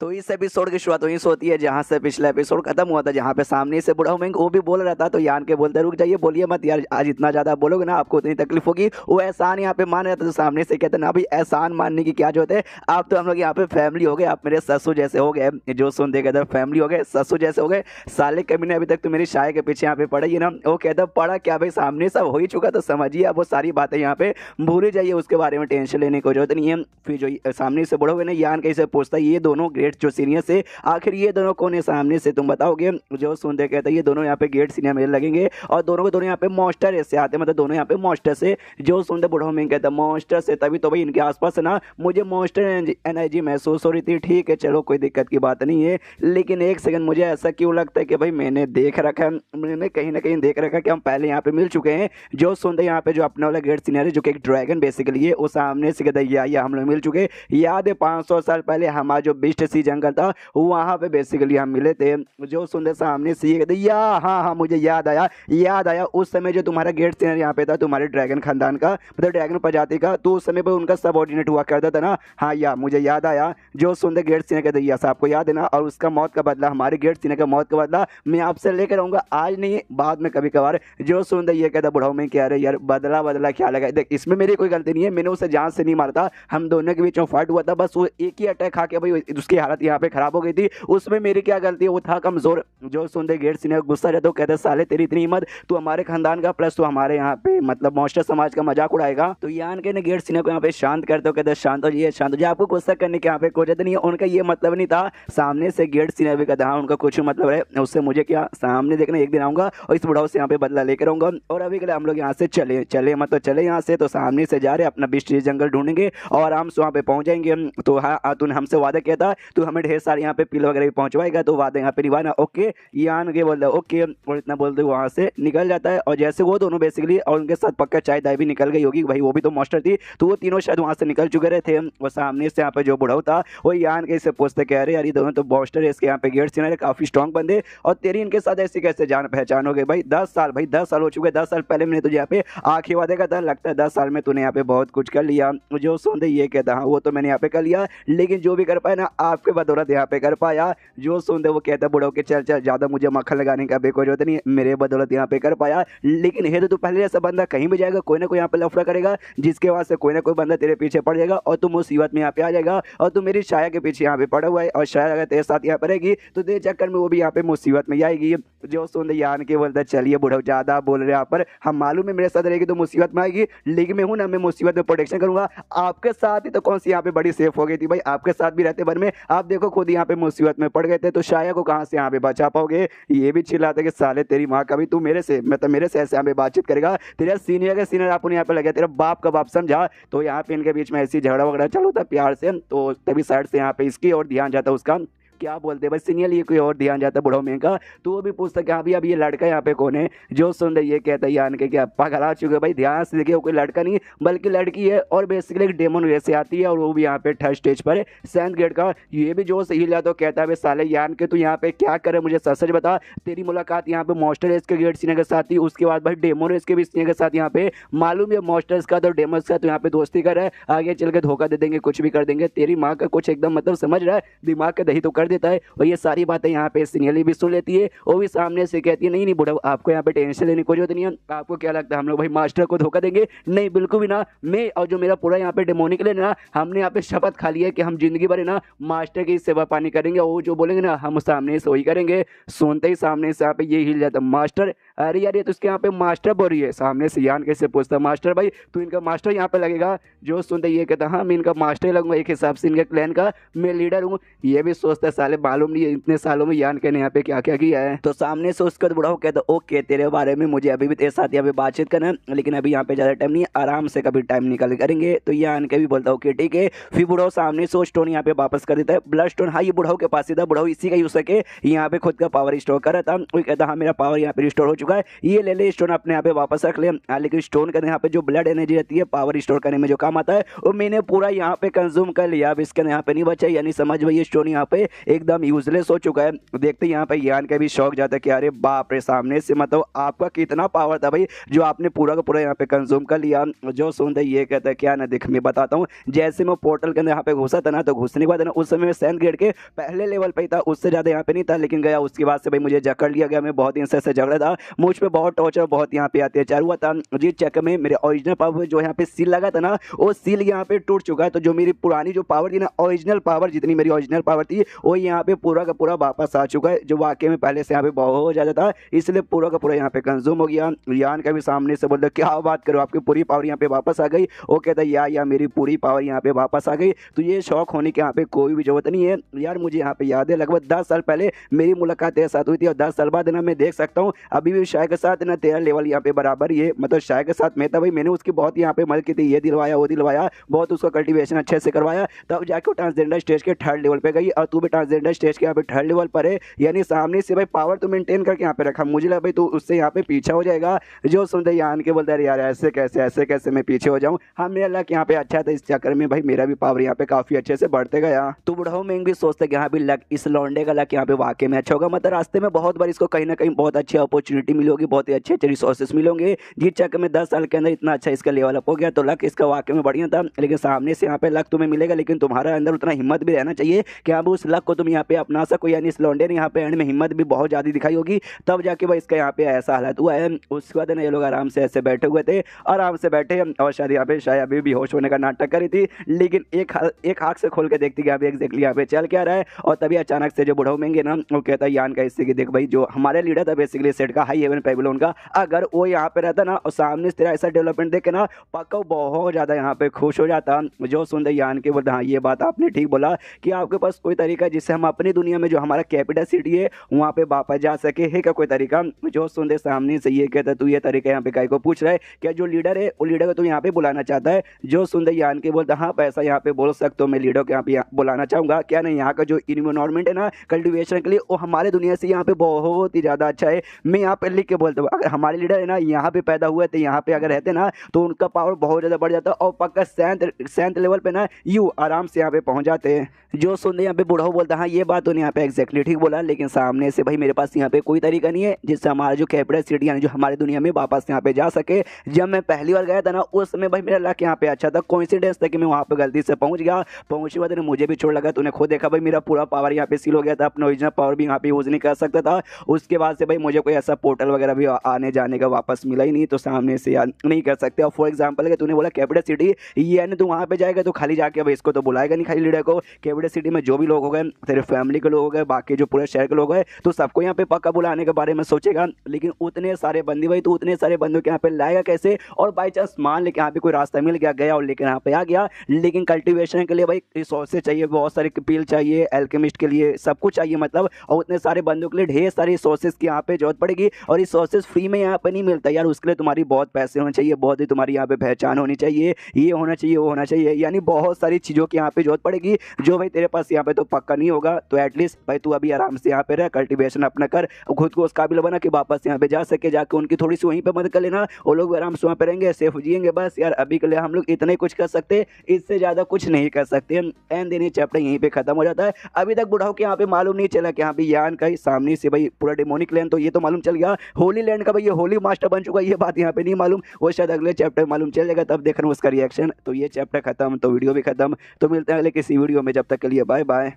तो इस एपिसोड की शुरुआत वहीं से होती है जहां से पिछला एपिसोड खत्म हुआ था, जहां पे सामने से बूढ़ा हुमेंग वो भी बोल रहा था। तो यान के बोलते रुक जाइए, बोलिए मत यार, आज इतना ज्यादा बोलोगे ना आपको उतनी तकलीफ होगी। वो एहसान यहाँ पे मान रहा था, तो सामने से कहते ना भाई एहसान मानने की क्या जरूरत है, आप तो हम लोग यहाँ पे फैमिली हो गए, आप मेरे ससुर जैसे हो गए। जो सुन देगा इधर फैमिली हो गए, ससुर जैसे हो गए। साले कभी ने अभी तक तो मेरी शाय के पीछे यहाँ पे पड़ा ही ना। वो कहता पड़ा क्या भाई, सामने सब हो ही चुका, तो समझिए आप वो सारी बातें यहाँ पे भूल ही जाइए, उसके बारे में टेंशन लेने की जरूरत नहीं है। फिर जो सामने से बड़े हुए ना, यान कैसे पूछता है ये दोनों ग्रेट जो सीनियर से, आखिर ये दोनों कौन है सामने से तुम बताओगे। जो सुनते कहते हैं ये दोनों यहाँ पे गेट सीनियर मेरे लगेंगे, और दोनों को दोनों यहाँ पे मॉन्स्टर ऐसे आते हैं, मतलब दोनों यहाँ पे मॉन्स्टर से। जो सुनते बुढ़ो में कहता है मॉन्स्टर से, तभी तो भाई इनके आसपास ना मुझे मॉन्स्टर एनर्जी महसूस हो रही थी। ठीक है चलो कोई दिक्कत की बात नहीं है, लेकिन एक सेकंड मुझे ऐसा क्यों लगता है कि भाई मैंने देख रखा है, मैंने कहीं ना कहीं देख रखा है कि हम पहले यहाँ पे मिल चुके हैं। जो सुनते यहाँ पे जो अपने वाला गेट सीनियर है जो कि एक ड्रैगन बेसिकली है, वो सामने से कहता है या हम लोग मिल चुके। याद है 500 साल पहले हमारा जो बिस्ट सी जंगल था वहाँ पे बेसिकली हम मिले थे। जो सुनते सामने से ये कहते या हाँ मुझे याद आया उस समय जो तुम्हारा गेट सीनियर यहाँ पे था, तुम्हारे ड्रैगन खानदान का, मतलब ड्रैगन प्रजाति का, तो उस समय पे उनका सबऑर्डिनेट हुआ करता था ना। हाँ या मुझे याद आया। जो सुनते गेट सीनियर कहते यस आपको याद है ना, और उसका मौत का बदला, हमारे गेट सीनियर का मौत का बदला मैं आपसे लेकर आऊंगा, आज नहीं बाद में कभी कभार। जो सुनते ये कहता बुढ़ाऊ में कह रहे यार बदला क्या लगा, देख इसमें मेरी कोई गलती नहीं है, मैंने उसे जान से नहीं मारा था, हम दोनों के बीच में फाइट हुआ था, बस वो एक ही अटैक खा के भाई उसकी हालत यहाँ पे खराब हो गई थी, उसमें मेरी क्या गलती है, वो था कमजोर। जो सुनते गेट सीनियर गुस्सा रहता है, कहते साले तेरी इतनी हिम्मत, तू हमारे खानदान का प्लस तू हमारे यहाँ पे मतलब मॉन्स्टर समाज का मजाक उड़ाएगा। तो यान के गेट सीनियर को यहाँ पे शांत करते हो, कहते शांत हो जी शांत हो जी, आपको गुस्सा करने के यहाँ पे कोई नहीं है, उनका ये मतलब नहीं था। सामने से गेट सीनियर भी कहता हाँ उनका कुछ मतलब है, उससे मुझे क्या, सामने देखना एक दिन आऊंगा और इस बुढ़ाओ से यहाँ पे बदला लेकर आऊंगा। और अभी के लिए हम लोग यहाँ से चले मतलब चले यहाँ से। तो सामने से जा रहे अपना बिस्ट जंगल ढूंढेंगे और आराम से वहाँ पे पहुंच जाएंगे। तो हाँ तूने हमसे वादा किया था, तू हमें ढेर सारे यहाँ पे पील वगैरह भी पहुंचवाएगा, तो वादा यहाँ पे निभाना। ओके यान के बोलता है ओके, और इतना बोलते वहाँ से निकल जाता है। और जैसे वो दोनों बेसिकली और उनके साथ पक्का चाय दाई भी निकल गई होगी, भाई वो भी तो मॉन्स्टर थी, तो वो तीनों शायद वहाँ से निकल चुके रहे थे। वो सामने से यहाँ पे जो बुढ़ाऊ था वो यान के से पूछते कह रहे यार ये दोनों तो मॉन्स्टर है, इसके यहाँ पे गेट सीनियर काफी स्ट्रॉन्ग बंदे, और तेरी इनके साथ ऐसी कैसे जान पहचान हो गई। भाई 10 साल हो चुके, 10 साल पहले मैंने तुझे यहाँ पे आखिरी वादे का था, लगता है 10 साल में तूने यहाँ पे बहुत कुछ कर लिया। जो सुनते ये कहता हाँ वो तो मैंने यहाँ पे कर लिया, लेकिन जो भी कर पाया ना आपके बदौलत यहाँ पे कर पाया। जो सुनते वो कहता बुढ़ो के चल ज्यादा मुझे मक्खन लगाने का कोई जरूरत नहीं, मेरे बदौलत यहाँ पे कर पाया। लेकिन है तो तू पहले ऐसा बंदा कहीं भी जाएगा कोई ना कोई यहाँ पे लफड़ा करेगा, जिसके बाद से कोई ना कोई बंदा तेरे पीछे पड़ जाएगा और तू मुसीबत में यहाँ पे आ जाएगा, और तू मेरी शाया के पीछे यहाँ पे पड़ा हुआ है, और शाया अगर तेरे साथ यहाँ पर रहेगी तो तेरे चक्कर में वो भी यहाँ पे मुसीबत में आएगी। जो सुनते यान के बोलता चलिए बुढ़ो ज्यादा बोल रहे यहाँ पर, हम मालूम है मेरे साथ रहेगी तो मुसीबत में आएगी, लेकिन मैं हूँ ना, मैं मुसीबत में प्रोटेक्शन करूंगा। आपके साथ ही तो कौन सी यहाँ पे बड़ी सेफ हो गई थी भाई, आपके साथ भी रहते वन में, आप देखो खुद यहाँ पे मुसीबत में पड़ गए थे, तो शाया को कहाँ से यहाँ पे बचा पाओगे। ये भी चिल्लाते कि साले तेरी माँ का भी तू मेरे से मतलब मेरे से ऐसे यहाँ पे बातचीत करेगा, तेरा सीनियर का सीनियर आपने यहाँ पे लगा, तेरा बाप का बाप समझा। तो यहाँ पे इनके बीच में ऐसी झगड़ा वगड़ा चलो था प्यार से, तो तभी साइड से यहाँ पे इसकी और ध्यान जाता उसका, क्या बोलते हैं भाई सीनियर ये कोई और ध्यान जाता है बुढ़ो में का। तो वो भी पूछता कि हाँ भी अब ये लड़का यहाँ पे कौन है। जो सुन रहे ये कहता है यान के क्या पागल आ चुके भाई, ध्यान से देखिए वो कोई लड़का नहीं बल्कि लड़की है, और बेसिकली एक डेमन वैसे आती है, और वो भी यहाँ पे थर्ड स्टेज पर है 7th ग्रेड का। ये भी जो सही लिया तो कहता है साले यान के तू यहाँ पे क्या करे, मुझे सच बता, तेरी मुलाकात यहाँ पे मॉन्स्टर रेस के गेट सीनियर के साथ थी, उसके बाद भाई डेमो रेस के भी सीनियर के साथ यहाँ पे मालूम है मॉन्स्टर्स का तो डेमोस का तो यहाँ पे दोस्ती कर रहा है, आगे चल के धोखा दे देंगे, कुछ भी कर देंगे। तेरी माँ का कुछ एकदम मतलब समझ रहा है, दिमाग का दही तो कर देता है। और ये सारी बातें यहाँ पे सीनियर भी सुन लेती है, वो भी सामने से कहती है नहीं बुढ़ा आपको यहाँ पे टेंशन लेने की जरूरत नहीं है, आपको क्या लगता है हम लोग भाई मास्टर को धोखा देंगे, नहीं बिल्कुल भी ना। मैं और जो मेरा पूरा यहाँ पे डेमोनिक ले ना, हमने यहाँ पे शपथ खा लिया है कि हम जिंदगी भर ना मास्टर की सेवा पानी करेंगे, वो जो बोलेंगे ना हम सामने से वही करेंगे। सुनते ही सामने से यहाँ पे ये हिल जाता मास्टर, अरे यार ये तो उसके यहाँ पे मास्टर बोल रही है। सामने से यान कैसे पूछता मास्टर भाई तू इनका मास्टर यहाँ पे लगेगा। जो सुनते ये कहता हाँ मैं इनका मास्टर ही लगूंगा, एक हिसाब से इनके क्लैन का मैं लीडर हूँ। ये भी सोचता है साले मालूम नहीं इतने सालों में यान के ने यहाँ पे क्या क्या किया है। तो सामने से उसका बुढ़ाओ कहता ओके तेरे बारे में मुझे अभी भी तेरे साथ यहाँ पे बातचीत करना है, लेकिन अभी यहाँ पे ज्यादा टाइम नहीं, आराम से कभी टाइम निकल करेंगे। तो यान के भी बोलता ओके ठीक है। फिर बुढ़ाओ सामने से स्टोन यहाँ पे वापस कर देता है, ब्लड स्टोन। हाँ ये बुढ़ाओ के पास ही था, बुढ़ाओ इसी का यूज करके यहाँ पे खुद का पावर रिस्टोर कर रहा था। वो कहता हाँ मेरा पावर यहाँ पे रिस्टोर हो चुका है, ये ले ले स्टोन अपने यहाँ पे वापस रख ले। लेकिन स्टोन के यहाँ पे जो ब्लड एनर्जी रहती है पावर स्टोर करने में जो काम आता है वो मैंने पूरा यहाँ पे कंज्यूम कर लिया। अब इसके यहाँ पे नहीं बचा, यानी समझ भाई ये स्टोन यहाँ पे एकदम यूजलेस हो चुका है। देखते यहाँ पे यान का भी शौक जाता है कि अरे बाप रे, सामने से मतलब आपका कितना पावर था भाई जो आपने पूरा का पूरा यहाँ पे कंज्यूम कर लिया। जो सुनते ये कहता है क्या ना देख मैं बताता हूँ, जैसे मैं पोर्टल के अंदर यहाँ पे घुसा था ना, तो घुसने के बाद ना उस समय मैं 7 ग्रेड के पहले लेवल पे ही था, उससे ज्यादा यहाँ पे नहीं था। लेकिन गया उसके बाद से भाई मुझे जकड़ लिया गया, मैं बहुत दिन से झगड़ा था, मुझ पे बहुत टॉर्चर बहुत यहाँ पे अत्याचार हुआ था। जिस चक्कर में मेरे ओरिजिनल पावर जो यहाँ पे सील लगा था ना वो सील यहाँ पे टूट चुका है। तो जो मेरी पुरानी जो पावर थी ना, ओरिजिनल पावर जितनी मेरी ओरिजिनल पावर थी वो यहाँ पे पूरा का पूरा वापस आ चुका है, जो वाकई में पहले से यहाँ पे बहुत ज्यादा था, इसलिए पूरा का पूरा यहाँ पे कंज्यूम हो गया। यान का भी सामने से बोलता क्या बात करो, आपकी पूरी पावर यहाँ पे वापस आ गई। वो कहता है या मेरी पूरी पावर यहाँ पे वापस आ गई। तो ये शौक होने की यहाँ पे कोई भी जरूरत नहीं है यार। मुझे यहाँ पे याद है लगभग 10 साल पहले मेरी मुलाकात तेरे साथ हुई थी, और 10 साल बाद ना मैं देख सकता हूँ अभी भी शाय के साथ ना तेरा लेवल यहाँ पे बराबर ही है। मतलब शाय के साथ मैं था भाई, मैंने उसकी बहुत यहाँ पे मदद की थी, ये दिलवाया वो दिलवाया, बहुत उसका कल्टीवेशन अच्छे से करवाया, तब जाके वो ट्रांसजेंडर स्टेज के 3rd लेवल पे गई। और तू भी ट्रांसजेंडर स्टेज के यहाँ पे 3rd लेवल पर है, यानी सामने से भाई पावर तो मेंटेन करके यहाँ पे रखा। मुझे लगा भाई तू उससे यहाँ पे पीछा हो जाएगा। जो सुनते यान के बोलता है यार ऐसे कैसे मैं पीछे हो जाऊँ। हाँ मेरा लक यहाँ पे अच्छा था, इस चक्कर में भाई मेरा भी पावर यहाँ पे काफी अच्छे से बढ़ते गया। तो बुढ़ाऊ में भी सोचते कि यहाँ भी लक, इस लौंडे का लक यहाँ पे वाकई में अच्छा होगा। मतलब रास्ते में बहुत बार इसको कहीं ना कहीं बहुत अच्छी अपॉर्चुनिटी मिली होगी, बहुत ही अच्छे अच्छे रिसोर्सेस मिलेंगे, जिस चक्कर में 10 साल के अंदर इतना अच्छा इसका लेवल अप हो गया। तो लक इसका वाकई में बढ़िया था। लेकिन सामने से यहाँ पे लक तुम्हें मिलेगा, लेकिन तुम्हारा अंदर उतना हिम्मत भी रहना चाहिए कि आप उस लक को तुम यहाँ पे अपना सको। यानी इस लौंडे ने यहाँ पे एंड में हिम्मत भी बहुत ज्यादा दिखाई होगी, तब जाके भाई इसका यहाँ पे ऐसा हालत हुआ है। उसके बाद ना ये लोग आराम से ऐसे बैठे हुए थे, आराम से बैठे, और शायद यहाँ पे शायद अभी भी होश होने का नाटक करी थी। लेकिन एक आंख से खोल के देखती कि यहाँ पे एग्जैक्टली यहाँ पे चल क्या रहा है। और तभी अचानक से जो बुढ़ाऊ मेंगे ना वो कहता है यान का इससे कि देख भाई जो हमारे लीडर था बेसिकली सेट का, हाई हेवन पेबलोन का, अगर वो यहाँ पे रहता ना और सामने से तेरा ऐसा डेवलपमेंट देख के ना पक्का बहुत ज्यादा यहाँ पे खुश हो जाता। जो सुनते यान के बोलता हाँ ये बात आपने ठीक बोला कि आपके पास कोई तरीका जिससे हम अपनी दुनिया में जो हमारा कैपिटल सिटी है वहाँ पे वापस जा सके, है क्या कोई तरीका। जो सुनते सामने से ये कहता तू ये तरीका यहाँ पे काय को पूछ रहा है, क्या जो लीडर है वो लीडर को तू यहाँ पे बुलाना चाहता है। जो सुनते यान के बोलता हाँ पैसा यहाँ पे बोल सकते हो, मैं लीडर को यहाँ पे बुलाना चाहूंगा। क्या नहीं यहाँ का जो इन्वायरमेंट है ना कल्टिवेशन के लिए वो हमारे दुनिया से यहाँ पे बहुत ही ज्यादा अच्छा है। मैं यहाँ पे लिख के बोलता हूँ अगर हमारे लीडर है ना यहाँ पे पैदा हुए थे, यहाँ पे अगर रहते ना तो उनका पावर बहुत ज्यादा बढ़ जाता और पक्का 7th लेवल पे ना यू आराम से यहाँ पे पहुंच जाते हैं। जो सुनते यहाँ पे बुढ़ाऊ बोलता हाँ ये बात तो यहाँ पे एग्जैक्टली ठीक बोला, लेकिन सामने से भाई मेरे पास यहाँ पे कोई तरीका नहीं है जिससे हमारा जो कैपिटल सिटी यानी जो हमारी दुनिया में वापस यहाँ पे जा सके। जब मैं पहली बार गया था ना उस समय भाई मेरा लक यहाँ पे अच्छा था, कोइंसिडेंस था कि मैं वहाँ पे गलती से पहुंच गया। पहुंचने बाद मुझे भी छोड़ लगा, तूने खुद देखा भाई मेरा पूरा पावर यहाँ पे सील हो गया था, अपना ओरिजिनल पावर भी यहाँ पे यूज नहीं कर सकता था। उसके बाद से भाई मुझे कोई ऐसा पोर्टल वगैरह भी आने जाने का वापस मिला ही नहीं, तो सामने से यार नहीं कर सकते। और फॉर एग्जाम्पल अगर तूने बोला कैपिटल सिटी यानी तू वहाँ पे जाएगा तो खाली जाके भाई इसको तो बुलाएगा नहीं खाली लीडर को। कैपिटल सिटी में जो भी लोग हो गए, तेरे फैमिली के लोग हो गए, बाकी जो पूरे शहर के लोग हैं, तो सबको यहाँ पे पक्का बुलाने के बारे में सोचेगा। लेकिन उतने सारे बंदी भाई तो उतने सारे बंदों के यहाँ पे लाएगा कैसे। और बाई चांस मान ले यहाँ पे कोई रास्ता मिल गया और लेकिन यहाँ पे आ गया, लेकिन कल्टीवेशन के लिए भाई रिसोर्सेज चाहिए, बहुत सारे पील चाहिए, एल्केमिस्ट के लिए सब कुछ चाहिए मतलब। और उतने सारे बंदों के लिए ढेर सारी रिसोर्सेज की यहाँ पे जरूरत पड़ेगी, और रिसोर्सेज फ्री में यहाँ पे नहीं मिलता यार। उसके लिए तुम्हारी बहुत पैसे होने चाहिए, बहुत ही तुम्हारी यहाँ पे पहचान होनी चाहिए, ये होना चाहिए वो होना चाहिए, यानी बहुत सारी चीज़ों की यहाँ पे जरूरत पड़ेगी जो भाई तेरे पास यहाँ पे तो पक्का नहीं होगा। तो एटलीस्ट भाई तू अभी आराम से यहाँ पे रह, कल्टीवेशन अपना कर, खुद को उस काबिल बना कि वापस यहाँ पे जा सके, जाके उनकी थोड़ी सी वहीं पे मदद कर लेना, वो लोग आराम से वहाँ पे रहेंगे, सेफ जिएंगे। बस यार अभी के लिए हम लोग इतना ही कुछ कर सकते, इससे ज़्यादा कुछ नहीं कर सकते। एंड देन ये चैप्टर यहीं पे खत्म हो जाता है। अभी तक बुढ़ाऊ के यहाँ पे मालूम नहीं चला कि यहाँ पे यान का ही सामने से भाई पूरा डेमोनिक लैंड तो ये तो मालूम चल गया, होली लैंड का भाई ये होली मास्टर बन चुका है, ये बात यहाँ पे नहीं मालूम, वो शायद अगले चैप्टर मालूम चल जाएगा, तब देखना उसका रिएक्शन। तो ये चैप्टर खत्म तो वीडियो भी खत्म, तो मिलते हैं अगले किसी वीडियो में, जब तक के लिए बाय बाय।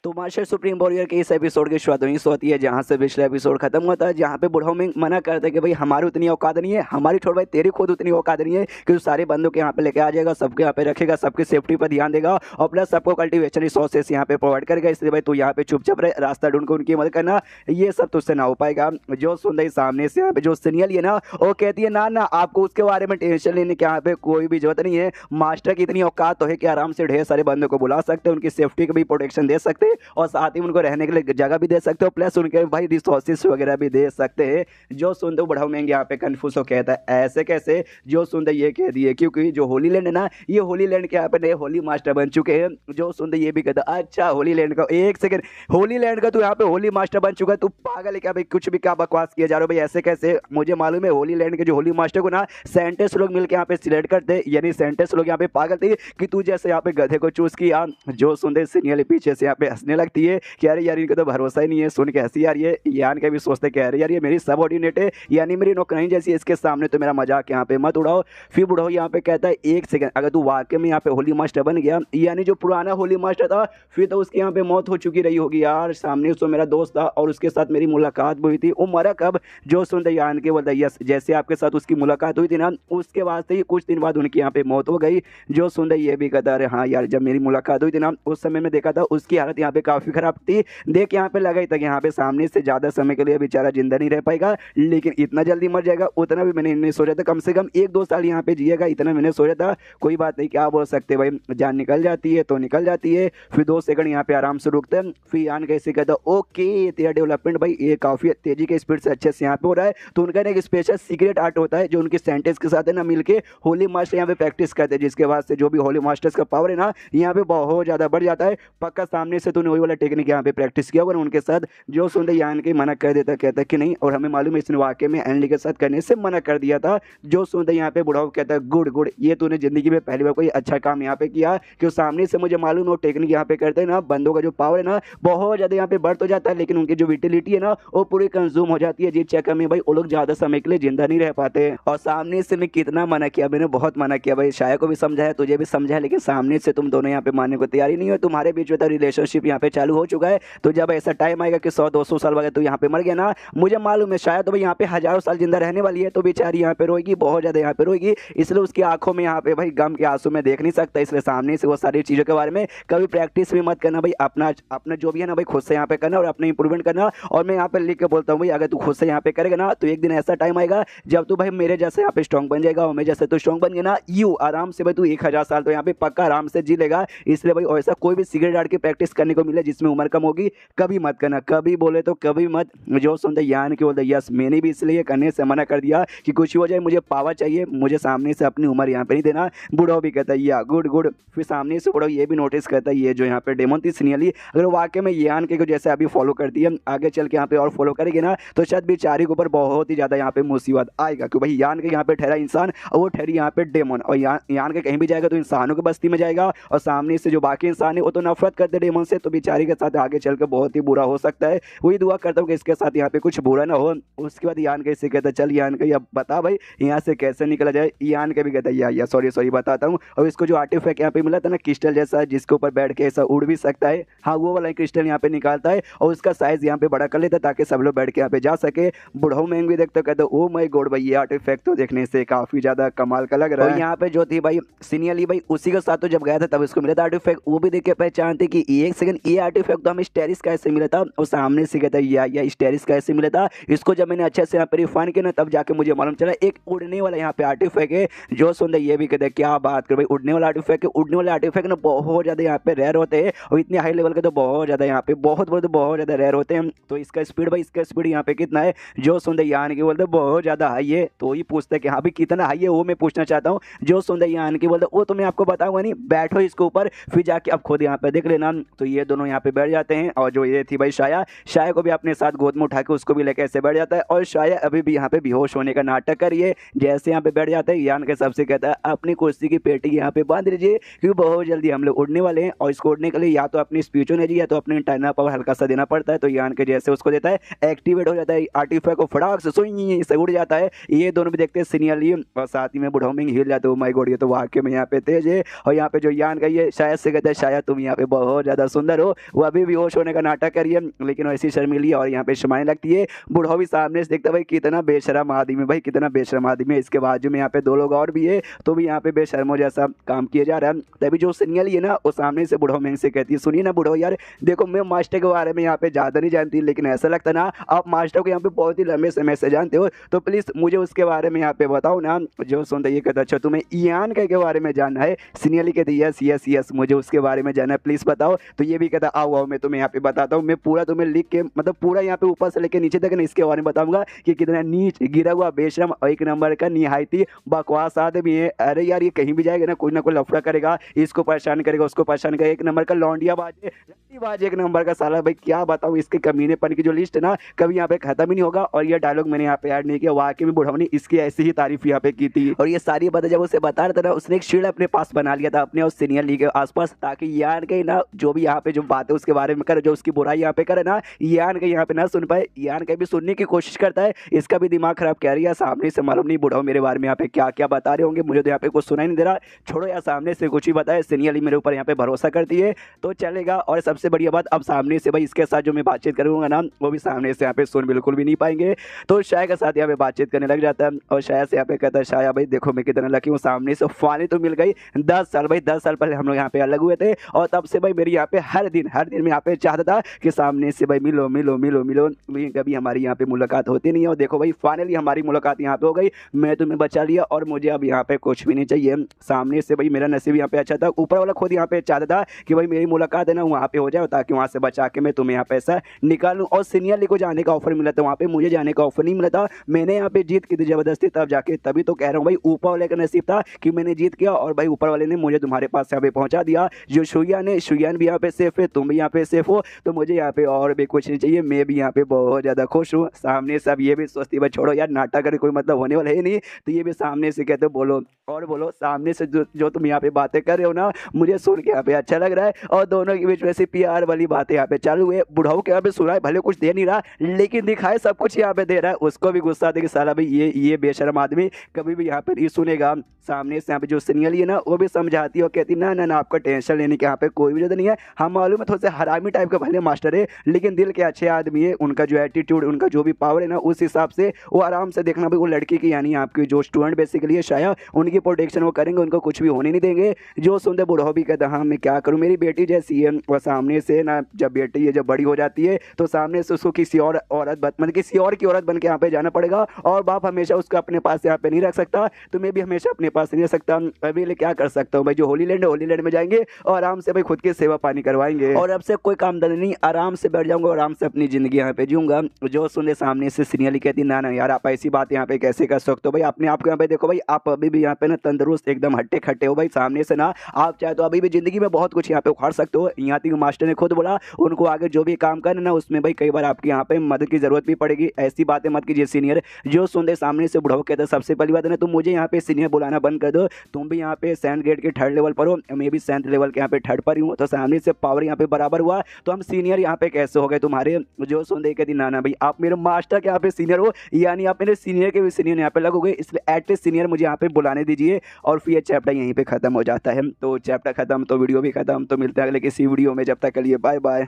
तो मास्टर सुप्रीम वॉरियर के इस एपिसोड की शुरुआत वहीं से होती है जहाँ से पिछला एपिसोड खत्म हुआ था, जहाँ पे बुढ़ाऊ में मना करता है कि भाई हमारी उतनी औकात नहीं है, हमारी छोड़ भाई तेरी खुद उतनी औकात नहीं है कि तू सारे बंदों के यहाँ पे लेके आ जाएगा, सबके यहाँ पे रखेगा, सबकी सेफ्टी पर ध्यान देगा और प्लस सबको कल्टीवेशन रिसोर्सेस यहाँ पे प्रोवाइड करेगा। इसलिए भाई तू यहाँ पे चुपचाप रहे, रास्ता ढूंढ के उनकी मदद करना, ये सब तुझसे ना हो पाएगा। जो सुन रही सामने से यहाँ पे जो सीनियर है ना वो कहती है ना आपको उसके बारे में टेंशन लेने के यहाँ पे कोई भी जरूरत नहीं है, मास्टर की इतनी औकात तो है कि आराम से ढेर सारे बंदों को बुला सकते हैं, उनकी सेफ्टी की भी प्रोटेक्शन दे सकते हैं, और साथ ही उनको रहने के लिए जगह भी दे सकते हो, प्लस उनके भाई रिसोर्सेस वगैरह भी दे सकते हैं। जो सुनते बुढ़ाऊ महंगे यहाँ पे कन्फ्यूज हो कहता है ऐसे कैसे, जो सुनते ये कह दिए क्योंकि जो होली लैंड है ना, ये होली लैंड के यहाँ पे नए होली मास्टर बन चुके हैं। जो सुनते ये भी कहता अच्छा होली लैंड का, एक सेकंड, होली लैंड का तू यहाँ पे होली मास्टर बन चुका है, तू पागल है क्या भाई, कुछ भी क्या बकवास किया जा रहा है भाई, ऐसे कैसे। मुझे मालूम है होली लैंड के जो होली मास्टर को ना सेंटेस लोग मिलकर यहाँ पे सिलेक्ट करते, यानी सेंटेस लोग यहाँ पे पागल थे कि तू जैसे यहाँ पे गधे को चूज किया। जो सुनते सीनियर पीछे से यहाँ पे हंसने लगती है कि अरे यार इनको तो भरोसा ही नहीं है, सुन के हंसी आ रही है। यान के भी सोचते कह रहे यार ये मेरी सबऑर्डिनेट है, यानी मेरी नौकरानी जैसी, इसके सामने तो मेरा मजाक यहाँ पे मत उड़ाओ। फिर बुढ़ाओ यहाँ पे कहता है एक सेकंड, अगर तू वाकई में यहाँ पे होली मास्टर बन गया, यानी जो पुराना होली मास्टर था फिर तो उसकी यहाँ पे मौत हो चुकी रही होगी यार। सामने उसको मेरा दोस्त था और उसके साथ मेरी मुलाकात भी हुई थी, वो मरा कब। जो सुनते यान के बोलता यस, जैसे आपके साथ उसकी मुलाकात हुई थी ना, उसके वास्ते ही कुछ दिन बाद उनकी यहाँ पे मौत हो गई। जो सुनते ये भी कहता अरे हाँ यार जब मेरी मुलाकात हुई थी ना, उस समय में देखा था उसकी हालत यहाँ पे काफी खराब थी, देख यहाँ पे लगा ही था कि यहाँ पे सामने से ज्यादा समय के लिए बेचारा जिंदा नहीं रह पाएगा, लेकिन इतना जल्दी मर जाएगा उतना भी मैंने नहीं सोचा था, कम से कम 1-2 साल यहाँ पे जिएगा इतना मैंने सोचा था। कोई बात नहीं, क्या बोल सकते भाई, जान निकल जाती है तो निकल जाती है। फिर 2 सेकंड यहाँ पे आराम से रुकते हैं, फिर यान कैसे कहता ओके तेरा डेवलपमेंट भाई ये काफी तेजी के स्पीड से अच्छे से यहाँ पे हो रहा है। तो उनका एक स्पेशल सीक्रेट आर्ट होता है जो उनके सेंटेंस के साथ है ना मिलके होली मास्टर यहाँ पे प्रैक्टिस करते हैं, जिसके बाद से जो भी होली मास्टर्स का पावर है ना यहाँ पे बहुत ज्यादा बढ़ जाता है। पक्का सामने से तूने वही वाला टेक्निक यहाँ पे प्रैक्टिस किया होगा ना उनके साथ। जो सुनते यान के मना कर देता, कहता कि नहीं, और हमें मालूम है इसने वाकई में एनली के साथ करने से मना कर दिया था। जो सुनते यहाँ पे बुढ़ाऊ कहता है गुड गुड, ये तूने जिंदगी में पहली बार कोई अच्छा काम यहाँ पे किया, क्यों सामने से मुझे मालूम है वो टेक्निक यहाँ पे करते हैं ना, बंदों का जो पावर है ना बहुत ज्यादा यहाँ पे बढ़ तो जाता है, लेकिन उनकी जो विटिलिटी है ना वो पूरी कंज्यूम हो जाती है, जिस चक्कर में भाई वो लोग ज्यादा समय के लिए जिंदा नहीं रह पाते। और सामने से मैं कितना मना किया, मैंने बहुत मना किया भाई, शाया को भी समझाया तुझे भी समझाया, लेकिन सामने से तुम दोनों यहाँ पे मानने को तैयार ही नहीं हो। तुम्हारे बीच में तो रिलेशनशिप यहाँ पे चालू हो चुका है, तो जब ऐसा टाइम आएगा कि 100-200 साल वगैरह तो यहाँ पे मर गया ना, मुझे मालूम है शायद तो भाई यहाँ पे हजारों साल जिंदा रहने वाली है, तो बेचारी यहाँ पे रोएगी, बहुत ज्यादा यहाँ पे रोएगी, इसलिए उसकी आंखों में यहाँ पे भाई गम के आंसू में देख नहीं सकता, इसलिए सामने से वो सारी चीजों के बारे में कभी प्रैक्टिस भी मत करना भाई, अपना अपना जो भी है ना भाई खुद से यहाँ पे करना और अपना इंप्रूवमेंट करना। और मैं यहाँ पे लिख के बोलता हूँ भाई अगर तू खुद से यहाँ पे करेगा ना तो एक दिन ऐसा टाइम आएगा जब तू भाई मेरे जैसे यहाँ पे स्ट्रॉन्ग बन जाएगा, और मैं जैसे तू स्ट्रॉन्ग बन गया ना, यू आराम से भाई तू 1000 साल तो यहाँ पे पक्का आराम से जी लेगा। इसलिए भाई ऐसा कोई भी सिगरेट आर्ट की प्रैक्टिस करने को मिले जिसमें उम्र कम होगी कभी मत करना, कभी बोले तो कभी मत। जो सुनते यान के बोलते यस, मैंने भी इसलिए करने से मना कर दिया कि कुछ हो जाए मुझे पावर चाहिए, मुझे सामने से अपनी उम्र यहाँ पे नहीं देना। बुढ़ाओ भी कहता है या गुड गुड। फिर सामने से बुढ़ाओ ये भी नोटिस करता है ये जो यहाँ पे डेमन थी सीनियरली, अगर वाकई में यान के को जैसे अभी फॉलो करती है, आगे चल के यहाँ पे और फॉलो करेगी ना तो शायद बेचारी के ऊपर बहुत ही ज्यादा यहाँ पे मुसीबत आएगा, क्योंकि भाई यान के यहाँ पे ठहरा इंसान और वो ठहरी यहाँ पे डेमन, और यान के कहीं भी जाएगा तो इंसानों की बस्ती में जाएगा, और सामने से जो बाकी इंसान है वो तो नफरत करते डेमन से, तो बेचारी के साथ आगे चल के बहुत ही बुरा हो सकता है। वही दुआ करता हूँ कि इसके साथ यहाँ पे कुछ बुरा ना हो। उसके बाद यान के इससे कहता चल यान के अब बता भाई यहाँ से कैसे निकला जाए। यान के भी कहता है या सॉरी बताता हूँ। और इसको जो आर्टिफैक्ट यहाँ पे मिला था ना क्रिस्टल जैसा, जिसके ऊपर बैठ के ऐसा उड़ भी सकता है, हाँ वो वाला क्रिस्टल यहाँ पे निकालता है और उसका साइज यहाँ पे बड़ा कर लेता है ताकि सब लोग बैठ के यहाँ पे जा सके। बुढ़ाऊ में भी देखते कहते ओ माय गॉड भाई ये आर्टिफैक्ट तो देखने से काफी ज्यादा कमाल का लग रहा है। यहाँ पे जो थी भाई सीनियरली भाई उसी के साथ तो जब गया था तब उसको मिला था आर्टिफैक्ट, वो भी देख के पहचानते कि एक सेकंड ये आर्टिफैक्ट तो हमें स्टेरिस कैसे मिला था, और सामने से कहता है या स्टेरिस कैसे मिला था। इसको जब मैंने अच्छे से यहाँ पे रिफाइन किया ना तब जाके मुझे मालूम चला एक उड़ने वाला यहाँ पे आर्टिफैक्ट है। जो सुनते ये भी कहते हैं क्या बात कर भाई उड़ने वाला आर्टिफैक्ट है। उड़ने वाले आर्टिफैक्ट ना बहुत ज्यादा यहाँ पे रेयर होते हैं, और इतने हाई लेवल के तो बहुत ज्यादा यहाँ पे बहुत बड़े तो बहुत ज्यादा रेयर होते हैं। तो इसका स्पीड भाई इसका स्पीड यहाँ पे कितना है, जो सुनते यान के बोलते बहुत ज्यादा हाई है। तो ये पूछते हैं कि हाँ भाई कितना हाई है, वो मैं पूछना चाहता हूँ। जो सुनते यान के बोलते वो तो मैं आपको बताऊंगा नहीं, बैठो इसके ऊपर फिर जाके अब खुद यहाँ पे देख लेना। तो ये दोनों यहाँ पे बैठ जाते हैं, और जो ये थी भाई शाया को भी अपने साथ गोद में उठा के उसको भी लेके ऐसे बैठ जाता है, और शाया अभी भी यहाँ पे बेहोश होने का नाटक करिए। जैसे यहाँ पे बैठ जाते हैं यान के सबसे कहता है अपनी कुर्सी की पेटी यहाँ पे बांध लीजिए क्योंकि बहुत जल्दी हम लोग उड़ने वाले हैं, और इसको उड़ने के लिए या तो अपनी स्पीच होने या तो अपने इंटरनल पावर हल्का सा देना पड़ता है। तो यान के जैसे उसको देता है एक्टिवेट हो जाता है आर्टिफैक्ट को फटाक से उड़ जाता है। ये दोनों भी देखते हैं सीनियरली, और साथ ही में बुढ़ाऊ में हिल जाते हो माय गॉड ये तो वाकई में यहाँ पे तेज है। और यहाँ पे जो यान का ये शायद से कहते हैं शायद तुम यहाँ पे बहुत ज्यादा सुंदर हो, वो अभी भी होश होने का नाटक करिए, लेकिन वैसी शर्मीली और यहाँ पे शर्माने लगती है। बुढ़ाऊ भी सामने से देखता भाई कितना बेशरम आदमी, भाई कितना बेशरम आदमी है। इसके बाजू में यहाँ पे 2 लोग और भी है, तो भी यहाँ पे बेशर्मो जैसा काम किया जा रहा है। तभी जो सीनियरली है ना वो सामने से बुढ़ाऊ में से कहती है सुनिए ना बुढ़ाऊ यार देखो मैं मास्टर के बारे में यहाँ पे ज्यादा नहीं जानती, लेकिन ऐसा लगता ना आप मास्टर को यहाँ पे बहुत ही लंबे समय से जानते हो, तो प्लीज मुझे उसके बारे में यहाँ पे बताओ ना। जो सुनते ये कहता अच्छा तुम्हें यान के बारे में जानना है। सीनियरली कहती यस मुझे उसके बारे में जानना है प्लीज बताओ। तो ये ये भी कहता आओ आओ मैं तुम्हें यहाँ पे बताता हूँ, मैं पूरा तुम्हें लिख के मतलब पूरा यहाँ पे ऊपर से लेके नीचे तक ना इसके बारे में बताऊंगा कि कितना नीच गिरा हुआ बेशरम और एक नंबर का निहायती बकवास आदमी है। अरे यार ये कहीं भी जाएगा ना कोई लफड़ा करेगा, इसको परेशान करेगा उसको परेशान करेगा, एक नंबर का लौंडिया बाज बाज एक नंबर का साला। भाई क्या बताऊं, इसके कमीनेपन की जो लिस्ट है ना कभी यहाँ पे खत्म ही नहीं होगा। और ये डायलॉग मैंने यहाँ पे ऐड नहीं किया, वाकई में बुढ़ाऊ ने इसकी ऐसी ही तारीफ यहाँ पे की थी। और ये सारी बातें जब उसे बता रहा था ना उसने एक शील्ड अपने पास बना लिया था अपने और सीनियर लीग के आसपास, ताकि यान के ना जो भी यहाँ पे जो बातें उसके बारे में करे, जो उसकी बुराई यहाँ पे करे ना यान के यहाँ पे ना सुन पाए। यान के भी सुनने की कोशिश करता है, इसका भी दिमाग खराब कह रही है। सामने से मालूम नहीं बुढ़ाऊ मेरे बारे में यहाँ पे क्या क्या बता रहे होंगे, मुझे तो यहाँ पे कुछ सुनाई नहीं दे रहा। छोड़ो यार, सामने से कुछ ही बताए, सीनियर लीग मेरे ऊपर यहाँ पे भरोसा करती है तो चलेगा। और सबसे बढ़िया बात, अब सामने से भाई इसके साथ जो मैं बातचीत करूंगा ना वो भी सामने से यहाँ पे सुन बिल्कुल भी नहीं पाएंगे। तो शाया के साथ यहाँ पे बातचीत करने लग जाता है और शाया से यहाँ पे कहता है शाया भाई देखो मैं कितना लकी हूँ, सामने से फानी तो मिल गई। 10 साल भाई 10 साल पहले हम लोग यहाँ पे अलग हुए थे और तब से भाई मेरी यहाँ पे हर दिन मैं यहाँ पे चाहता था कि सामने से भाई मिलो मिलो मिलो मिलो, कभी हमारी यहाँ पे मुलाकात होती नहीं है। और देखो भाई फाइनली हमारी मुलाकात यहाँ पे हो गई, मैं तुम्हें बचा लिया और मुझे अब यहाँ पे कुछ भी नहीं चाहिए। सामने से भाई मेरा नसीब यहाँ पे अच्छा था, ऊपर वाला खुद यहाँ पे चाहता था कि भाई मेरी मुलाकात है ना वहाँ पे हो जाए ताकि वहाँ से बचा के मैं तुम्हें यहाँ पैसा निकालूं। और सीनियर लीग को जाने का ऑफर मिला था, वहाँ पे मुझे जाने का ऑफर नहीं मिला था, मैंने यहाँ पे जीत की थी जबरदस्ती तब जाके, तभी तो कह रहा हूँ भाई ऊपर वाले का नसीब था कि मैंने जीत किया और भाई ऊपर वाले ने मुझे तुम्हारे पास यहाँ पे पहुँचा दिया। जो शुयान भी यहाँ पे सेफ है, तुम भी यहाँ पे सेफ हो, तो मुझे यहाँ पे और भी कुछ नहीं चाहिए, मैं भी यहाँ पे बहुत ज़्यादा खुश हूँ। सामने सब ये भी सोचती भाई छोड़ो यार नाटक करे कोई मतलब होने वाला है नहीं, तो ये भी सामने से कहते बोलो और बोलो। सामने से जो तुम यहाँ पे बातें कर रहे हो ना मुझे सुन के यहाँ पे अच्छा लग रहा है। और दोनों के बीच वैसे प्यार वाली बातें यहाँ पे चालू है। बुढ़ाऊ के यहाँ पे सुना है भले कुछ दे नहीं रहा लेकिन दिखाए सब कुछ यहाँ पे दे रहा है। उसको भी गुस्सा दे कि साला भाई ये बेशर्म आदमी कभी भी यहाँ पे नहीं सुनेगा। सामने से यहाँ पे जो सीनियर है ना वो भी समझाती है और कहती ना ना ना आपका टेंशन लेने की यहाँ पे कोई भी जरूरत नहीं है, हम मालूम है थोड़े से हरामी टाइप का भले मास्टर है लेकिन दिल के अच्छे आदमी है, उनका जो एटीट्यूड उनका जो भी पावर है ना उस हिसाब से वो आराम से देखना भाई वो लड़की की यानी आपकी जो स्टूडेंट बेसिकली है शायद उनकी प्रोटेक्शन वो करेंगे, उनको कुछ भी होने नहीं देंगे। जो सुनते बुढ़ो भी कहता हाँ मैं क्या करूँ मेरी बेटी जैसी है। और सामने से ना जब बेटी ये जब बड़ी हो जाती है तो सामने से उसको किसी और औरत मतलब किसी और की औरत बन के यहाँ पे जाना पड़ेगा और बाप हमेशा उसको अपने पास यहाँ पे नहीं रख सकता, तो मैं भी हमेशा अपने पास नहीं रह सकता। अभी ले क्या कर सकता हूँ भाई, जो होली लैंड में जाएंगे और आराम से भाई खुद की सेवा पानी करवाएंगे और अब से कोई काम धंधा नहीं, आराम से बैठ जाऊंगा आराम से अपनी जिंदगी यहाँ पे जीऊंगा। जो सुने सामने से सीनियरली कहती ना ना यार आप ऐसी बात यहाँ पे कैसे कर सकते हो भाई, अपने आप को यहाँ पे देखो भाई आप अभी भी यहाँ पे ना तंदुरुस्त एकदम हट्टे खट्टे हो भाई। सामने से ना आप चाहे तो अभी भी जिंदगी में बहुत कुछ यहाँ पे उखाड़ सकते हो। यहाँ तक मास्टर ने खुद बोला उनको आगे जो भी काम करना ना उसमें भाई कई बार आपकी यहाँ पे मदद की जरूरत भी पड़ेगी, ऐसी बातें मत कीजिए सीनियर। जो सुनते सामने से बुढ़ाऊ कहता सबसे पहली बात है ना तुम मुझे यहाँ पे सीनियर बुलाना बंद कर दो, तुम भी यहाँ पे 7th ग्रेड के 3rd लेवल पर हो, मैं भी 7th लेवल के यहाँ पे 3rd पर ही हूँ, तो सामने से पावर यहाँ पे बराबर हुआ तो हम सीनियर यहाँ पे कैसे हो गए तुम्हारे। जो सुनते कहती ना ना भाई आप मेरे मास्टर के यहाँ पे सीनियर हो यानी आप मेरे सीनियर के भी सीनियर यहाँ पे लगोगे, इसलिए एटलीस्ट सीनियर मुझे यहाँ पे बुलाने दीजिए। और फिर ये चैप्टर यहीं पे खत्म हो जाता है। तो चैप्टर खत्म तो वीडियो भी खत्म, तो मिलते हैं अगले किसी वीडियो में, जब तक के लिए बाय बाय।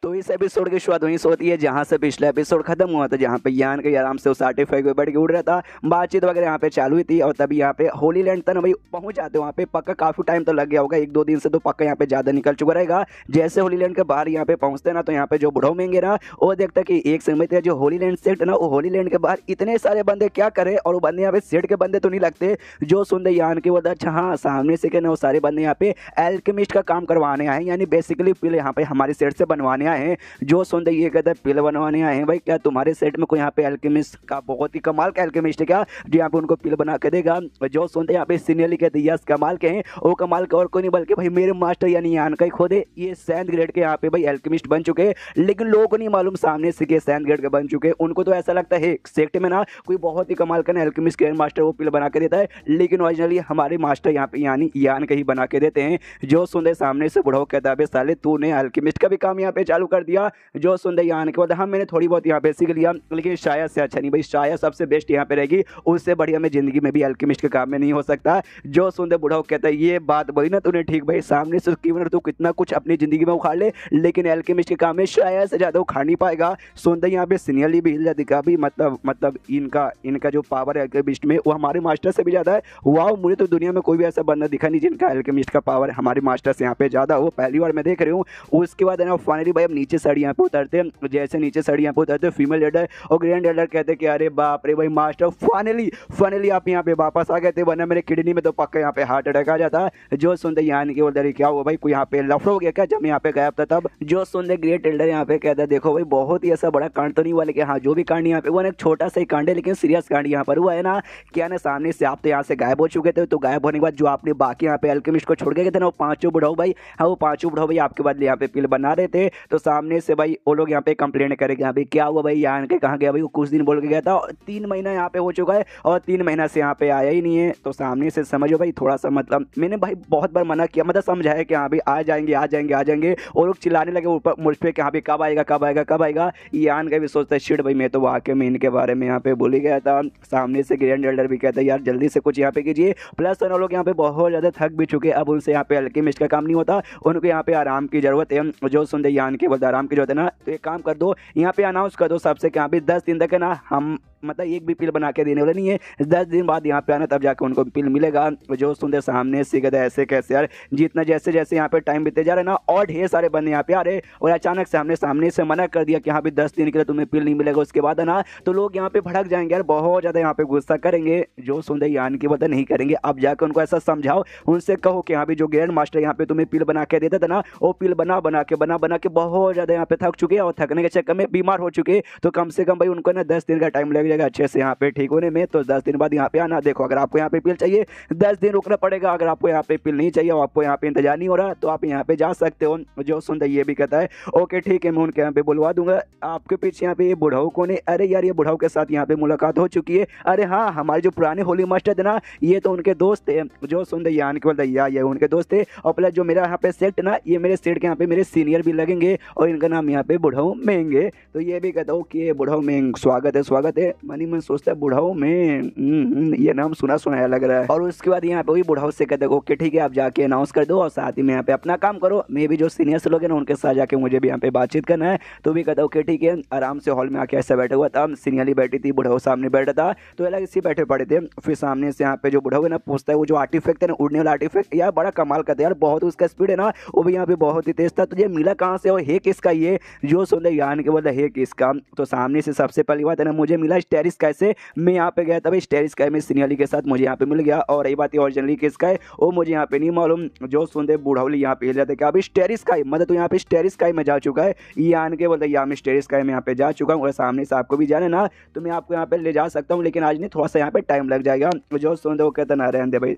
तो इस एपिसोड की शुरुआत वहीं से होती है जहाँ से पिछला एपिसोड खत्म हुआ था, जहाँ पे यान के आराम से उस आर्टिफैक्ट पे बैठ के उड़ रहा था, बातचीत वगैरह यहाँ पे चालू हुई थी। और तभी यहाँ पे होली लैंड तक भाई पहुंच जाते वहाँ पे पक्का काफी टाइम तो लग गया होगा, 1-2 दिन से तो पक्का यहाँ पे ज्यादा निकल चुका रहेगा। जैसे होली लैंड के बाहर यहाँ पे पहुंचते ना तो यहाँ पे जो बुढ़ाऊ मेंगे ना वो देखता कि एक समय थे जो होली लैंड सेट ना वो होली लैंड के बाहर इतने सारे बंदे क्या करे और वो बंदे यहाँ पे सेट के बंदे तो नहीं लगते। जो सुनते यान के बोलता अच्छा हाँ सामने से कहना वो सारे बंदे यहाँ पे एल्केमिस्ट का काम करवाने आए यानी बेसिकली पिल यहाँ पे हमारे सेट से बनवाने आए हैं। जो सुनते ये कहते हैं पिल बनवाने आए हैं भाई, क्या तुम्हारे सेट में कोई यहाँ पे एल्केमिस्ट का बहुत ही कमाल का एल्केमिस्ट है क्या जो यहाँ पे उनको पिल बना के देगा। जो सुनते यहाँ पे सीनियरली कहते हैं यस कमाल के हैं, वो कमाल का और कोई नहीं बल्कि भाई मेरे मास्टर यानी यान का ही खुद है। ये 7th ग्रेड के यहाँ पे भाई एल्केमिस्ट बन चुके हैं, लेकिन लोगों को नहीं मालूम सामने से 7th ग्रेड के बन चुके हैं। उनको तो ऐसा लगता है सेक्ट में ना कोई बहुत ही कमाल का एल्केमिस्ट ग्रैंड मास्टर वो पिल बना के देता है, लेकिन ओरिजिनली हमारे मास्टर यहाँ पे यानी यान के ही बना के देते हैं। जो सुनते सामने से बुढ़ाऊ कहता है साले तूने एल्केमिस्ट का भी काम यहाँ पे चालू कर दिया। जो सुनते यान के बाद हाँ मैंने थोड़ी बहुत यहाँ पे सीख लिया, लेकिन शायद से अच्छा नहीं भाई, शायद सबसे बेस्ट यहाँ पे रहेगी, उससे बढ़िया मैं जिंदगी में भी एल्केमिस्ट के काम में नहीं हो सकता। जो सुनते बुढ़ाऊ कहता है ये बात बोली ना तूने ठीक भाई, सामने से कीमत तू कितना कुछ अपनी जिंदगी में उखाड़ ले लेकिन एल्केमिस्ट के काम में शायद से ज्यादा उखाड़ नहीं पाएगा। सुनते यहाँ पे सीनियरली भी हिल जाती का भी मतलब इनका जो पावर है एल्केमिस्ट में वो हमारे मास्टर से भी ज्यादा है। वाह मुझे तो दुनिया में कोई भी ऐसा बंदा दिखा नहीं जिनका एल्केमिस्ट का पावर हमारे मास्टर से यहाँ पे ज्यादा हो, पहली बार मैं देख रही हूँ। उसके बाद है ना फाइनली भाई नीचे साइड यहाँ पे उतरते हैं, जैसे नीचे साइड यहाँ पे उतरते फीमेल लीडर और ग्रैंड लीडर कहते कि अरे बाप रे भाई मास्टर फाइनली आप यहाँ पे वापस आ गए थे, वरना मेरे किडनी में तो पक्का यहाँ पे हार्ट अटैक आ जाता। जो सुनते यानी कि बोलते क्या हुआ भाई, कोई यहाँ पे लफड़ा हो गया क्या जब यहाँ पे गायब था तब। जो सुनते ग्रेट एल्डर यहाँ पे कहता है देखो भाई बहुत ही ऐसा बड़ा कांड तो नहीं हुआ, लेकिन हाँ जो भी कांड यहाँ पे हुआ ना एक छोटा सा ही कांड है, लेकिन सीरियस कांड यहाँ पर हुआ है ना। क्या ना सामने से आप तो यहाँ से गायब हो चुके थे, तो गायब होने के बाद जो आपने बाकी यहाँ पे अल्केमिस्ट को छोड़ के गए थे ना, वो पांचों बुढ़ाऊ भाई, हाँ वो पांचों बुढ़ाऊ भाई आपके बदले यहाँ पे पिल बना रहे थे। तो सामने से भाई वो लोग यहाँ पे कंप्लेंट करेंगे यहाँ पे क्या हुआ भाई, यहाँ के कहाँ गया भाई, वो कुछ दिन बोल के गया था और 3 महीना यहाँ पे हो चुका है और 3 महीना से यहाँ पे आया ही नहीं है। तो सामने से समझो भाई थोड़ा सा मतलब मैंने भाई बहुत बार मना किया, मतलब समझाया कि हाँ भाई आ जाएंगे आ जाएंगे आ जाएंगे, और लोग चिल्लाने लगे ऊपर मुझ पे कि हाँ भाई कब आएगा कब आएगा कब आएगा। यान का भी सोचता है शिट भाई मैं तो वाकई में इनके बारे में यहाँ पे भूल ही गया था। सामने से ग्रैंड एल्डर भी कहता है यार जल्दी से कुछ यहाँ पे कीजिए, प्लस वो लोग यहाँ पे बहुत ज़्यादा थक भी चुके, अब उनसे यहाँ पे अल्केमिस्ट का काम नहीं होता, उनको यहाँ पे आराम की जरूरत है। जो सुनते यान के बोलते आराम की जरूरत है ना, तो एक काम कर दो यहाँ पे अनाउंस कर दो सबसे कि यहाँ पे 10 दिन तक है ना हम मतलब एक भी पिल बना के देने वाले नहीं है, 10 दिन बाद यहाँ पे आना तब जाकर उनको पिल मिलेगा। जो सुनते सामने से कहते ऐसे कैसे यार, जितना जैसे जैसे यहाँ पे टाइम बीते जा रहे ना और ढेर सारे बंदे यहाँ पे आ रहे, और अचानक से सामने से मना कर दिया कि यहाँ पे 10 दिन के लिए तुम्हें पिल नहीं मिलेगा, उसके बाद है ना तो लोग यहाँ पे भड़क जाएंगे यार, बहुत ज़्यादा यहाँ पे गुस्सा करेंगे। जो सुनते यान की वजह नहीं करेंगे, अब जाकर उनको ऐसा समझाओ, उनसे कहो कि यहाँ पे जो ग्रैंड मास्टर यहाँ पे तुम्हें पिल बना के देता था ना, वो पिल बना बना के बहुत ज़्यादा यहाँ पे थक चुके और थकने के चक्कर में बीमार हो चुके, तो कम से कम भाई उनको ना 10 दिन का टाइम लग जाएगा अच्छे से यहाँ पे ठीक होने में। तो 10 दिन बाद यहाँ पे आना। देखो अगर आपको यहाँ पे पिल चाहिए 10 दिन रुकना पड़ेगा, अगर आपको यहाँ पे पिल नहीं चाहिए और आपको यहाँ पे इंतजार नहीं हो रहा तो आप यहाँ पे जा सकते हो। जो सुनता ये भी कहता है ओके ठीक है मैं उनके यहाँ पे बुलवा दूंगा। आपके पीछे यहाँ पे ये बुढ़ाऊ कौन है, अरे यार ये बुढ़ाऊ के साथ यहाँ पे मुलाकात हो चुकी है, अरे हाँ हमारे जो पुराने होली मास्टर थे ना ये तो उनके दोस्त थे। जो सुनते यान के बोलता या ये उनके दोस्त थे, और प्लस जो मेरा यहाँ पे सेट ना ये मेरे सेट के यहाँ पे मेरे सीनियर भी लगेंगे और इनका नाम यहाँ पे बुढ़ाऊ मेंगे। तो ये भी कहता हूँ कि बुढ़ाऊ मेंग स्वागत है मनी मन सोचता है बुढ़ाऊ में ये नाम सुना सुनाया लग रहा है। और उसके बाद यहाँ पे वही बुढ़ाऊ से कहते हैं ओके ठीक है आप जाके अनाउंस कर दो और साथ ही में यहाँ पे अपना काम करो, मैं भी जो सीनियर्स लोग हैं ना उनके साथ जाके मुझे भी यहाँ पे बातचीत करना है। तो भी कहता ओके ठीक है। आराम से हॉल में आके ऐसा बैठा हुआ था, सीनियरली बैठी थी, बुढ़ाऊ सामने बैठा था, तो अलग इसी बैठे पड़े थे। फिर सामने से यहाँ पे जो बुढ़ाऊ है ना पूछता है वो जो आर्टिफैक्ट है ना उड़ने वाला आर्टिफैक्ट यार बड़ा कमाल का था यार, बहुत उसका स्पीड है ना वो भी यहाँ पे बहुत ही तेज था, तुझे मिला कहाँ से और है किसका ये। जो सुन यान के बोलता है किसका, तो सामने से सबसे पहली बात है ना मुझे मिला स्टेरिस कैसे, मैं यहाँ पे गया था भाई स्टेरिस का में सीनियरली के साथ मुझे यहाँ पे मिल गया, और रही बात ओरिजिनली किसका है वो मुझे यहाँ पे नहीं मालूम। जो सुनते बुढ़ावली यहाँ पे हिल जाते क्या अभी स्टेरिस का है, मतलब तो यहाँ पे स्टेरिस का में जा चुका है, ये आन के बोलते यहाँ में स्टेरिस का में यहाँ पे जा चुका हूँ, और सामने से आपको भी जाना ना तो मैं आपको यहाँ पे ले जा सकता हूँ, लेकिन आज नहीं थोड़ा सा यहाँ पे टाइम लग जाएगा। जो सुनते वो कहता ना रहने दे भाई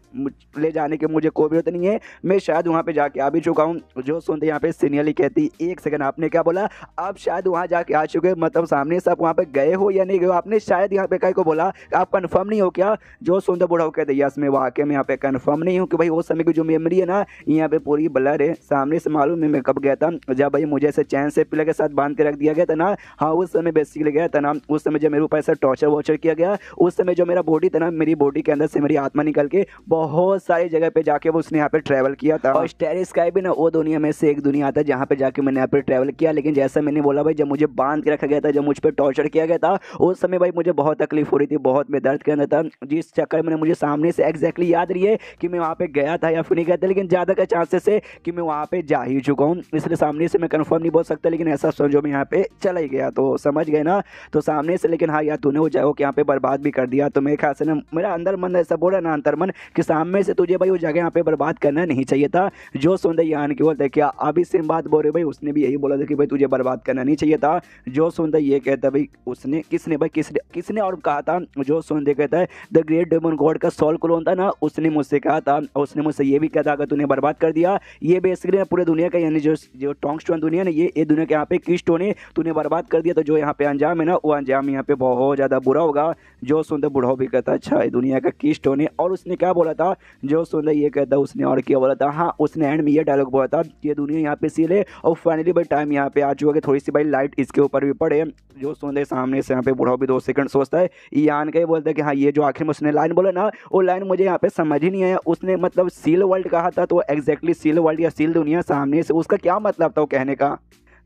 ले जाने की मुझे कोई जरूरत नहीं है, मैं शायद वहाँ पे जाके आ भी चुका हूँ। जो सुनते यहाँ पे सीनियरली कहती एक सेकंड आपने क्या बोला, आप शायद वहाँ जाके आ चुके, मतलब सामने से आप वहाँ पे गए हो या नहीं गए हो, आपने शायद यहाँ पे कहीं को बोला आप कंफर्म नहीं हो क्या। जो सुनते बुढ़ाऊ कहते यस मैं वाकई में यहाँ पे कंफर्म नहीं हूँ कि भाई वो समय की जो मेमोरी है ना यहाँ पे पूरी ब्लर है। सामने से मालूम है मैं कब गया था, जब भाई मुझे ऐसे चैन से पिलर के साथ बांध के रख दिया गया था ना, हाँ उस समय बेसिकली गया था ना, उस समय जब मेरे ऊपर ऐसा टॉर्चर वॉर्चर किया गया, उस समय जो मेरा बॉडी था ना मेरी बॉडी के अंदर से मेरी आत्मा निकल के बहुत सारी जगह पे जाके वो उसने यहाँ पे ट्रैवल किया था। और स्टेरिस स्काई भी ना वो दुनिया में से एक दुनिया था जहाँ पे जाके मैंने यहाँ पे ट्रैवल किया, लेकिन जैसा मैंने बोला भाई जब मुझे बांध के रखा गया था, जब मुझ पर टॉर्चर किया गया था उस समय भाई मुझे बहुत तकलीफ हो रही थी, बहुत में दर्द के अंदर था, जिस चक्कर में मुझे सामने से एग्जैक्टली याद रही है कि मैं वहाँ पे गया था या फिर नहीं गया था, लेकिन ज़्यादा का चांसेस है कि मैं वहाँ पे जा ही चुका हूँ, इसलिए सामने से मैं कंफर्म नहीं बोल सकता, लेकिन ऐसा समझो मैं यहाँ पे चला ही गया। तो समझ गए ना, तो सामने से लेकिन हाँ यार तूने वो जगह को यहाँ पे बर्बाद भी कर दिया, तो मेरे ख्याल से ना मेरा अंदर मन ऐसा बोला ना अंतर मन कि सामने से तुझे भाई वो जगह यहाँ पे बर्बाद करना नहीं चाहिए था। जो सुनते यान की बोलते क्या अभी सिर्फ बात बोल रहे भाई, उसने भी यही बोला था कि भाई तुझे बर्बाद करना नहीं चाहिए था। जो सुनते ये कहता भाई उसने किसने भाई किसने और कहा था। जो सुनते कहता है द ग्रेट डेमन गॉड का सॉल क्लोन था ना उसने मुझसे कहा था, उसने मुझसे ये भी कहा था अगर तूने बर्बाद कर दिया ये बेसिकली पूरे दुनिया का यानी जो टोंगस्टोन दुनिया ना ये दुनिया के यहाँ पे की स्टोन है, तूने बर्बाद कर दिया तो जो यहाँ पे अंजाम है ना वो अंजाम यहाँ पे बहुत ज़्यादा बुरा होगा। जो सुनते बुढ़ाऊ भी कहता अच्छा ये दुनिया का की स्टोन है, और उसने क्या बोला था। जो सुनते ये कहता उसने और क्या बोला था, हाँ उसने एंड में ये डायलॉग बोला था ये दुनिया यहाँ पे सील है और फाइनली भाई टाइम यहाँ पे आ चुका है थोड़ी सी भाई लाइट इसके ऊपर भी पड़े। जो सुनते सामने से यहाँ पे बुढ़ाऊ भी 2 सेकंड सोचता है, ये आन के बोलता है कि हाँ ये जो आखिर में उसने लाइन बोला ना वो लाइन मुझे यहाँ पे समझ ही नहीं आया। उसने मतलब सील वर्ल्ड कहा था तो एग्जैक्टली सील वर्ल्ड या सील दुनिया सामने से उसका क्या मतलब था वो कहने का।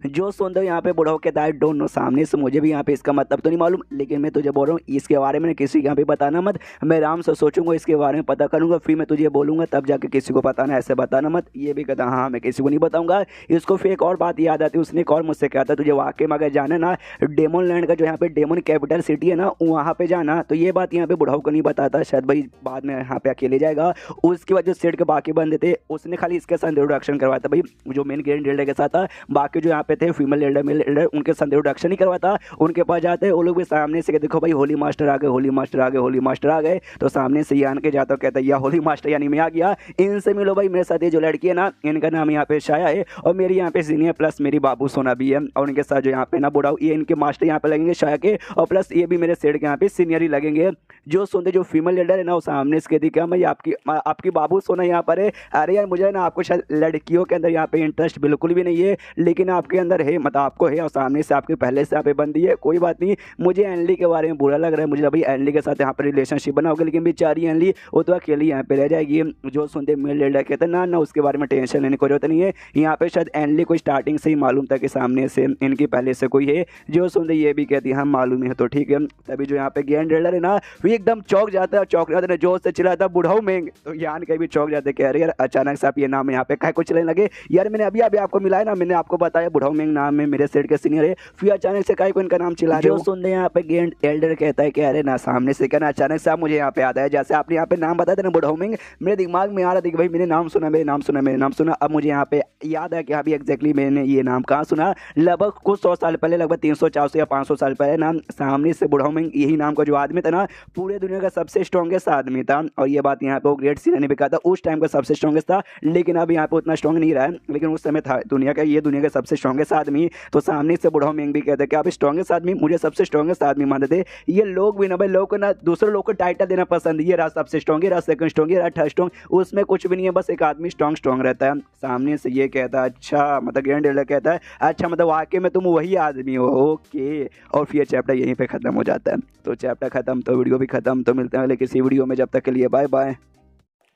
जो सुनते हो यहाँ पे बुढ़ाओ कहता है डोंट नो, सामने से मुझे भी यहाँ पे इसका मतलब तो नहीं मालूम, लेकिन मैं तुझे बोल रहा हूँ इसके बारे में किसी यहाँ पे बताना मत। मैं आराम से सोचूंगा, इसके बारे में पता करूंगा, फिर मैं तुझे बोलूंगा, तब जाके किसी को बताना, ऐसे बताना मत। ये भी कहता हाँ मैं किसी को नहीं बताऊंगा। इसको फिर एक और बात याद आती है, उसने एक और मुझसे कहा था तुझे वाकई में अगर जाना ना डेमन लैंड का जो यहाँ पे डेमन कैपिटल सिटी है ना वहाँ पे जाना, तो ये बात यहाँ पे बुढ़ाऊ को नहीं बताता, शायद भाई बाद में यहाँ पे अकेले जाएगा। उसके बाद जो सेट के बाकी बंदे थे उसने खाली इसके साथ इंट्रोडक्शन करवाया था भाई, जो मेन ग्रैंड लीडर के साथ था। बाकी जो यहाँ पे थे फीमेल लीडर मेल लीडर उनके साथ इंट्रोडक्शन ही करवाता। उनके पास जाते वो लोग भी सामने से देखो भाई होली मास्टर आ गए, होली मास्टर आ गए, होली मास्टर आ गए। तो सामने से यान के जाता कहता है होली मास्टर यानी मैं आ गया, इनसे मिलो भाई, मेरे साथ ये जो लड़की है ना इनका नाम यहाँ पे शाया है और मेरी यहाँ पे सीनियर प्लस मेरी बाबू सोना भी है। और उनके साथ जो यहाँ पे ना बुढ़ाऊ ये इनके मास्टर यहाँ पे लगेंगे शाया के, और प्लस ये भी मेरे सेट के यहाँ पे सीनियर ही लगेंगे। जो सुनते जो फीमेल लीडर है ना वो सामने से कहती क्या मैं आपकी बाबू सोना यहाँ पर है। अरे यार मुझे ना आपको शायद लड़कियों के अंदर यहाँ पे इंटरेस्ट बिल्कुल भी नहीं है, लेकिन आपके अंदर है, मतलब आपको है, और सामने से आपके पहले से यहाँ पे बंदी है। कोई बात नहीं, मुझे एनली के बारे में बुरा लग रहा है, मुझे भाई एनली के साथ यहाँ पर रिलेशनशिप बना होगा, लेकिन बेचारी एनली वो तो अकेली यहाँ पे रह जाएगी। जो सुनते मेल लीडर कहते हैं ना ना उसके बारे में टेंशन लेने की जरूरत नहीं है। यहाँ पे शायद एनली को स्टार्टिंग से ही मालूम था कि सामने से इनकी पहले से कोई है। जो सुनते ये भी कहती है हाँ मालूम है, तो ठीक है। तभी जो यहाँ पे ग्रैंड लीडर है ना वो एकदम चौक जाता है, और चौक जाते जोर से चिल्लाता बुढ़ाऊ मेंग। तो यान कहीं भी चौक जाते कह रहे यार अचानक से आप ये नाम यहाँ पे कहीं को चलने लगे, यार मैंने अभी अभी आपको मिला है ना, मैंने आपको बताया बुढ़ाऊ मेंग नाम है, मेरे सेट के सीनियर है, फिर अचानक से कहीं को इनका नाम चिल्ला रहे हो। सुनते यहाँ पे ग्रैंड एल्डर कहता है कि अरे ना सामने से कहना अचानक से आप मुझे यहाँ पे आता है, जैसे आपने यहाँ पे नाम बताया था ना बुढ़ाऊ मेंग, मेरे दिमाग में आ रहा था कि भाई मैंने नाम सुना, मेरे नाम सुना, मेरे नाम सुना। अब मुझे यहाँ पे याद है कि अभी एग्जैक्टली मैंने ये नाम कहाँ सुना, लगभग कुछ 100 साल पहले, लगभग 300 400 या 500 साल पहले नाम सामने से बुढ़ाऊ मेंग यही नाम का जो आदमी था ना पूरे दुनिया का सबसे स्ट्रॉन्गेस्ट आदमी था। और ये बात यहाँ पे वो ग्रेट सीनियर ने भी कहा था, उस टाइम का सबसे स्ट्रॉन्गेस्ट था, लेकिन अब यहाँ पे उतना स्ट्रॉन्ग नहीं रहा है, लेकिन उस समय था दुनिया का, ये दुनिया का सबसे स्ट्रॉन्गेस्ट आदमी। तो सामने से बुढ़ाऊ मेंग भी कहते हैं कि आप स्ट्रॉन्गेस्ट आदमी, मुझे सबसे स्ट्रॉन्गेस्ट आदमी मानते थे। ये लोग भी ना भाई, लोग को ना दूसरे लोग को टाइटल देना पसंद, ये रहा सबसे स्ट्रॉन्ग, ये रहा सेकंड स्ट्रॉन्ग, ये रहा थर्ड स्ट्रॉन्ग, उसमें कुछ भी नहीं है, बस एक आदमी स्ट्रॉन्ग रहता है। सामने से ये कहता है अच्छा, मतलब ग्रैंड लीडर कहता है अच्छा मतलब वाकई में तुम वही आदमी हो, ओके। और फिर चैप्टर यहीं पे खत्म हो जाता है। तो चैप्टर खत्म तो वीडियो भी खत्म, तो मिलते हैं अगले किसी वीडियो में, जब तक के लिए बाय बाय।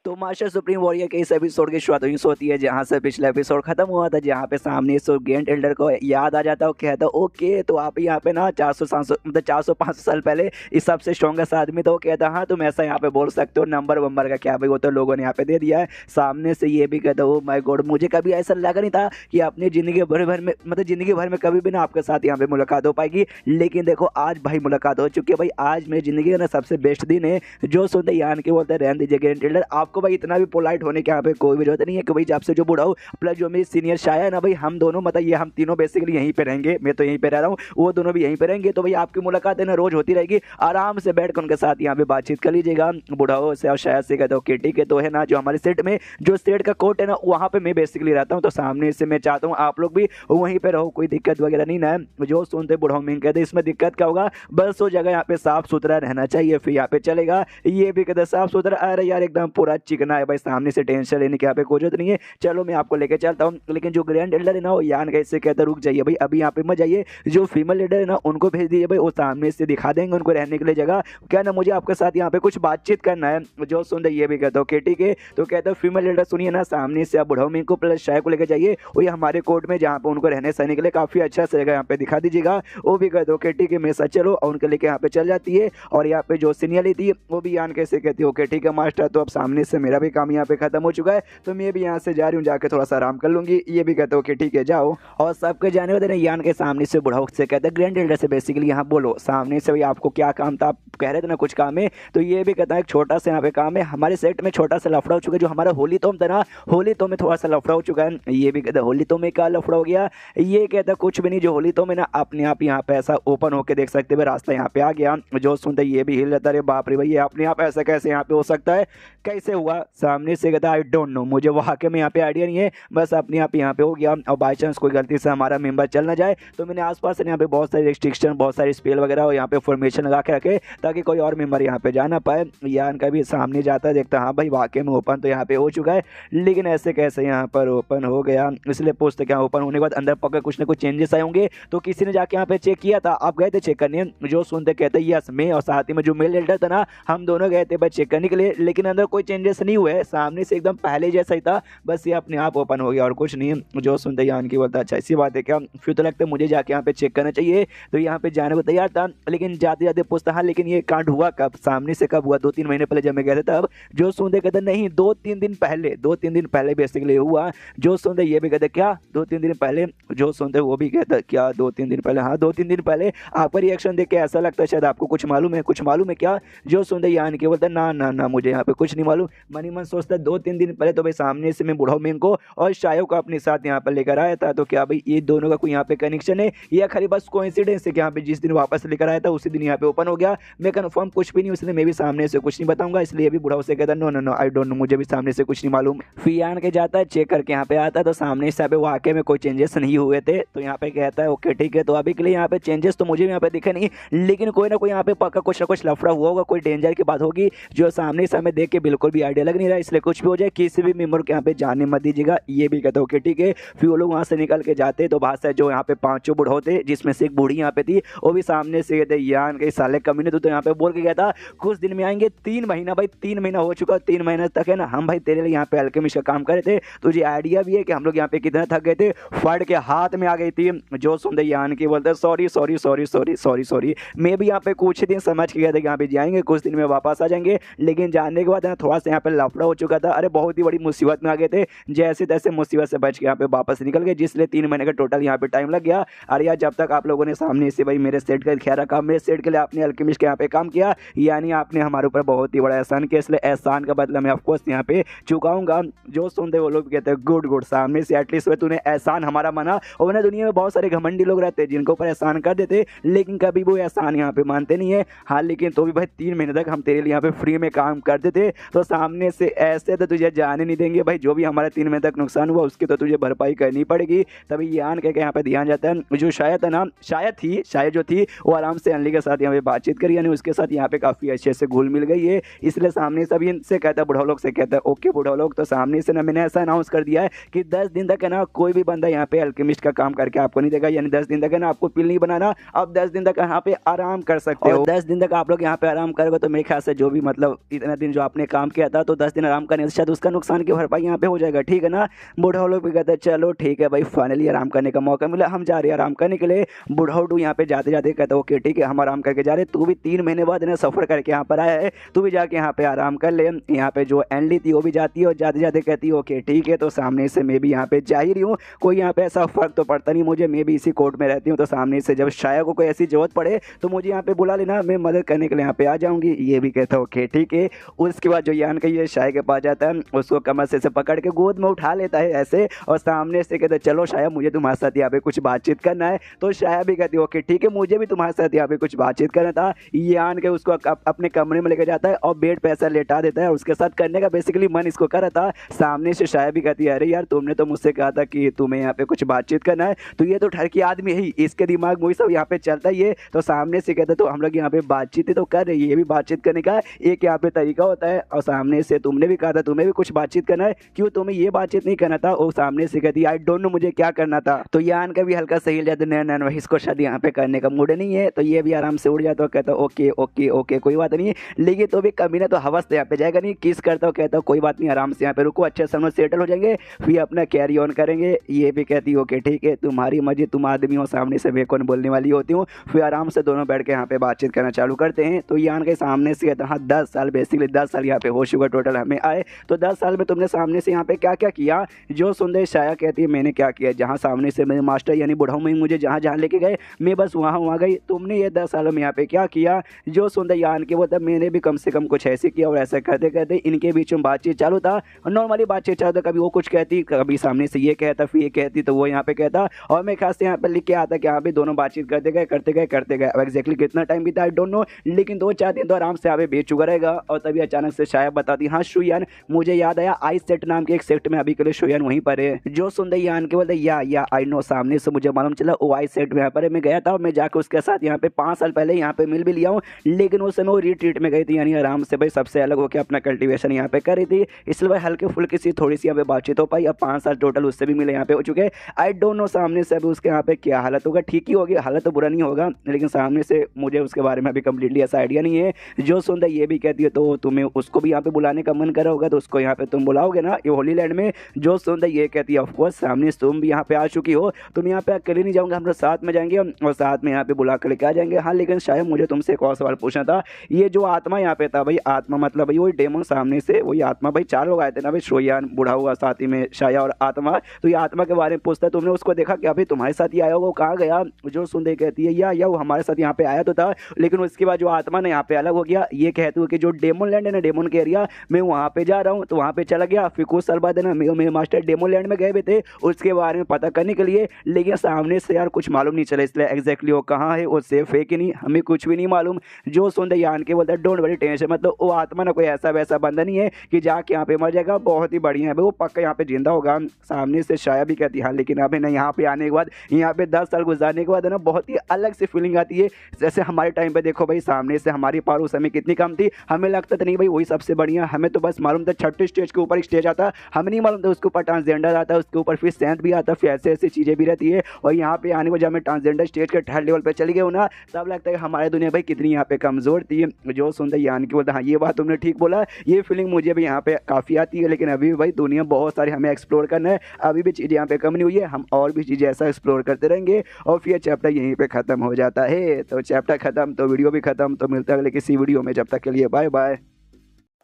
तो मास्टर सुप्रीम वॉरियर के इस एपिसोड की शुरुआत यूँ होती है जहाँ से पिछला एपिसोड खत्म हुआ था, जहाँ पे सामने से ग्रैंड एल्डर को याद आ जाता है और कहता है ओके तो आप यहाँ पे ना 400 मतलब 400-500 साल पहले इस सबसे स्ट्रॉन्गेस्ट आदमी, तो वो कहता हाँ तुम ऐसा यहाँ पे बोल सकते हो, नंबर वंबर का क्या भाई वो तो लोगों ने यहाँ पे दे दिया है। सामने से ये भी कहता ओ माय गॉड, मुझे कभी ऐसा लगा नहीं था कि अपनी ज़िंदगी भर में मतलब ज़िंदगी भर में कभी भी ना आपके साथ यहाँ पे मुलाकात हो पाएगी, लेकिन देखो आज भाई मुलाकात हो चुकी है भाई, आज मेरी ज़िंदगी का ना सबसे बेस्ट दिन है। जो सुनते यान के बोलते रहने दीजिए ग्रैंड एल्डर, आपको भाई इतना भी पोलाइट होने के यहाँ पे कोई भी जरूरत नहीं है कि भाई जब से जो बुढ़ाऊ प्लस जो मेरी सीनियर शाया है ना भाई, हम दोनों मतलब ये हम तीनों बेसिकली यहीं पे रहेंगे, मैं तो यहीं पे रह रहा हूँ, वो दोनों भी यहीं पे रहेंगे। तो भाई आपकी मुलाकात है ना रोज होती रहेगी, आराम से बैठ कर उनके साथ यहाँ पे बातचीत कर लीजिएगा। बुढ़ाओ से और शायद से कहते हो केटी के तो है ना जो हमारे सेट में जो सेट का कोर्ट है ना वहाँ पे मैं बेसिकली रहता हूँ, तो सामने से मैं चाहता हूँ आप लोग भी वहीं पे रहो, कोई दिक्कत वगैरह नहीं ना। जो सुनते बुढ़ाओ में कहते इसमें दिक्कत क्या होगा, बस वो जगह यहाँ पे साफ सुथरा रहना चाहिए, फिर यहाँ पे चलेगा। ये भी कहते साफ सुथरा, अरे यार एकदम पूरा चिकना है भाई, सामने से टेंशन लेने की यहाँ पे कोई जरूरत नहीं है, चलो मैं आपको लेके चलता हूँ। लेकिन जो ग्रैंड एल्डर है ना वो यान कैसे कहता रुक जाइए भाई, अभी यहाँ पे मत जाइए, जो फीमेल लीडर है ना उनको भेज दीजिए भाई, वो सामने से दिखा देंगे उनको रहने के लिए जगह, क्या ना मुझे आपके साथ यहाँ पे कुछ बातचीत करना है। जो सुन रहे ये भी कहता हूँ केटी के, तो कहता हूँ फीमेल लीडर सुनिए ना, सामने से आप बुढ़ाऊ मेंग को प्लस शाय को लेकर जाइए, वो हमारे कोर्ट में जहाँ पे उनको रहने सहने के लिए काफी अच्छा से जगह यहाँ पे दिखा दीजिएगा। वो भी कहते हो केटी के मेरे साथ चलो, और उनके लेके यहाँ पे चल जाती है। और यहाँ पे जो सीनियर थी वो भी यान कैसे कहती है ओके ठीक है मास्टर, तो अब सामने से मेरा भी काम यहाँ पे खत्म हो चुका है, तो मैं भी यहाँ से जा रही हूँ, जाके थोड़ा सा आराम कर लूंगी। ये भी कहते हो कि ठीक है जाओ। और सबके जाने वाले यान के सामने से बुढ़ाऊ से कहते हैं ग्रैंड एल्डर से बेसिकली यहाँ बोलो सामने से भाई आपको क्या काम था, आप कह रहे थे ना कुछ काम है, तो ये भी कहता है एक छोटा सा यहाँ पे काम है, हमारे सेट में छोटा सा लफड़ा हो चुका है, जो हमारा होली तोम था ना होली तोम में थोड़ा सा लफड़ा हो चुका है। ये भी कहता है होली तोम में क्या लफड़ा हो गया, ये कहता है कुछ भी नहीं, जो होली तोम है ना अपने आप यहाँ पे ऐसा ओपन होकर देख सकते हुए रास्ता यहाँ पे आ गया। जो सुनते ये भी हिल जाता है, बाप रे भाई ये अपने आप ऐसा कैसे यहाँ पे हो सकता है, कैसे हुआ। सामने से कहता है आई डोंट नो, मुझे वाकई में यहाँ पे आइडिया नहीं है, बस अपने आप यहाँ पे हो गया। और बाई चांस कोई गलती से हमारा मेंबर चल ना जाए, तो मैंने आसपास यहाँ पे बहुत सारी रिस्ट्रिक्शन, बहुत सारी स्पेल वगैरह और यहाँ पे फॉर्मेशन लगा के रखे, ताकि कोई और मेंबर यहाँ पे जा ना पाए। यान का भी सामने जाता है, देखता हाँ भाई वाकई में ओपन तो यहाँ पे हो चुका है, लेकिन ऐसे कैसे यहाँ पर ओपन हो गया। इसलिए पूछते क्या ओपन होने के बाद अंदर पकड़ कुछ ना कुछ चेंजेस आए होंगे, तो किसी ने जाके यहाँ पे चेक किया था, आप गए थे चेक करने। जो सुनते कहते यस मैं और साथ ही में जो मेल एल्डर था ना हम दोनों गए थे भाई चेक करने के लिए, लेकिन अंदर कोई चेंजेस चेंजेस नहीं हुए, सामने से एकदम पहले जैसा ही था, बस ये अपने आप ओपन हो गया और कुछ नहीं। जो सुनते यान की बोलता अच्छा ऐसी बात है क्या, फिर तो लगता है मुझे जाके यहाँ पे चेक करना चाहिए। तो यहाँ पे जाने को तैयार था, लेकिन जाते जाते पूछता हाँ लेकिन ये कांड हुआ कब, सामने से कब हुआ, 2-3 महीने पहले जब मैं गया था तब। जो सुनते कहते नहीं 2-3 दिन पहले, 2-3 दिन पहले बेसिकली हुआ। जो सुनते ये भी कहते क्या 2-3 दिन पहले, जो सुनते वो भी कहता क्या 2-3 दिन पहले, हाँ 2-3 दिन पहले। आपका रिएक्शन देख के ऐसा लगता है शायद आपको कुछ मालूम है, कुछ मालूम है क्या। जो सुनते यान के बोलता ना ना ना मुझे यहाँ पे कुछ नहीं मालूम। मनी मन सोचता 2-3 दिन पहले तो भाई सामने से मैं बुढ़ाऊ मेंग को और शायो को अपने साथ यहाँ पर लेकर आया था, तो क्या भाई ये दोनों का कोई यहाँ पे कनेक्शन है या खाली बस कोइंसिडेंस है कि यहाँ पे जिस दिन वापस लेकर आया था उसी दिन यहाँ पे ओपन हो गया। मैं कंफर्म कुछ भी नहीं, उसने मैं भी सामने से कुछ नहीं बताऊंगा, इसलिए भी बुढ़ाऊ से कहता no no no I don't know, मुझे भी सामने से कुछ नहीं मालूम। फिर यान के जाता है चेक करके यहाँ पे आता है, तो सामने से यहाँ वाकई में कोई चेंजेस नहीं हुए थे। तो यहाँ पे कहता है ओके ठीक है, तो अभी के लिए यहाँ पे चेंजेस तो मुझे भी यहाँ पे दिखे नहीं, लेकिन कोई ना कोई यहाँ पे पक्का कुछ ना कुछ लफड़ा हुआ होगा, कोई डेंजर की बात होगी जो सामने से हमें देख के बिल्कुल भी आइडिया लग नहीं रहा, इसलिए कुछ भी हो जाए किसी भी मेंबर को यहाँ पे जाने मत दीजिएगा। ये भी कहता ओके ठीक है। फिर वो लोग वहाँ से निकल के जाते तो बात है जो यहाँ पे 5 बूढ़े थे जिसमें से एक बूढ़ी यहाँ पे थी, वो भी सामने से कहते यान के साले कमीने तो यहाँ पे बोल के गया था कुछ दिन में आएंगे। 3 महीना भाई 3 महीना हो चुका, 3 महीने तक है ना हम भाई तेरे लिए यहाँ पे अल्केमिस्ट का काम करे थे, तुझे आइडिया भी है कि हम लोग यहाँ पे कितना थक गए थे, फट के हाथ में आ गई थी। जो सुनते यान की बोलते sorry sorry sorry sorry sorry sorry, मैं भी यहाँ पे कुछ दिन समझ के गया था कि यहाँ पे जाएंगे कुछ दिन में वापस आ जाएंगे, लेकिन जाने के बाद थोड़ा सा यहाँ पे लफड़ा हो चुका था, अरे बहुत ही बड़ी मुसीबत में आ गए थे, जैसे तैसे मुसीबत से बच के यहाँ पे वापस निकल गए, जिसलिए 3 महीने का टोटल यहाँ पे टाइम लग गया। अरे यार जब तक आप लोगों ने सामने से भाई मेरे सेट का ख्याल रखा, मेरे सेट के लिए आपने अल्केमिस्ट के यहाँ पे काम किया, यानी आपने हमारे ऊपर बहुत ही बड़ा एहसान किया, इसलिए एहसान का बदला मैं ऑफकोर्स यहाँ पे चुकाऊंगा। जो सुनते वो लोग कहते हैं गुड गुड, सामने से एटलीस्ट तूने एहसान हमारा माना, और वरना दुनिया में बहुत सारे घमंडी लोग रहते हैं जिनके ऊपर एहसान कर देते लेकिन कभी वो एहसान यहाँ पे मानते नहीं है। हाँ लेकिन तो भी भाई 3 महीने तक हम तेरे लिए यहाँ पे फ्री में काम करते थे, तो सामने से ऐसे तो तुझे जाने नहीं देंगे भाई, जो भी हमारा 3 महीने तक नुकसान हुआ उसकी तो तुझे भरपाई करनी पड़ेगी। तभी यान कह के यहाँ पे ध्यान जाता है। जो शायद है ना, शायद जो थी वो आराम से अनली के साथ यहाँ पे बातचीत करी, यानी उसके साथ यहाँ पे काफी अच्छे से घुल मिल गई है, इसलिए सामने से भी इनसे कहता है बुढ़ा लोग से कहता है ओके बुढ़ा लोग, तो सामने से ना मैंने ऐसा अनाउंस कर दिया है कि 10 दिन तक है ना कोई भी बंदा यहाँ पे अल्केमिस्ट का काम करके आपको नहीं देगा, यानी 10 दिन तक है ना आपको पिल नहीं बनाना, अब 10 दिन तक यहाँ पे आराम कर सकते हो। 10 दिन तक आप लोग यहाँ पे आराम करोगे तो मेरे ख्याल से जो भी मतलब इतना दिन जो आपने काम किया था तो 10 दिन आराम करने से शायद उसका नुकसान की भरपाई यहाँ पे हो जाएगा, ठीक है ना। बुढ़ा लोग भी कहते हैं चलो ठीक है भाई फाइनली आराम करने का मौका मिला, हम जा रहे हैं आराम करने के लिए। बुढ़ाऊ यहाँ पे जाते जाते कहते ओके ठीक है हम आराम करके जा रहे, तू भी 3 महीने बाद ना सफर करके यहाँ पर आया है, तू भी जाके यहाँ पे आराम कर ले। यहाँ पे जो एनली थी वो भी जाती है और जाते जाते कहती है ओके ठीक है, तो सामने से मैं भी यहाँ पे जा ही रही हूँ, कोई यहाँ पे ऐसा फर्क तो पड़ता नहीं मुझे, मैं भी इसी कोर्ट में रहती हूँ, तो सामने से जब शाया को कोई ऐसी जरूरत पड़े तो मुझे यहाँ पे बुला लेना, मैं मदद करने के लिए यहाँ पे आ जाऊंगी। ये भी कहता है ओके ठीक है। उसके बाद जो यान कही शाया के पास जाता है, उसको कमर से पकड़ के गोद में उठा लेता है ऐसे, और सामने से कहता है चलो शाया मुझे तुम्हारे साथ यहाँ पे कुछ बातचीत करना है, तो शाया भी कहती है ओके ठीक है मुझे भी तुम्हारे साथ यहाँ पे कुछ बातचीत करना था। यान के उसको अपने कमरे में लेकर जाता है और बेड पे ऐसा लेटा देता है, उसके साथ करने का बेसिकली मन इसको कर रहा था। सामने से शाया भी कहती है अरे यार तुमने तो मुझसे कहा था कि तुम्हें यहाँ पे कुछ बातचीत करना है, तो ये तो ठरकी आदमी है, इसके दिमाग में वही सब यहाँ पे चलता ही है। तो सामने से कहते तो हम लोग यहाँ पे बातचीत तो कर रही है, ये भी बातचीत करने का एक यहाँ पे तरीका होता है, और सामने से तुमने भी कहा था तुम्हें भी कुछ बातचीत करना है, क्यों तुम्हें ये बातचीत नहीं करना था। और सामने से कहती आई डोंट नो मुझे क्या करना था। तो यान का भी हल्का सही हिल जाता है, नैन इसको शायद यहाँ पे करने का मूड नहीं है, तो ये भी आराम से उड़ जाता है, कहता ओके ओके ओके कोई बात नहीं, लेकिन तो भी कभी ना तो हवस तो यहाँ पे जाएगा नहीं, किस करता हो कहता कोई बात नहीं आराम से यहाँ पे रुको, अच्छे समझ सेटल हो जाएंगे फिर अपना कैरी ऑन करेंगे। ये भी कहती ओके ठीक है तुम्हारी मर्जी, तुम आदमी हो सामने से मैं कौन बोलने वाली होती हूँ। फिर आराम से दोनों बैठ के यहाँ पे बातचीत करना चालू करते हैं। तो यान के सामने से कहता हाँ 10 साल बेसिकली 10 साल यहाँ पे हो चुका टोटल हमें आए, तो 10 साल में तुमने सामने से यहाँ पे क्या क्या किया। जो सुंदर शाया कहती है मैंने क्या किया, जहाँ सामने से मेरे मास्टर यानी बुढ़ाऊ में मुझे जहाँ जहाँ लेके गए मैं बस वहाँ गई, तुमने ये 10 सालों में यहाँ पे क्या किया। जो सुंदर यान के वो तब मैंने भी कम से कम कुछ ऐसे किया, और ऐसा करते करते इनके बीच में बातचीत चालू था, नॉर्मली बातचीत चालू था, कभी वो कुछ कहती कभी सामने से ये कहता फिर ये कहती तो वो यहाँ पे कहता, और मैं खास यहाँ पे लिख के आता कि यहाँ पे दोनों बातचीत करते गए करते गए करते गए। अब एक्जैक्टली कितना टाइम बीता आई डोंट नो, लेकिन 2-4 दिन तो आराम से यहाँ पे बीत चुका रहेगा। और तभी अचानक से शायद बताती हाँ शुयान मुझे याद आया आई सेट नाम के एक सेक्ट में अभी के लिए शुयान वहीं पर है। जो सुंदर यान के बोलते या आई नो, सामने से मुझे मालूम चला वो आई सेट में यहाँ पर मैं गया था, और मैं जाकर उसके साथ यहाँ पे 5 साल पहले यहाँ पे मिल भी लिया हूँ, लेकिन उस समय वो रिट्रीट में गई थी, यानी आराम से भाई सबसे अलग होकर अपना कल्टीवेशन यहाँ पे कर रही थी, इसलिए भाई हल्के फुल्की सी थोड़ी सी यहाँ पे बातचीत हो पाई। अब 5 साल टोटल उससे भी मिले यहाँ पे हो चुके। आई डोंट नो सामने से अभी उसके यहाँ पे क्या हालत होगा, ठीक ही होगी, हालत तो बुरा नहीं होगा, लेकिन सामने से मुझे उसके बारे में अभी कम्प्लीटली ऐसा आइडिया नहीं है। जो सुंदर ये भी कहती है तो तुम्हें उसको भी यहाँ पे बुलाने का मन कर रहा होगा तो उसको यहाँ पे तुम बुलाओगे ना ये होली लैंड में। जो सुंदर ये कहती है ऑफकोर्स सामने से तुम भी यहाँ पे आ चुकी हो, तुम यहाँ पे अकेले नहीं जाओगे, हम लोग साथ में जाएंगे और साथ में यहाँ पे बुला कर लेके आ जाएंगे। हाँ लेकिन शायद मुझे तुमसे एक और सवाल पूछना था, ये जो आत्मा यहाँ पे था भाई, आत्मा मतलब भाई वही डेमन सामने से वही आत्मा, भाई 4 लोग आए थे ना भाई, श्रोयान, बूढ़ा हुआ, साथ ही में शाया और आत्मा, तो ये आत्मा के बारे में पूछता है, तुमने उसको देखा क्या भाई, तुम्हारे साथ ही आया होगा, वो कहाँ गया। जो सुंदर कहती है या वो हमारे साथ यहाँ पे आया तो था, लेकिन उसके बाद जो आत्मा ने यहाँ पे अलग हो गया। ये कहते हुए कि जो डेमन लैंड है ना, डेमन के एरिया, मैं वहाँ पे जा रहा हूँ, तो वहाँ पे चला गया। फिर कुछ साल बाद है ना मेरे मास्टर डेमन लैंड में गए हुए थे उसके बारे में पता करने के लिए, लेकिन सामने से यार कुछ मालूम नहीं चला, इसलिए एग्जैक्टली वो कहाँ है, वो सेफ है कि नहीं, हमें कुछ भी नहीं मालूम। जो सुंदर यान के बोलता है डोंट वरी टेंशन, मतलब वो आत्मा ना कोई ऐसा वैसा बंदा नहीं है कि जाके यहाँ पे मर जाएगा, बहुत ही बढ़िया है वो पक्का यहाँ पे जिंदा होगा। सामने से शाया भी कहती है हाँ, लेकिन अभी ना यहाँ पे आने के बाद, यहाँ पे 10 साल गुजारने के बाद है ना बहुत ही अलग सी फीलिंग आती है। जैसे हमारे टाइम पे देखो भाई, सामने से हमारी पावर उस समय कितनी कम थी, हमें लगता था नहीं भाई वही सबसे बढ़िया, हमें तो बस मालूम था 6ठे स्टेज के ऊपर एक स्टेज आता, हमें नहीं मालूम था उसके ऊपर ट्रांसजेंडर आता है, उसके ऊपर फिर सेंथ भी आता, फिर ऐसे ऐसी चीज़ें भी रहती है। और यहाँ पे आने को जब मैं ट्रांसजेंडर स्टेज के 3rd लेवल पे चली गई हूँ ना, तब लगता है हमारी दुनिया भाई कितनी यहाँ पे कमज़ोर थी। जो सुंदर यान की बोलता हाँ ये बात तुमने ठीक बोला, ये फीलिंग मुझे भी यहाँ पे काफ़ी आती है, लेकिन अभी भी भाई दुनिया बहुत सारी हमें एक्सप्लोर करना है, अभी भी चीज़ें यहाँ पे कम नहीं हुई है, हम और भी चीज़ें ऐसा एक्सप्लोर करते रहेंगे। और फिर चैप्टर यहीं पे ख़त्म हो जाता है। तो चैप्टर ख़त्म तो वीडियो भी ख़त्म, तो मिलता है अगले किसी वीडियो में, जब तक के लिए बाय बाय।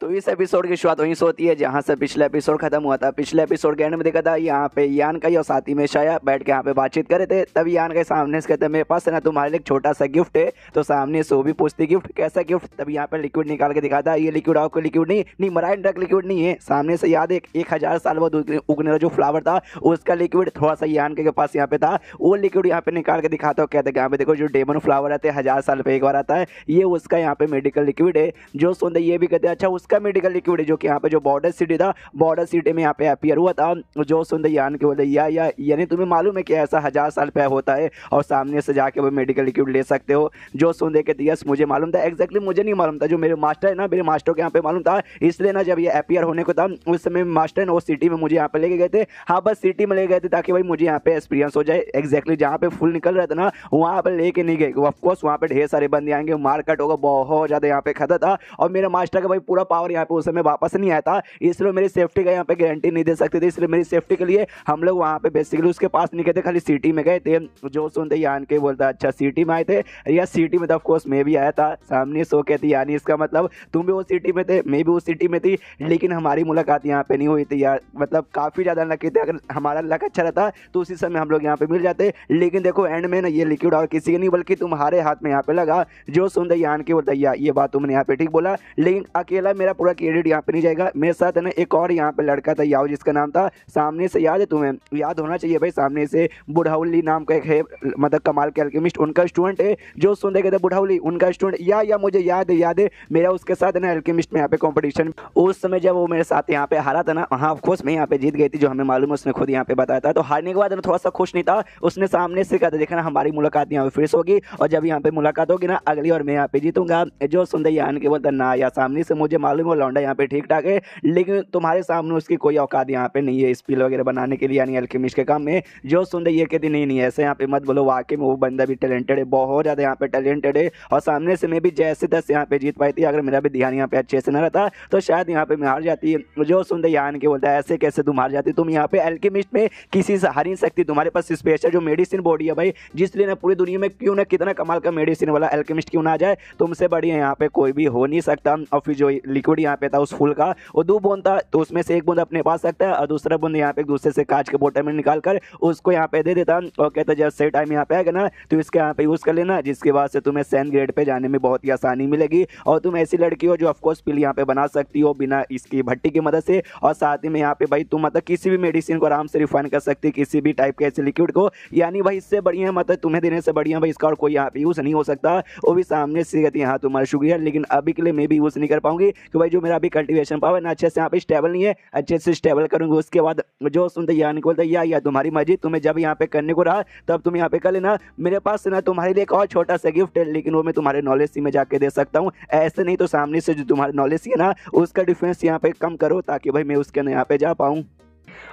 तो इस एपिसोड की शुरुआत वहीं से होती है जहाँ से पिछला एपिसोड खत्म हुआ था। पिछले एपिसोड के एंड में देखा था यहाँ पे यान का और साथी में शाया बैठ के यहाँ पे बातचीत कर रहे थे, तब यान के सामने से कहते हैं मेरे पास है ना तुम्हारे लिए एक छोटा सा गिफ्ट है। तो सामने से वो भी पूछती गिफ्ट कैसा गिफ्ट, तब यहाँ पे लिक्विड निकाल के दिखाता है, ये लिक्विड आपको लिक्विड नहीं मराइन ड्रग लिक्विड नहीं है। सामने से याद है 1000 साल बाद उगने वाला जो फ्लावर था उसका लिक्विड थोड़ा सा यान के पास यहाँ पे था, वो लिक्विड यहाँ पे निकाल के दिखाता है। कहते हैं यहाँ पे देखो जो डेमन फ्लावर रहते हैं 1000 साल पे एक बार आता है, ये उसका यहाँ पे मेडिकल लिक्विड है। जो सुंदर ये भी कहते हैं अच्छा उसका मेडिकल लिक्विड जो कि यहाँ पे जो बॉर्डर सिटी था, बॉर्डर सिटी में यहाँ पे अपियर हुआ था। जो सुंदर यान के बोले या यानी तुम्हें मालूम है कि ऐसा 1000 साल पे होता है और सामने से जाके वो मेडिकल लिक्विड ले सकते हो। जो सुंदर के यस मुझे मालूम था, एग्जैक्टली मुझे नहीं मालूम था, जो मेरे मास्टर है ना, मेरे मास्टर के यहाँ पे मालूम था, इसलिए ना जब ये अपियर होने को था उस समय मास्टर ने वो सिटी में मुझे यहाँ पे लेके गए थे। हाँ बस सिटी में ले गए थे ताकि भाई मुझे यहाँ पे एक्सपीरियंस हो जाए। एग्जैक्टली जहाँ पे फुल निकल रहा था ना वहाँ पे लेके नहीं गए, ऑफकोर्स वहाँ पे ढेर सारे बंदे आएंगे, मार्केट होगा, बहुत ज़्यादा यहाँ पे खतरा था और मेरे मास्टर का भाई पूरा पावर यहाँ पे उस समय वापस नहीं आया था, इसलिए मेरी सेफ्टी का यहाँ पे गारंटी नहीं दे सकते थे। इसलिए मेरी सेफ्टी के लिए हम लोग वहाँ पे बेसिकली उसके पास नहीं गए थे, खाली सिटी में गए थे। जो सुनते यान के बोलता अच्छा सिटी में आए थे, या सिटी में तो ऑफकोर्स मैं भी आया था। सामने सो कहती यानी इसका मतलब तुम भी वो सिटी में थे, मैं भी उस सिटी में थी, लेकिन हमारी मुलाकात यहाँ पे नहीं हुई थी यार, मतलब काफ़ी ज़्यादा लकी थे। अगर हमारा लक अच्छा रहता तो उसी समय हम लोग यहाँ पे मिल जाते, लेकिन देखो एंड में ना ये लिक्विड और किसी के नहीं बल्कि तुम्हारे हाथ में यहाँ पे लगा। जो सुंदर यान के बोलता ये बात तुमने यहाँ पे ठीक बोला, लेकिन अकेला मेरा पूरा क्रेडिट यहाँ पे नहीं जाएगा, मेरे साथ है ना एक और यहाँ पे लड़का था याओ जिसका नाम था, सामने से याद है तुम्हें, याद होना चाहिए भाई, सामने से बुढ़ाउली नाम का एक है, मतलब कमाल के अल्केमिस्ट, उनका स्टूडेंट है। जो सुन कहते बुढ़ाउली उनका स्टूडेंट, या मुझे याद है मेरा उसके साथ ना अल्केमिस्ट में यहाँ पे कॉम्पिटिशन, उस समय जब वो मेरे साथ यहाँ पे हारा था ना, हाँ ऑफकोर्स मैं यहाँ पे जीत गई थी, जो हमें मालूम है, उसने खुद यहाँ पे बताया था। तो हारने के बाद थोड़ा सा खुश नहीं था, उसने सामने से कहा था देखना हमारी मुलाकात यहाँ पे फिर होगी और जब यहाँ पे मुलाकात होगी ना अगली और मैं यहाँ पे जीतूंगा। जो सुंदर यान के बोलता ना या सामने से मुझे मालूम है लौंडा यहाँ पे ठीक ठाक है, लेकिन तुम्हारे सामने उसकी कोई औकात यहाँ पे नहीं है स्पिल वगैरह बनाने के लिए, यानी अल्केमिस्ट के काम में। जो सुंदर ये कहती नहीं ऐसे यहाँ पे मत बोलो, वाकई में वो बंदा भी टैलेंटेड है, बहुत ज़्यादा यहाँ पे टैलेंटेड है और सामने से मैं भी जैसे तैसे यहाँ पे जीत पाई थी। अगर मेरा भी ध्यान यहाँ पे अच्छे से न रहता तो शायद यहाँ पे मैं हार जाती। जो सुंदर यान के बोलता है ऐसे कैसे तुम हार जाती, तुम यहाँ पे अल्केमिस्ट में किसी से हार नहीं सकती, तुम्हारे पास स्पेशल जो मेडिसिन बॉडी है भाई, जिसलिए ना पूरी दुनिया में क्यों ना कितना कमाल का मेडिसिन वाला अल्केमिस्ट क्यों ना आ जाए, तुमसे बढ़िया यहाँ पे कोई भी हो नहीं सकता। और फिर जो लिक्विड यहाँ पे था उस फूल का वो 2 बूंद था, तो उसमें से एक बूंद अपने पास सकता है और दूसरा बूंद यहाँ पे एक दूसरे से कांच के बोतल में निकाल कर उसको यहाँ पे दे देता और कहता जब सही टाइम यहाँ पे आएगा ना तो इसके यहाँ पे यूज़ कर लेना, जिसके बाद से तुम्हें 7th ग्रेड पे जाने में बहुत ही आसानी मिलेगी और तुम ऐसी लड़की हो जो ऑफकोर्स पिल यहाँ पे बना सकती हो बिना इसकी भट्टी की मदद से, और साथ ही में यहाँ पे भाई तुम मतलब किसी भी मेडिसिन को आराम से रिफाइन कर सकती, किसी भी टाइप के ऐसे लिक्विड को, यानी भाई इससे बढ़िया मतलब तुम्हें देने से बढ़िया भाई इसका और कोई यहाँ पे यूज़ नहीं हो सकता। वो भी सामने से कहती है हाँ तुम्हारा शुक्रिया, लेकिन अभी के लिए मैं भी यूज़ नहीं कर पाऊंगी कि भाई जो मेरा अभी कल्टिवेशन पावर ना अच्छे से यहाँ पे स्टेबल नहीं है, अच्छे से स्टेबल करूंगी उसके बाद। जो सुनते यानी बोलता या तुम्हारी मर्जी, तुम्हें जब यहाँ पे करने को रहा तब तुम यहाँ पे कर लेना, मेरे पास ना तुम्हारे लिए एक और छोटा सा गिफ्ट है, लेकिन वो मैं तुम्हारे नॉलेज सी में जाके दे सकता हूँ, ऐसे नहीं तो सामने से जो तुम्हारे नॉलेज है ना उसका डिफरेंस यहाँ पे कम करो ताकि भाई मैं उसके यहाँ पे जा पाऊँ।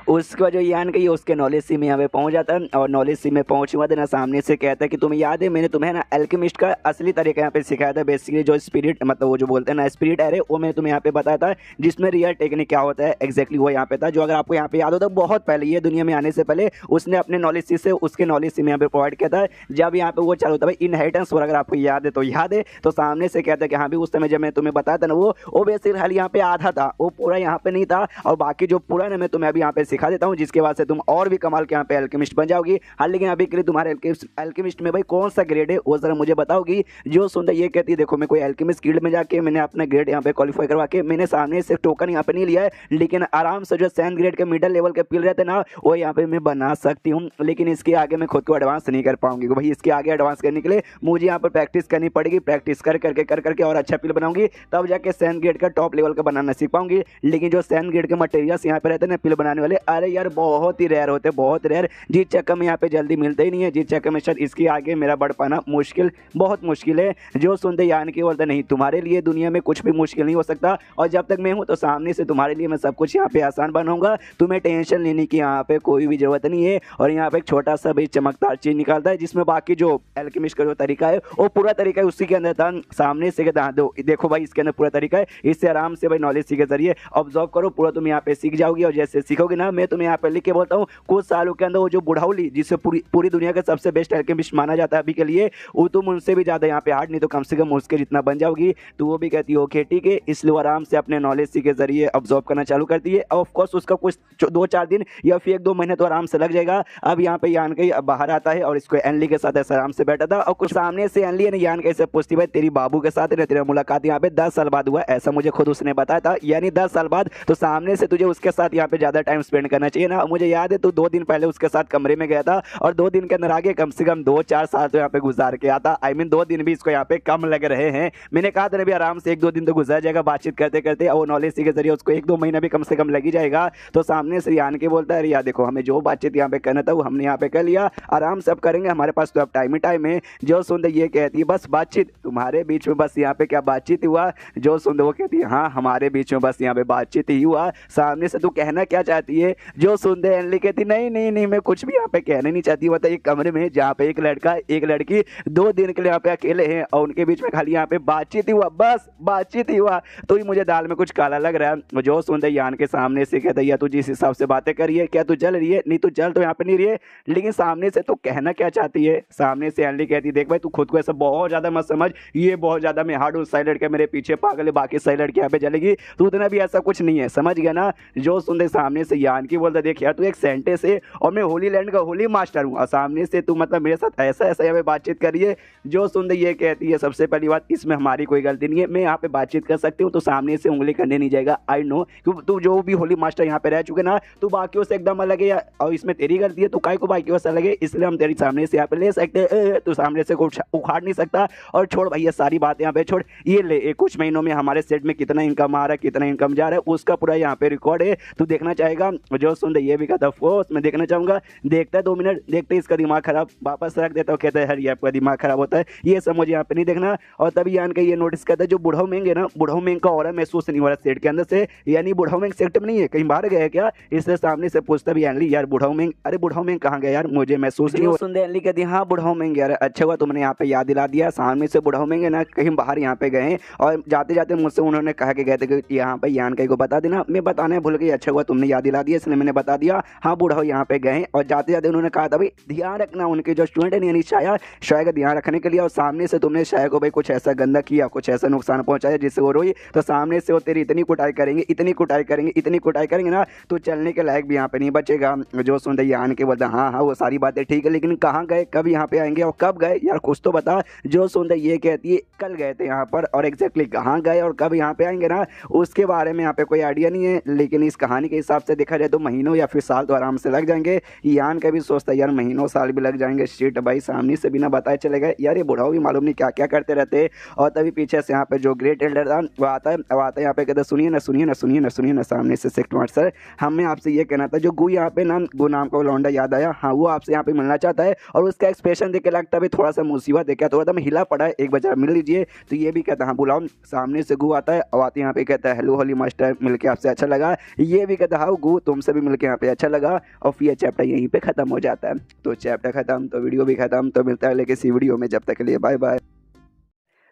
उसके बाद जो यान का ये उसके नॉलेज सी में यहाँ पे पहुंच जाता है और नॉलेज सी में पहुंचने बाद ना सामने से कहता है कि तुम्हें याद है मैंने तुम्हें ना एल्केमिस्ट का असली तरीका यहाँ पे सिखाया था। बेसिकली जो स्पिरिट मतलब वो जो बोलते हैं ना स्पिरिट एरे, वो मैंने तुम्हें यहाँ पे बताया था जिसमें रियल टेक्निक क्या होता है एग्जैक्टली वो यहाँ पे था। जो अगर आपको यहाँ पे याद होता है बहुत पहले ये दुनिया में आने से पहले उसने अपने नॉलेज सी से उसके नॉलेज सी में यहाँ पे प्रोवाइड किया था। जब यहाँ पे वो चालू होता है इनहेरिटेंस, और अगर आपको याद है तो सामने से कहता है कि हाँ भी उस समय जब मैं तुम्हें बताया था ना वो बेसिकली खाली यहाँ पे आधा था, वो पूरा यहाँ पे नहीं था, और बाकी जो पूरा ना मैं तुम्हें अभी यहाँ पे सिखा देता हूँ जिसके बाद से तुम और भी कमाल के यहाँ पे एल्केमिस्ट बन जाओगी। हाँ लेकिन अभी के लिए तुम्हारे एल्केमिस्ट में भाई कौन सा ग्रेड है वो जरा मुझे बताओगी। जो सुंदर ये कहती है देखो मैं कोई एल्केमिस्ट गिल्ड में जाके मैंने अपना ग्रेड यहाँ पे क्वालिफाई करवा के मैंने सामने से टोकन यहाँ पे नहीं लिया है, लेकिन आराम से जो सैन ग्रेड के मिडिल लेवल के पिल रहते ना वो यहाँ पे मैं बना सकती हूँ, लेकिन इसके आगे मैं खुद को एडवांस नहीं कर पाऊंगी। भाई इसके आगे एडवांस करने के लिए मुझे यहाँ पर प्रैक्टिस करनी पड़ेगी, प्रैक्टिस कर करके और अच्छा पिल बनाऊंगी तब जाके सैन ग्रेड का टॉप लेवल का बनाना सीख पाऊंगी। लेकिन जो सैन ग्रेड के मटेरियल्स यहाँ पे रहते हैं ना पिल बनाने वाले, अरे यार बहुत ही रेयर होते हैं, बहुत रेयर, जिस चक्कर में यहाँ पे जल्दी मिलते ही नहीं है, जिस चक्कर में शायद इसके आगे मेरा बढ़ पाना मुश्किल, बहुत मुश्किल है। जो सुनते यान की बोलते नहीं तुम्हारे लिए दुनिया में कुछ भी मुश्किल नहीं हो सकता, और जब तक मैं हूँ तो सामने से तुम्हारे लिए मैं सब कुछ यहाँ पे आसान बनाऊंगा, तुम्हें टेंशन लेने की यहाँ पे कोई भी जरूरत नहीं है। और यहाँ पे एक छोटा सा भी चमकदार चीज निकालता है जिसमें बाकी जो एल्केमिस्ट का जो तरीका है वो पूरा तरीका है उसी के अंदर था। सामने से देखो भाई इसके अंदर पूरा तरीका है, इससे आराम से भाई नॉलेज के जरिए ऑब्जर्व करो, पूरा तुम यहाँ पे सीख जाओगी। और जैसे सीखोगे ना मैं तुम्हें यहाँ पे लिख के बोलता हूँ कुछ सालों के अंदर वो जो बुढ़ाउली जिससे पूरी दुनिया का सबसे बेस्ट एल्केमिस्ट माना जाता है अभी के लिए, वो तुम उनसे भी ज्यादा यहाँ पे हार्ड नहीं तो कम से कम उसके जितना बन जाओगी। तो वो भी कहती है ओके ठीक है, इसलिए वो आराम से अपने नॉलेज के जरिए ऑब्जर्व करना चालू करती है। ऑफ कोर्स उसका कुछ 2-4 दिन या फिर 1-2 महीने तो आराम से लग जाएगा। अब यहाँ पे यान के बाहर आता है और इसको एनली के साथ ऐसा आराम से बैठा था, और कुछ सामने से एनली ने यान कैसे पूछती भाई तेरी बाबू के साथ तेरा मुलाकात यहाँ पे 10 साल बाद हुआ, ऐसा मुझे खुद उसने बताया था, यानी 10 साल बाद। तो सामने से तुझे उसके साथ यहाँ पे ज्यादा टाइम स्पेंड करना चाहिए ना। मुझे याद है तू 2 दिन पहले उसके साथ कमरे में गया था और 2 दिन के अंदर आगे कम से कम 2-4 साल तो यहाँ पे गुजार के आता। आई मीन 2 दिन भी इसको यहाँ पे कम लग रहे हैं। मैंने कहा था भी आराम से 1-2 दिन तो गुजर जाएगा बातचीत करते करते, और नॉलेज के जरिए उसको 1-2 महीना भी कम से कम लग ही जाएगा। तो सामने से यान के बोलता है अरे यार देखो हमें जो बातचीत यहाँ पे करना था वो हमने यहाँ पे कर लिया, आराम से अब करेंगे, हमारे पास तो अब टाइम ही टाइम है। जो सुंदर ये कहती है बस बातचीत तुम्हारे बीच में, बस यहाँ पे क्या बातचीत हुआ। जो सुंदर वो कहती है हाँ हमारे बीच में बस यहाँ पे बातचीत ही हुआ, सामने से तू कहना क्या चाहती है। जो सुंदर एनली कहती नहीं नहीं नहीं मैं कुछ भी यहाँ पे कहना नहीं चाहती, मतलब एक कमरे में जहाँ पे एक लड़का एक लड़की 2 दिन के लिए यहाँ पे अकेले हैं और उनके बीच में खाली यहाँ पे बातचीत ही हुआ, बस बातचीत ही हुआ, तो ही मुझे दाल में कुछ काला लग रहा है। जो सुंदर यान के सामने से कहता है तू जिस हिसाब से बातें करी है क्या तू जल रही है, नहीं तू जल तो यहाँ पे नहीं रही है, लेकिन सामने से तू कहना क्या चाहती है। सामने से एनली कहती देख भाई तू खुद को ऐसा बहुत ज्यादा मत समझ, ये बहुत ज्यादा मैं हार्ड हूँ, सही लड़के मेरे पीछे पागल है, बाकी सही लड़की यहाँ पे जलेगी, तू उतना भी ऐसा कुछ नहीं है, समझ गया ना। जो सुंदर सामने से यान की बोलता देख यार तू एक सेंटेंस है और मैं होली लैंड का होली मास्टर हूँ, और सामने से तू मतलब मेरे साथ ऐसा ऐसा यहाँ पे बातचीत करिए। जो सुंदर ये कहती है सबसे पहली बात इसमें हमारी कोई गलती नहीं है, मैं यहाँ पे बातचीत कर सकती हूँ, तो सामने से उंगली करने नहीं जाएगा। आई नो क्यों तू जो भी होली मास्टर यहाँ पे रह चुके ना तू बाकियों से एकदम अलग है, और इसमें तेरी गलती है, तू काय को बाकियों से अलग है, इसलिए हम तेरी सामने से यहाँ पे ले सकते, तू सामने से उखाड़ नहीं सकता। और छोड़ भैया सारी बात यहाँ पे छोड़, ये ले कुछ महीनों में हमारे सेट में कितना इनकम आ रहा है कितना इनकम जा रहा है उसका पूरा यहाँ पे रिकॉर्ड है, तू देखना चाहेगा। जो सुंदर ये भी कहता ऑफकोर्स मैं देखना चाहूंगा। देखता है 2 मिनट देखते इसका दिमाग खराब, वापस रख देता हूँ, कहता है हर आपका दिमाग खराब होता है, ये सब मुझे यहाँ पे नहीं देखना। और तभी यान का ये नोटिस करता है जो बुढ़ाऊ मेंग है ना, बुढ़ाऊ मेंग का और महसूस नहीं हो रहा सेट के अंदर से, यानी बुढ़ाऊ मेंग सेट में नहीं है, कहीं बाहर गया क्या, इसलिए सामने से पूछता भी एनली यार बुढ़ाऊ मेंग, अरे बुढ़ाऊ मेंग कहाँ गया यार मुझे महसूस नहीं हो। सुंदर एनली कहती हाँ बुढ़ाऊ मेंग यार, अच्छा हुआ तुमने यहाँ पे याद दिला दिया, सामने से बुढ़ाऊ मेंग है ना कहीं बाहर यहाँ पे गए और जाते जाते मुझसे उन्होंने कहा कि गए थे कि यहाँ पे यान का को बता देना, मैं बताने भूल गई, अच्छा हुआ तुमने याद दिला दिया इसलिए मैंने बता दिया। हाँ बुढ़ाऊ यहाँ पे गए और जाते जाते उन्होंने कहा था भाई ध्यान रखना उनके जो स्टूडेंट है यानी शाया का ध्यान रखने के लिए, और सामने से तुमने शाया को भाई कुछ ऐसा गंदा किया कुछ ऐसा नुकसान पहुंचाया जिससे वो रोई, तो सामने से वो तेरी इतनी कुटाई करेंगे इतनी कुटाई करेंगे इतनी कुटाई करेंगे ना तो चलने के लायक भी यहाँ पे नहीं बचेगा। जो सुनते यान के बोलता हाँ हाँ वो सारी बातें ठीक है, लेकिन कहाँ गए कब यहाँ पे आएंगे और कब गए यार कुछ तो बता। जो सुनते ये कहती है कल गए थे यहाँ पर, और एग्जैक्टली कहाँ गए और कब यहाँ पे आएंगे ना उसके बारे में यहाँ पे कोई आइडिया नहीं है, लेकिन इस कहानी के हिसाब से देखा जाए तो महीनों या फिर साल तो आराम से लग जाएंगे। यान का भी सोचता है यार महीनों साल भी लग जाएंगे, शिट भाई सामने से बिना बताए चले गए यार, ये बुढ़ाओ भी मालूम नहीं क्या क्या करते रहते। और तभी पीछे से यहाँ पे जो ग्रेट एल्डर था वो आता है, अब आता है यहाँ पे कहता सुनिए ना सुनिए ना सुनिए ना सुनिए ना, सामने से सेक्टर मास्टर हमें आपसे ये कहना था, जो गु यहाँ पे नाम गु नाम का लौंडा याद आया, हाँ वो आपसे यहाँ पे मिलना चाहता है, और उसका एक्सप्रेशन देख के लगता है थोड़ा सा मुसीबत देखा थोड़ा सा हिला पड़ा है, एक बार मिल लीजिए। तो ये भी कहता हाँ बुलाओ, सामने से गु आता है और आते यहाँ पे कहता है हेलो होली मास्टर मिलके आपसे अच्छा लगा। ये भी कहता हाँ गु तुमसे भी मिलकर यहाँ पे अच्छा लगा और फिर ये चैप्टर यहीं पे खत्म हो जाता है। तो चैप्टर खत्म तो वीडियो भी खत्म। तो मिलता है अगले किसी वीडियो में, जब तक के लिए बाय बाय।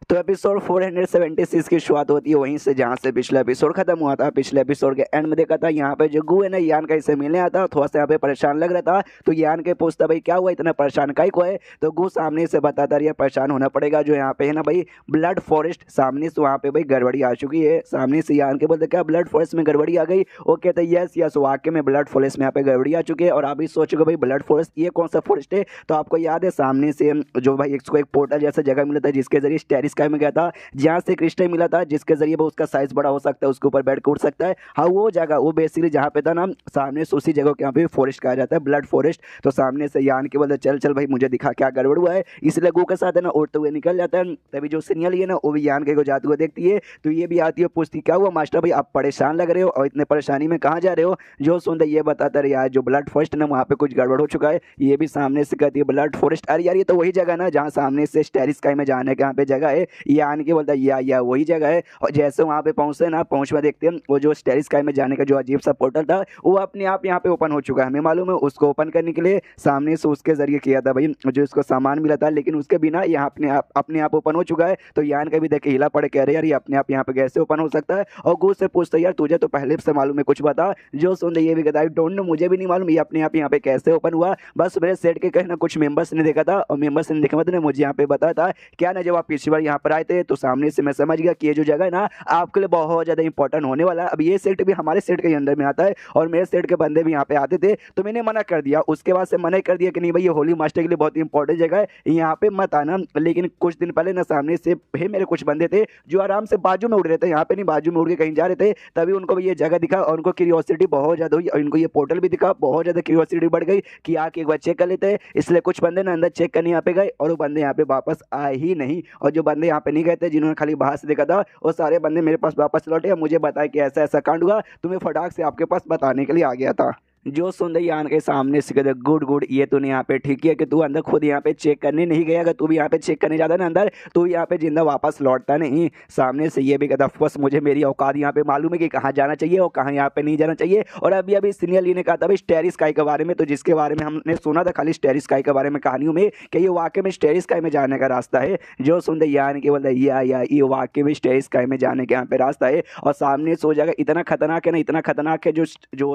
तो एपिसोड 476 की शुरुआत होती है वहीं से जहाँ से पिछला एपिसोड खत्म हुआ था। पिछले एपिसोड के एंड में देखा था यहाँ पे जो गु है ना यान का इसे मिलने आता, थोड़ा सा यहाँ पे परेशान लग रहा था। तो यान के पूछता भाई क्या हुआ इतना परेशान काहे को है। तो गु सामने से बताता रही परेशान होना पड़ेगा, जो यहाँ पे है ना भाई ब्लड फॉरेस्ट सामने से वहाँ पे भाई गड़बड़ी आ चुकी है। सामने से यान के बोलते क्या ब्लड फॉरेस्ट में गड़बड़ी आ गई। वो कहते हैं यस यस वाकई में ब्लड फॉरेस्ट में यहाँ पे गड़बड़ी आ चुकी है। और अभी सोचोगे भाई ब्लड फॉरेस्ट ये कौन सा फॉरेस्ट है। तो आपको याद है सामने से जो भाई इसको एक पोर्टल जैसा जगह मिला था जिसके जरिए स्टेरी स्काई में गया था, जहाँ से क्रिस्टल मिला था जिसके जरिए वो उसका साइज बड़ा हो सकता है, उसके ऊपर बैठ के उड़ सकता है। हाँ वो जगह वो बेसिकली जहाँ पे था ना सामने से उसी जगह के यहाँ पे फॉरेस्ट कहा जाता है, ब्लड फॉरेस्ट। तो सामने से यान के बोलते चल चल भाई मुझे दिखा क्या गड़बड़ हुआ है। इसलिए गु के साथ है ना उड़ते हुए निकल जाता है। तभी जो सीनियर है ना वो भी यान के को जाते हुए देखती है। तो ये भी आती है पूछती क्या हुआ मास्टर भाई आप परेशान लग रहे हो और इतने परेशानी में कहाँ जा रहे हो। जो सुनते ये बताता रहे यार जो ब्लड फॉरेस्ट ना वहाँ पे कुछ गड़बड़ हो चुका है। ये भी सामने से कहती है ब्लड फॉरेस्ट, अरे यार ये तो वही जगह ना जहाँ सामने से स्टेरी स्काई में जाने के यहाँ पे जगह है। यान के बोलता है या वही जगह है। और जैसे वहाँ पे पहुँचते ना पहुँच में देखते हैं वो जो स्टेरी स्काई में जाने का जो अजीब सा पोर्टल था वो अपने आप यहाँ पे ओपन हो चुका है। हमें मालूम है उसको ओपन करने के लिए सामने से उसके जरिए किया था भाई जो इसको सामान मिला था, लेकिन उसके बिना यहाँ अपने आप ओपन हो चुका है। तो यान का भी देखे हिला पड़े कह रहे यार ये अपने आप यहाँ पे कैसे ओपन हो सकता है। और गु से पूछता यार तुझे तो पहले से मालूम है कुछ बता। जो सुन ये भी कहता है डोंट नो मुझे भी नहीं मालूम ये अपने आप यहाँ पे कैसे ओपन हुआ। बस मेरे सेट के कहीं ना कुछ मेंबर्स ने देखा था और मेंबर्स ने देखा मतलब मुझे यहाँ पे बताया था क्या ना जब आप पिछली बार यहाँ पर आए थे तो सामने से मैं समझ गया कि ये जो जगह है ना आपके लिए बहुत ज़्यादा इंपॉर्टेंट होने वाला है। अब ये सेट भी हमारे सेट के अंदर में आता है और मेरे सेट के बंदे भी यहाँ पे आते थे तो मैंने मना कर दिया। उसके बाद से मना कर दिया कि नहीं भाई ये होली मास्टर के लिए बहुत इंपॉर्टेंट जगह है यहाँ पे मत आना। लेकिन कुछ दिन पहले ना सामने से मेरे कुछ बंदे थे जो आराम से बाजू में उड़ रहे थे, यहाँ पे नहीं बाजू में उड़ के कहीं जा रहे थे। तभी उनको भी ये जगह दिखा और उनको क्यूरियोसिटी बहुत ज़्यादा हुई और इनको ये पोर्टल भी दिखा, बहुत ज़्यादा क्यूरियोसिटी बढ़ गई कि आके एक बार चेक कर लेते हैं। इसलिए कुछ बंदे ना अंदर चेक करने यहाँ पे गए और वो बंदे यहाँ पे वापस आए ही नहीं। और जो बंदे यहाँ पे नहीं गए थे जिन्होंने खाली बाहर से देखा था वो सारे बंदे मेरे पास वापस लौटे, मुझे बताया कि ऐसा ऐसा कांड हुआ, तुम्हें फटाक से आपके पास बताने के लिए आ गया था। जो सुन रही यान के सामने से कहते गुड गुड ये तूने यहाँ पे ठीक किया कि तू अंदर खुद यहाँ पे चेक करने नहीं गया। अगर तू भी यहाँ पे चेक करने जाता ना अंदर तो यहाँ पे जिंदा वापस लौटता नहीं। सामने से ये भी कहता बस मुझे मेरी औकात यहाँ पे मालूम है कि कहाँ जाना चाहिए और कहाँ यहाँ पे नहीं जाना चाहिए। और अभी अभी सीनियर ली ने कहा था भाई स्टेरी स्काई के बारे में, तो जिसके बारे में हमने सुना था खाली स्टेरी स्काई के बारे में कहानियों में कि ये वाकई में स्टेरी स्काई में जाने का रास्ता है। जो सुन रही यान के बोलता या ये वाकई में स्टेरी स्काई में जाने के यहाँ पे रास्ता है। और सामने से हो जाएगा इतना खतरनाक है ना, इतना खतरनाक है जो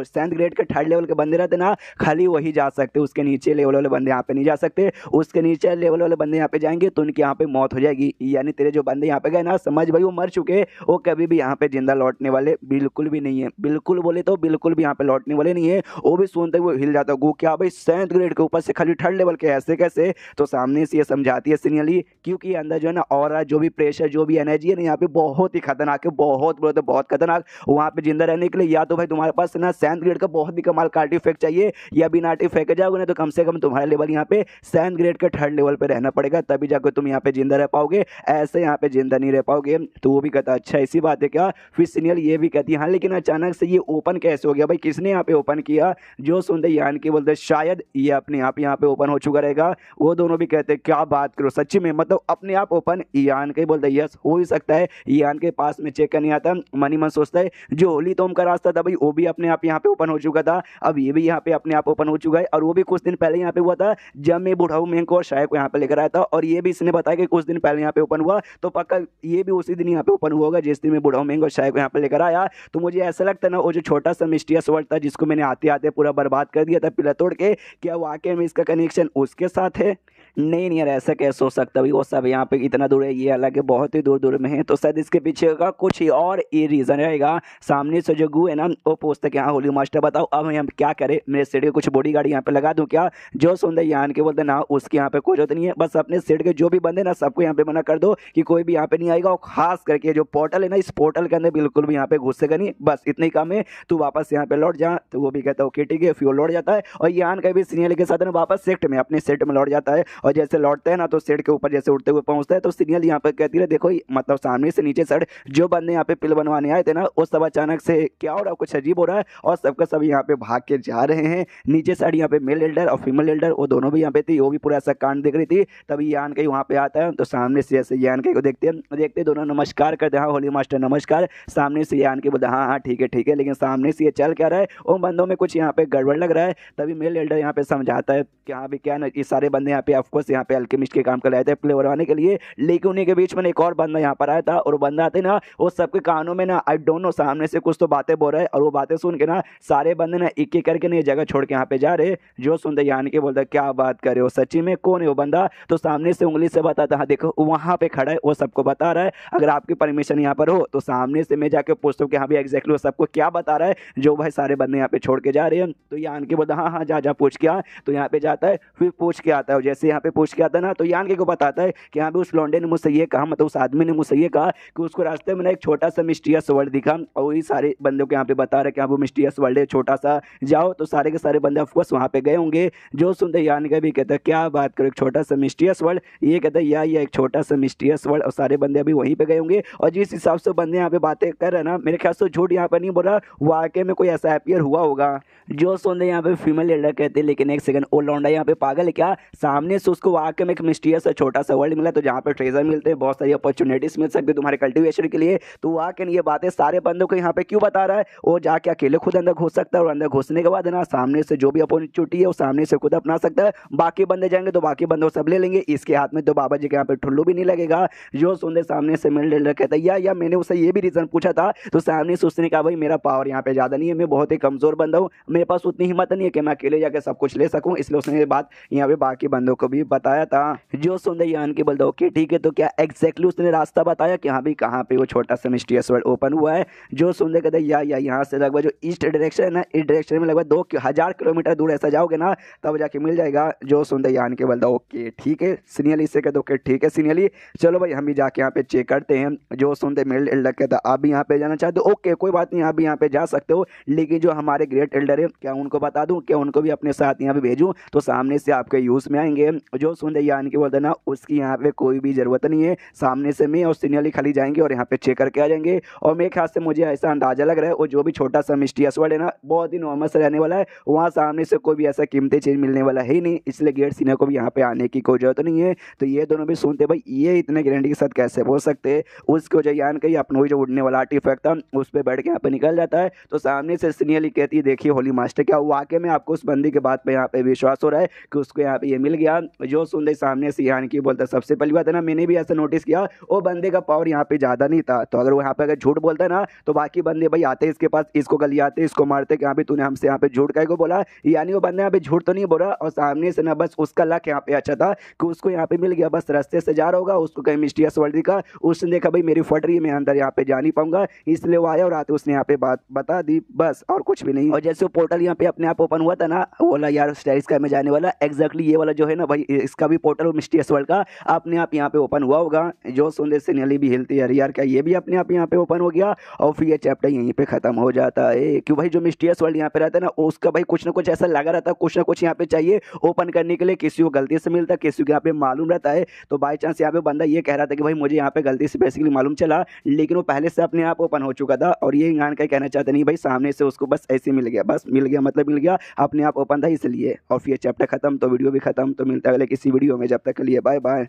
7th ग्रेड के 3rd लेवल के बंदे रहते ना खाली वही जा सकते, उसके नीचे लेवल वाले बंदे यहाँ पे नहीं जा सकते। उसके नीचे लेवल वाले बंदे यहाँ पे जाएंगे तो उनके यहाँ पे मौत हो जाएगी। यानी तेरे जो बंदे यहाँ पे गए ना समझ भाई वो मर चुके, वो कभी भी यहाँ पे जिंदा लौटने वाले बिल्कुल भी नहीं है। बिल्कुल बोले तो बिल्कुल भी यहाँ पे लौटने वाले नहीं है। वो भी सुनते वो हिल जाता गो क्या भाई 7th ग्रेड के ऊपर से खाली 3rd लेवल के ऐसे कैसे। तो सामने से ये समझाती है सीनियरली क्योंकि अंदर जो है ना और जो भी प्रेशर जो भी एनर्जी है ना यहाँ पे बहुत ही खतरनाक है, बहुत बोले तो बहुत खतरनाक। वहाँ पे जिंदा रहने के लिए या तो भाई तुम्हारे पास ना 7th ग्रेड का बहुत ही कमाल का आर्टिफैक्ट चाहिए या बिना आर्टिफैक्ट जाओगे ना तो कम से कम तुम्हारा लेवल यहाँ पे 7th ग्रेड के 3rd लेवल पे रहना पड़ेगा, तभी जाकर तुम यहाँ पे जिंदा रह पाओगे। ऐसे यहाँ पे जिंदा नहीं रह पाओगे। तो वो भी कहता अच्छा ऐसी बात है क्या। फिर सीनियर ये भी कहती है हाँ लेकिन अचानक से ये ओपन कैसे हो गया भाई, किसने यहाँ पे ओपन किया। जो सुनते यान की बोलते शायद ये अपने आप यहाँ पे ओपन हो चुका रहेगा। वो दोनों भी कहते क्या बात करो सच्ची में, मतलब अपने आप ओपन। यान के बोलते यस हो ही सकता है। यान के पास में चेक करने आता मनी मन सोचता है जो होली तोम का रास्ता था भाई वो भी अपने आप यहाँ पे ओपन हो चुका था, अब ये भी यहाँ पे अपने आप ओपन हो चुका है। और वो भी कुछ दिन पहले यहाँ पे हुआ था जब मैं बुढ़ाऊ मेंको और शायद को यहाँ पे लेकर आया था। और ये भी इसने बताया कि कुछ दिन पहले यहाँ पे ओपन हुआ तो पक्का ये भी उसी दिन यहाँ पे ओपन हुआ होगा जिस दिन मैं बुढ़ाऊ मेंको और शायद को यहाँ पे लेकर आया। तो मुझे ऐसा लगता है ना वो जो छोटा सा मिस्टीरियस वर्ल्ड था जिसको मैंने आते आते पूरा बर्बाद कर दिया था पिलर तोड़ के, क्या वाकई में इसका कनेक्शन उसके साथ है। नहीं नहीं यार ऐसा कैसे हो सकता भाई, वो सब यहाँ पे इतना दूर है, ये अलग है बहुत ही दूर दूर में है। तो शायद इसके पीछे का कुछ ही और ये रीज़न रहेगा। सामने से जो गु है ना वो पूछता कि हाँ होली मास्टर बताओ अब हम यहाँ क्या करें, मेरे सेट के कुछ बॉडी गार्ड यहाँ पे लगा दूँ क्या। जो सुंदर यान के बोलते ना उसके यहाँ पे कोई जरूरत नहीं है, बस अपने सेट के जो भी बंदे ना सबको यहाँ पे मना कर दो कि कोई भी यहाँ पे नहीं आएगा। और खास करके जो पोर्टल है ना इस पोर्टल के अंदर बिल्कुल भी यहाँ पे घुसेगा नहीं, बस इतना ही काम है, तू वापस यहाँ पे लौट जा। तो वो भी कहता है ओके ठीक है, फिर लौट जाता है और यान का भी सीनियर के साथ ना वापस सेट में अपने सेट में लौट जाता है। और जैसे लौटते हैं ना तो शेड के ऊपर जैसे उड़ते हुए पहुंचता है तो सिग्नल यहाँ पे कहती है देखो मतलब सामने से नीचे साइड जो बंदे यहाँ पे पिल बनवाने आए थे ना वो सब अचानक से क्या हो रहा है, कुछ अजीब हो रहा है और सबका सब यहाँ पे भाग के जा रहे हैं। नीचे साइड यहाँ पे मेल एल्डर और फीमेल एल्डर वो दोनों भी यहाँ पे थी, वो भी पूरा ऐसा कांड देख रही थी। तभी यान कहीं वहाँ पे आता है तो सामने से ऐसे यान कहीं को देखते दोनों नमस्कार करते हैं, हाँ होली मास्टर नमस्कार। सामने से यान के बोलते हाँ हाँ ठीक है, लेकिन सामने से ये चल क्या रहा है उन बंदों में कुछ यहाँ पे गड़बड़ लग रहा है। तभी मेल एल्डर यहाँ पे समझाता है कि हाँ भी क्या ना ये सारे बंदे यहाँ पे ऑफकोर्स यहाँ पे अल्केमिस्ट के काम कर रहे थे प्ले बनवाने के लिए, लेकिन उन्हीं के बीच में एक और बंदा यहाँ पर आया था और वो बंदा आते ना वो सबके कानों में ना आई डोंट नो सामने से कुछ तो बातें बोल रहे हैं और वो बातें सुन के ना सारे बंदे ना एक एक करके ना जगह छोड़ के यहाँ पे जा रहे। जो सुनते यान के बोलता क्या बात कर रहे हो, सच्ची में कौन है वो बंदा? तो सामने से उंगली से बताता हाँ देखो वहां पे खड़ा है, वो सबको बता रहा है अगर आपकी परमिशन यहाँ पर हो तो सामने से मैं जाके पूछता हूँ कि हाँ भी एग्जैक्टली वो सबको क्या बता रहा है जो भाई सारे बंदे यहाँ पे छोड़ के जा रहे हैं। तो यान के बोलता हाँ हाँ जा पूछ के आ। तो यहाँ पे जाता है फिर पूछ के आता है, जैसे यहाँ पे पूछ के आता है ना तो यान के को बताता है कि हाँ भी उस लौंडे ने मुझसे ये कहा, मतलब उस आदमी ने मुझसे ये कहा कि उसको रास्ते में ना एक छोटा सा मिस्टीरियस वर्ल्ड दिखा और वही सारे बंदों को यहाँ पे बता रहे कि हाँ वो मिस्टीरियस वर्ल्ड है छोटा सा, जाओ। तो सारे के सारे बंदे ऑफकोर्स वहाँ पे गए होंगे। जो सुनते यान का भी कहता है क्या बात करो एक छोटा सा मिस्टीरियस वर्ल्ड, ये कहता है या एक छोटा सा मिस्टीरियस वर्ल्ड, और सारे बंदे अभी वहीं पे गए होंगे। और जिस हिसाब से बंदे यहाँ पे बातें कर रहे हैं ना मेरे ख्याल से झूठ यहाँ पर नहीं बोल रहा, वाकई में कोई ऐसा अपियर हुआ होगा। जो सुनते यहाँ पे फीमेल एल्डर कहते हैं लेकिन एक सेकंड वो लौंडा यहाँ पे पागल है क्या, सामने से उसको वाकई में एक मिस्टीरियस सा छोटा सा वर्ल्ड मिला तो जहाँ पे ट्रेजर मिलते हैं, बहुत सारी अपॉर्चुनिटीज मिल सकती है तुम्हारे कल्टीवेशन के लिए। तो वाकई ये बातें सारे बंदों को यहाँ पे क्यों बता रहा है, वो जाके अकेले खुद अंदर घुस सकता है और अंदर घुसने के बाद ना सामने से जो भी अपॉर्चुनिटी है वो सामने से खुद अपना सकता है, बाकी बंदे जाएंगे तो बाकी बंदे सब ले लेंगे, इसके हाथ में तो बाबा जी के यहाँ पे ठुल्लू भी नहीं लगेगा। जो सुनते सामने से मिल एल्डर कहता है या मैंने उससे ये भी रीजन पूछा था तो सामने से उसने कहा भाई मेरा पावर यहाँ पे ज्यादा नहीं है, मैं बहुत ही कमजोर बंदा हूँ, मेरे पास उतनी हिम्मत नहीं है कि मैं अकेले जाके सब कुछ ले सकूं, इसलिए उसने ये बात यहाँ पे बाकी बंदों को भी बताया था। जो सुनते यान के बोलता ओके ठीक है, तो क्या एग्जैक्टली उसने रास्ता बताया कि हाँ भी कहाँ पे वो छोटा सा मिस्टीरियस वर्ल्ड ओपन हुआ है। जो सुनते कहते या यहाँ से लगभग जो ईस्ट डायरेक्शन है ना इस डायरेक्शन में लगभग 2000 किलोमीटर दूर ऐसा जाओगे ना तब जाके मिल जाएगा। जो सुनते यान के बोलता ओके ठीक है सीनियरली से कहते ओके ठीक है सीनियरली, चलो भाई हम भी जाके यहाँ पे चेक करते हैं। जो सुनते मेल एल्डर कहता आप भी यहाँ पे जाना चाहते हो, ओके कोई बात नहीं आप भी यहाँ पे जा सकते हो, लेकिन जो हमारे ग्रेट एल्डर है क्या उनको बता दूं, क्या उनको भी अपने साथ यहाँ पे भेजूं तो सामने से आपके यूज में आएंगे। जो सुनते यान के बोलते ना उसकी यहाँ पे कोई भी जरूरत नहीं है, सामने से मैं और सीनियरली खाली जाएंगे और यहाँ पे चेक करके आ जाएंगे। और मेरे ख्याल से मुझे ऐसा अंदाजा लग रहा है वो जो भी छोटा सा मिस्टीरियस वर्ल्ड है ना बहुत ही नॉर्मल से रहने वाला है, वहाँ सामने से कोई भी ऐसा कीमती चीज मिलने वाला है ही नहीं, इसलिए गेट सीनियर को भी यहाँ पे आने की कोई जरूरत नहीं है। तो ये दोनों भी सुनते भाई ये इतने गारंटी के साथ कैसे बोल सकते, उसको जो यान कही अपना जो उड़ने वाला आर्टिफैक्ट था उस पर बैठ के यहाँ पे निकल जाता है। तो सामने से सीनियरली कहती है देखिए होली मास्टर क्या वाकई में आपको उस बंदी के बात पे यहाँ पे विश्वास हो रहा है कि उसको यहाँ पे ये मिल गया। जो सुनते सामने से यान की बोलता सबसे पहली बात है ना मैंने भी ऐसा नोटिस किया वो बंदे का पावर यहाँ पे ज्यादा नहीं था, तो अगर वो यहाँ पे अगर झूठ बोलता है ना तो बाकी बंदे भाई आते इसके पास इसको गली आते इसको मारते कि यहाँ पे तूने हमसे यहाँ पे झूठ कहे को बोला, यानी वो बंदे यहाँ पे झूठ तो नहीं बोला। और सामने से ना बस उसका लक यहाँ पे अच्छा था कि उसको यहाँ पे मिल गया, बस रास्ते से जा रहा होगा उसको कहीं मिस्टीरियस वर्ल्ड दिखा, उसने देखा भाई मेरी फट रही है मैं अंदर यहाँ पे जा नहीं पाऊंगा, इसलिए वो आया और आते उसने यहाँ पे बात बता दी बस और कुछ भी नहीं। और जैसे वो पोर्टल यहाँ पे अपने आप ओपन हुआ था ना बोला यार स्टाइल स्काई में जाने वाला एग्जैक्टली ये वाला जो है ना भाई इसका भी पोर्टल मिस्टीरियस वर्ल्ड का अपने आप यहाँ पे ओपन हुआ होगा। जो सुनने से नीली भी हिलती है यार क्या ये भी अपने आप यहाँ पे ओपन हो गया और फिर ये चैप्टर यहीं पे खत्म हो जाता है। क्यों भाई जो मिस्टीरियस वर्ल्ड यहाँ पे रहता है ना उसका भाई कुछ ना कुछ ऐसा लगा रहता है कुछ ना कुछ यहाँ पे चाहिए ओपन करने के लिए, किसी को गलती से मिलता है किसी को यहाँ पे मालूम रहता है। तो बाई चांस यहाँ पे बंदा ये कह रहा था कि भाई मुझे यहाँ पे गलती से बेसिकली मालूम चला, लेकिन वो पहले से अपने आप ओपन हो चुका था और ये इंसान का कहना चाहता नहीं भाई सामने से उसको बस ऐसे मिल गया, बस मिल गया मतलब मिल गया अपने आप ओपन था इसलिए। और फिर चैप्टर खत्म तो वीडियो भी खत्म, तो मिलता है अगले किसी वीडियो में, जब तक के लिए बाय बाय।